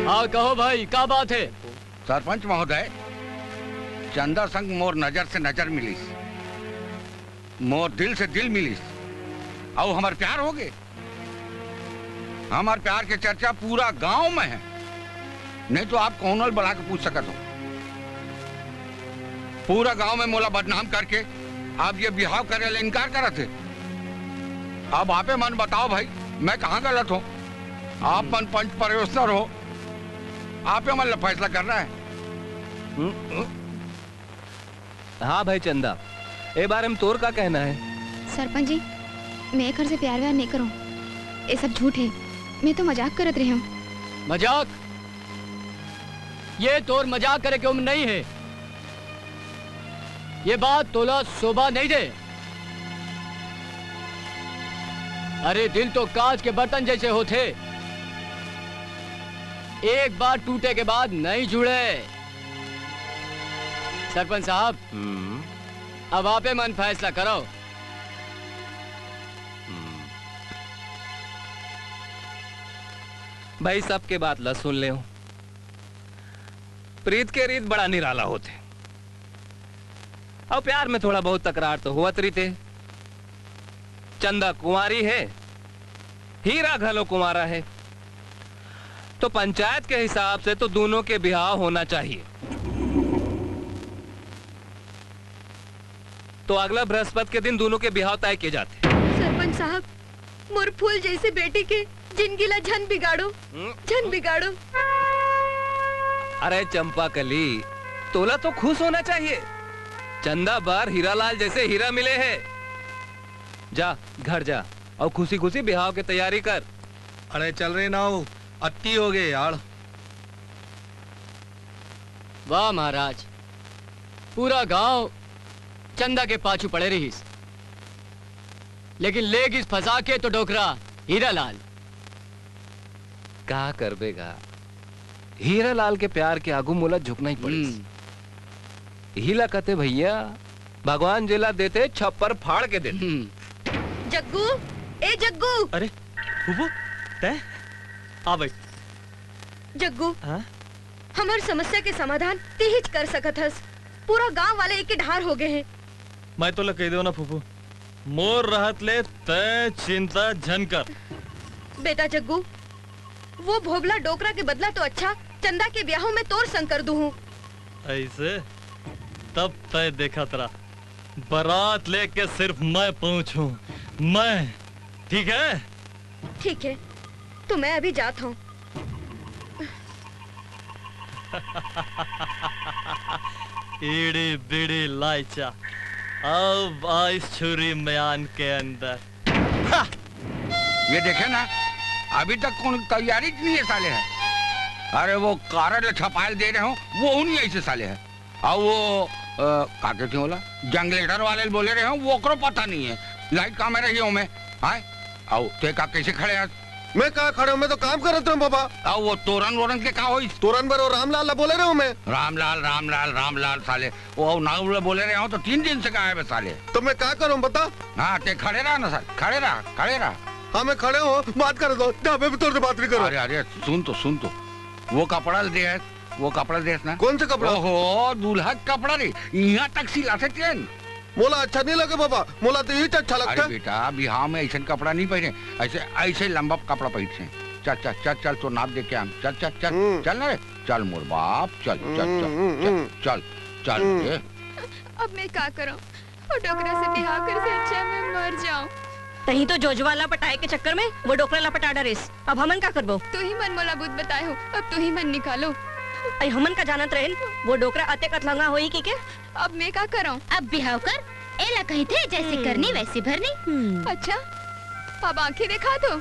हाँ कहो भाई क्या बात है? सरपंच महोदय चंदा संग मोर नजर से नजर मिलीस मोर दिल से दिल मिलीस और हमार प्यार हो गए। हमारे प्यार की चर्चा पूरा गांव में है नहीं तो आप कौन बुला के पूछ सकते हो। पूरा गांव में मोला बदनाम करके आप ये बिहाव करे ले इनकार करे थे। अब आपे मन बताओ भाई मैं कहाँ गलत हूँ? आप मन पंच परियोजना हो आपे मन फैसला कर रहा है। हाँ भाई चंदा ए बारे में तोर का कहना है? सरपंच जी मैं घर से प्यार व्यार नहीं करूँ ये सब झूठ है। मैं तो मजाक करत रही हूँ। मजाक? ये तोर मजाक करे क्यों नहीं है? ये बात तोला शोभा नहीं दे। अरे दिल तो कांच के बर्तन जैसे होते एक बार टूटे के बाद नहीं जुड़े। सरपंच साहब अब आपे मन फैसला करो। भाई सबके बात ला सुन ले। प्रीत के रीत बड़ा निराला होते और प्यार में थोड़ा बहुत तकरार तो हुआ थे। चंदा कुंवारी है हीरा घलो कुंवारा है तो पंचायत के हिसाब से तो दोनों के ब्याह होना चाहिए। तो अगला बृहस्पति के दिन दोनों के ब्याह तय किए जाते। सरपंच साहब मोर फूल जैसे बेटी के जिंदगी ला झन बिगाड़ो झन बिगाड़ो। अरे चंपा कली तोला तो खुश होना चाहिए। चंदा बार हीरालाल जैसे हीरा मिले हैं। जा घर जा और खुशी खुशी ब्याह की तैयारी कर। अरे चल रहे ना हो अति हो गए यार। वाह महाराज पूरा गांव चंदा के पाछू पड़े रही लेकिन लेग इस फंसा के तो डोकरा हीरालाल का करबेगा। हीरालाल के प्यार के आगू मोला झुकना ही पड़ी। हिला कहते भैया, भगवान जिला देते छप्पर फाड़ के देते। जग्गू, ए जग्गू। अरे फूफू तय आ भाई। जग्गू, हाँ? हमार समस्या के समाधान तेज कर सकत हस। पूरा गांव वाले एक ढार हो गए हैं। मैं तो कह दो ना फूफू, मोर रहत ले तय चिंता झन कर। बेटा जग्गू, वो भोगला डोकरा के बदला तो अच्छा चंदा के ब्याहों में तोर संग कर दूं। ऐसे तब तय देखा तेरा बारात लेके सिर्फ मैं पहुंचूं, मैं। ठीक है? ठीक है, तो मैं अभी जाता हूँ। इड़ी बिड़ी लाइचा अब आइस छुरी म्यान के अंदर। ये देखे ना, अभी तक कौन तैयारी नहीं है साले है। अरे वो कारण छपायल दे रहे हो वो उन्हीं ऐसे साले है। और वो काके थे बोला जंगलेटर वाले बोले रहे हो वो करो पता नहीं है। लाइट कहाँ में रही हूँ मैं, हाँ? आओ ते का कैसे खड़े हैं? मैं कहाँ खड़े हूँ? मैं तो काम कर रहा हूँ बाबा। आओ वो तोरन वोरन के कहा हुई? तोरन पर रामलाल बोले रहे हूँ मैं। रामलाल रामलाल रामलाल साले वो नाम बोले रहे हो तो 3 दिन से कहा है साले। तो मैं क्या करूँ बता? हाँ ते खड़े रहा ना साले, खड़े रहा खड़े रहा। हाँ मैं खड़े हूँ, बात कर दो। मैं भी तोड़ बात नहीं करो। अरे अरे सुन तो वो कपड़ा दे, वो कपड़ा दे ना। कौन सा कपड़ा? ओहो दूल्हा कपड़ा रे, यहाँ तक सिला से ट्रेन। मोला अच्छा नहीं लगे बाबा, मोला तो ये अच्छा लगता है। अरे बेटा बिहार में ऐसा कपड़ा नहीं पहने, ऐसे ऐसे लंबा कपड़ा पहनते। चल चल चल चल तो नाप दे के हम। चल चल चल चल ना रे, चल मोर बाप, चल चल चल चल चल चल। अब मैं क्या करूं? वो डोकरा से बिहार कर से अच्छा मैं मर जाऊं। तही तो जोजवाला पटाए के चक्कर में वो डोकरा लपटा डरेस। अब हमन का करबो? तू ही मन मोला बुद्ध बताए हो, अब तू ही मन निकालो। आई हमन का जानत रहेन वो डोकरा अते कतलंगा होई की के? अब मैं क्या करूं? अब बिहाव कर, एला कही थे जैसे करनी वैसे भरनी। अच्छा, अब आंखें दिखा दो।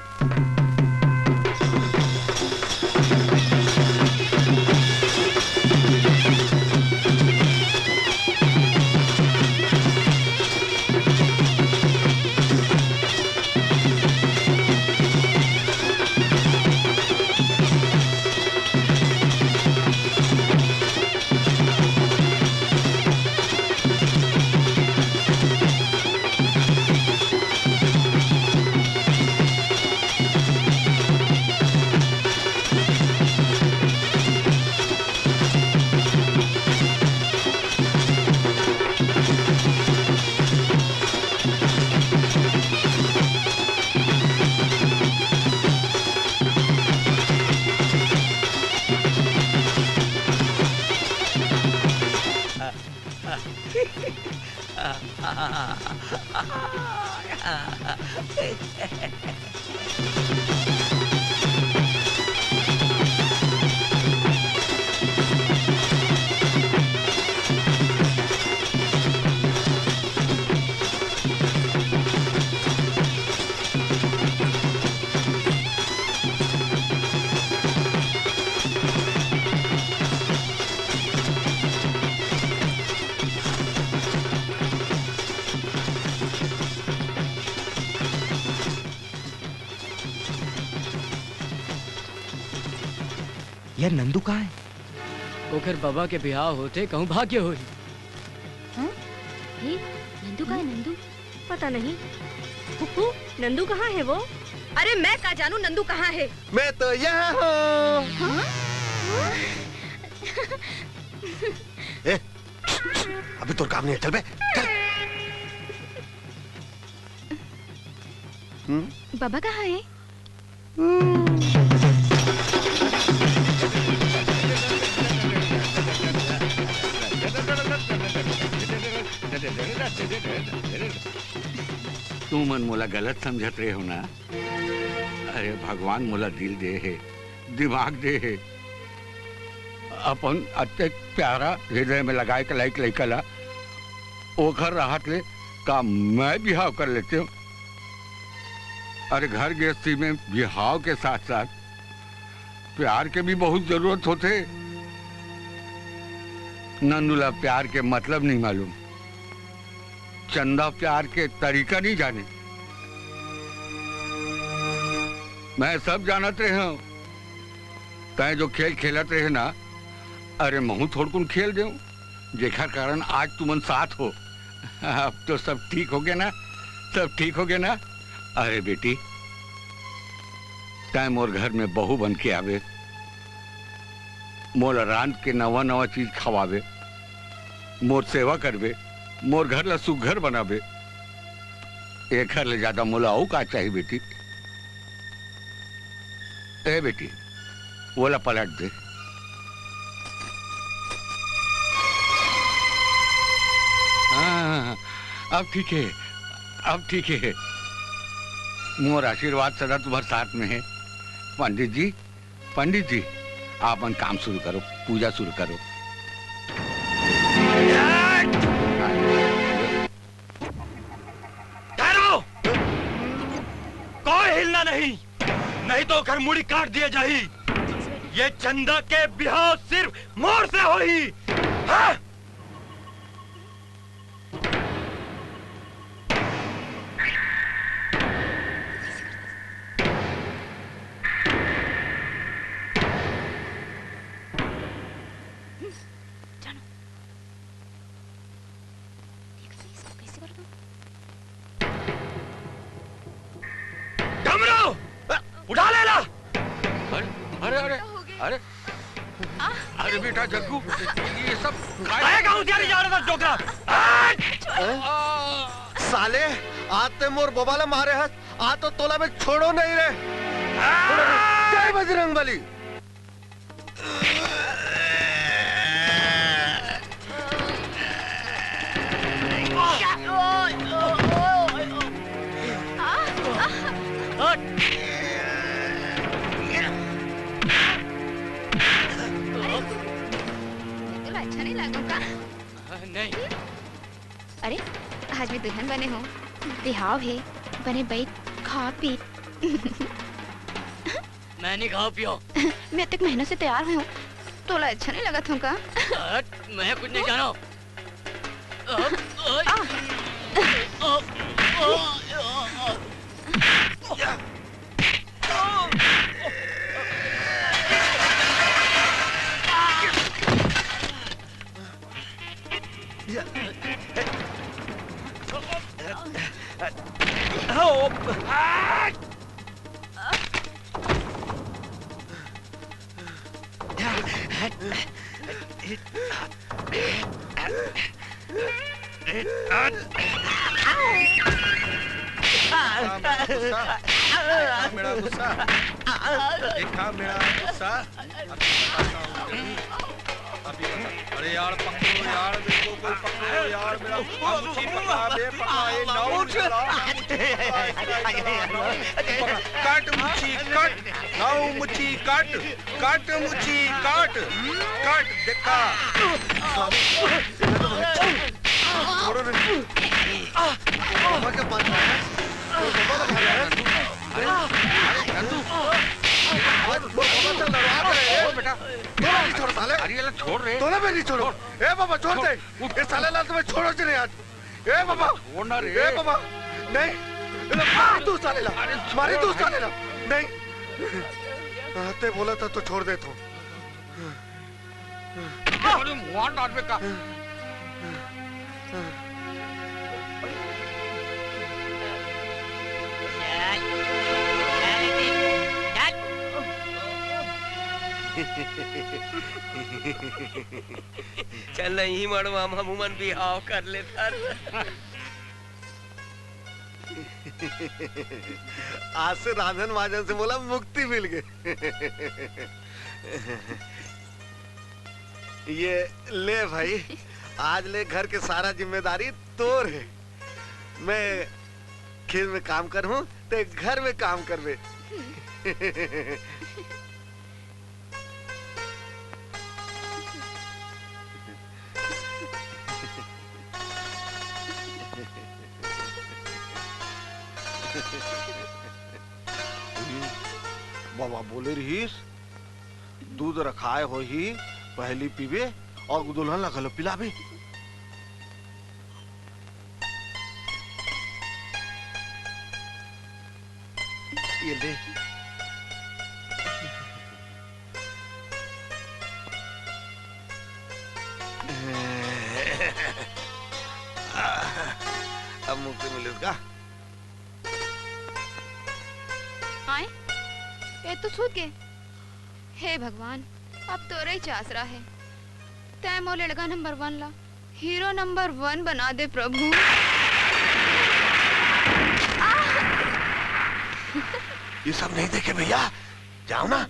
यार नंदू कहाँ है? वो फिर बाबा के ब्याह होते कहूँ भाग्य हो। नंदू कहाँ है? नंदू पता नहीं। फुफ्फू नंदू कहाँ है वो? अरे मैं क्या जानू नंदू कहाँ है? मैं तो यहाँ हूँ। अभी तो काम नहीं है, चल बे चल। बाबा कहाँ है? तू मन मोला गलत समझत रहे हो ना। अरे भगवान मोला दिल दे है, दिमाग दे है। अपन अत्य प्यारा हृदय में लगाए के लाइक लइकला ओ घर राहत ले का मैं बिहाव कर लेते हूँ। अरे घर गृहस्थी में बिहाव के साथ साथ प्यार के भी बहुत जरूरत होते। नंदुला प्यार के मतलब नहीं मालूम, चंदा प्यार के तरीका नहीं जाने। मैं सब जानत रहे हूं, तय जो खेल खेलत रहे ना, अरे महू थोड़कुन खेल दे। जेखर कारण आज तुमन साथ हो। अब तो सब ठीक हो गया ना, सब ठीक हो गया ना। अरे बेटी, तय मोर घर में बहू बन के आवे, मोर रान के नवा नवा चीज खवावे, मोर सेवा करवे, मोर घर ला सुघर बनावे, एक घर ले ज्यादा मोला आऊ का चाहिए बेटी। ए बेटी, बोला पलट दे। हाँ, अब ठीक है, अब ठीक है। मोर आशीर्वाद सदा तुम्हारे साथ में है। पंडित जी, पंडित जी, आप अपन काम शुरू करो, पूजा शुरू करो। ठहरो! कोई हिलना नहीं, नहीं तो घर मुड़ी काट दिया जाही। ये चंदा के बिहाव सिर्फ मोर से होही। हाँ? उठा लेला। अरे अरे अरे अरे बेटा जग्गू, ये सब जा रहा था डोकरा। साले आते मोर बोबाला मारे हस, आ तो तोला में छोड़ो नहीं रे। जय बजरंगबली। अच्छा नहीं लगा का? नहीं। अरे आज मैं दुल्हन बने हूँ, बिहाव है, बने बैठ खा पी। मैं नहीं खाओ पियो। मैं तक महीनों से तैयार हुई हूँ, तोला अच्छा नहीं लगा तुमका? मैं कुछ नहीं जानो। मेरा गुस्सा देखा, मेरा गुस्सा। अरे यार पकड़ो यार, मेरे को कोई पकड़ो यार, मेरा मुच्छी पकड़ा बे, पकड़ा ये नाउ काट मुच्छी काट, नाउ मुच्छी काट, काट मुच्छी काट, काट देखा। छोड़ो नहीं। बाबा के पास है, बाबा लगा रहा है। छोड़ रहे, तोला भी नहीं छोड़ो। ए बाबा छोड़ दे, ये साले लाल तुम्हें छोड़ो नहीं आज। ए बाबा छोड़ना रे। ए बाबा नहीं, मारी तू साले ला, मारी तू साले ला। नहीं, आते बोला था तो छोड़ दे तू। चल नहीं मड़वा मामूमन बिहाव कर लेता। आज से राधन महाजन से बोला मुक्ति मिल गई। ये ले भाई, आज ले घर के सारा जिम्मेदारी तोर है। मैं खेत में काम कर हूँ तो घर में काम कर बे। बाबा बोले रहीस, दूध रखाए हो ही पहली पीबे और दुल्हन लगलो पिलाबे। ये ले। अब मुक्ति मिली उसका। आए ये तो छूट गए। हे भगवान, अब तो रही चासरा है। तय मो लड़का नंबर 1 ला हीरो नंबर 1 बना दे प्रभु। ये सब नहीं देखे भैया, जाओ ना।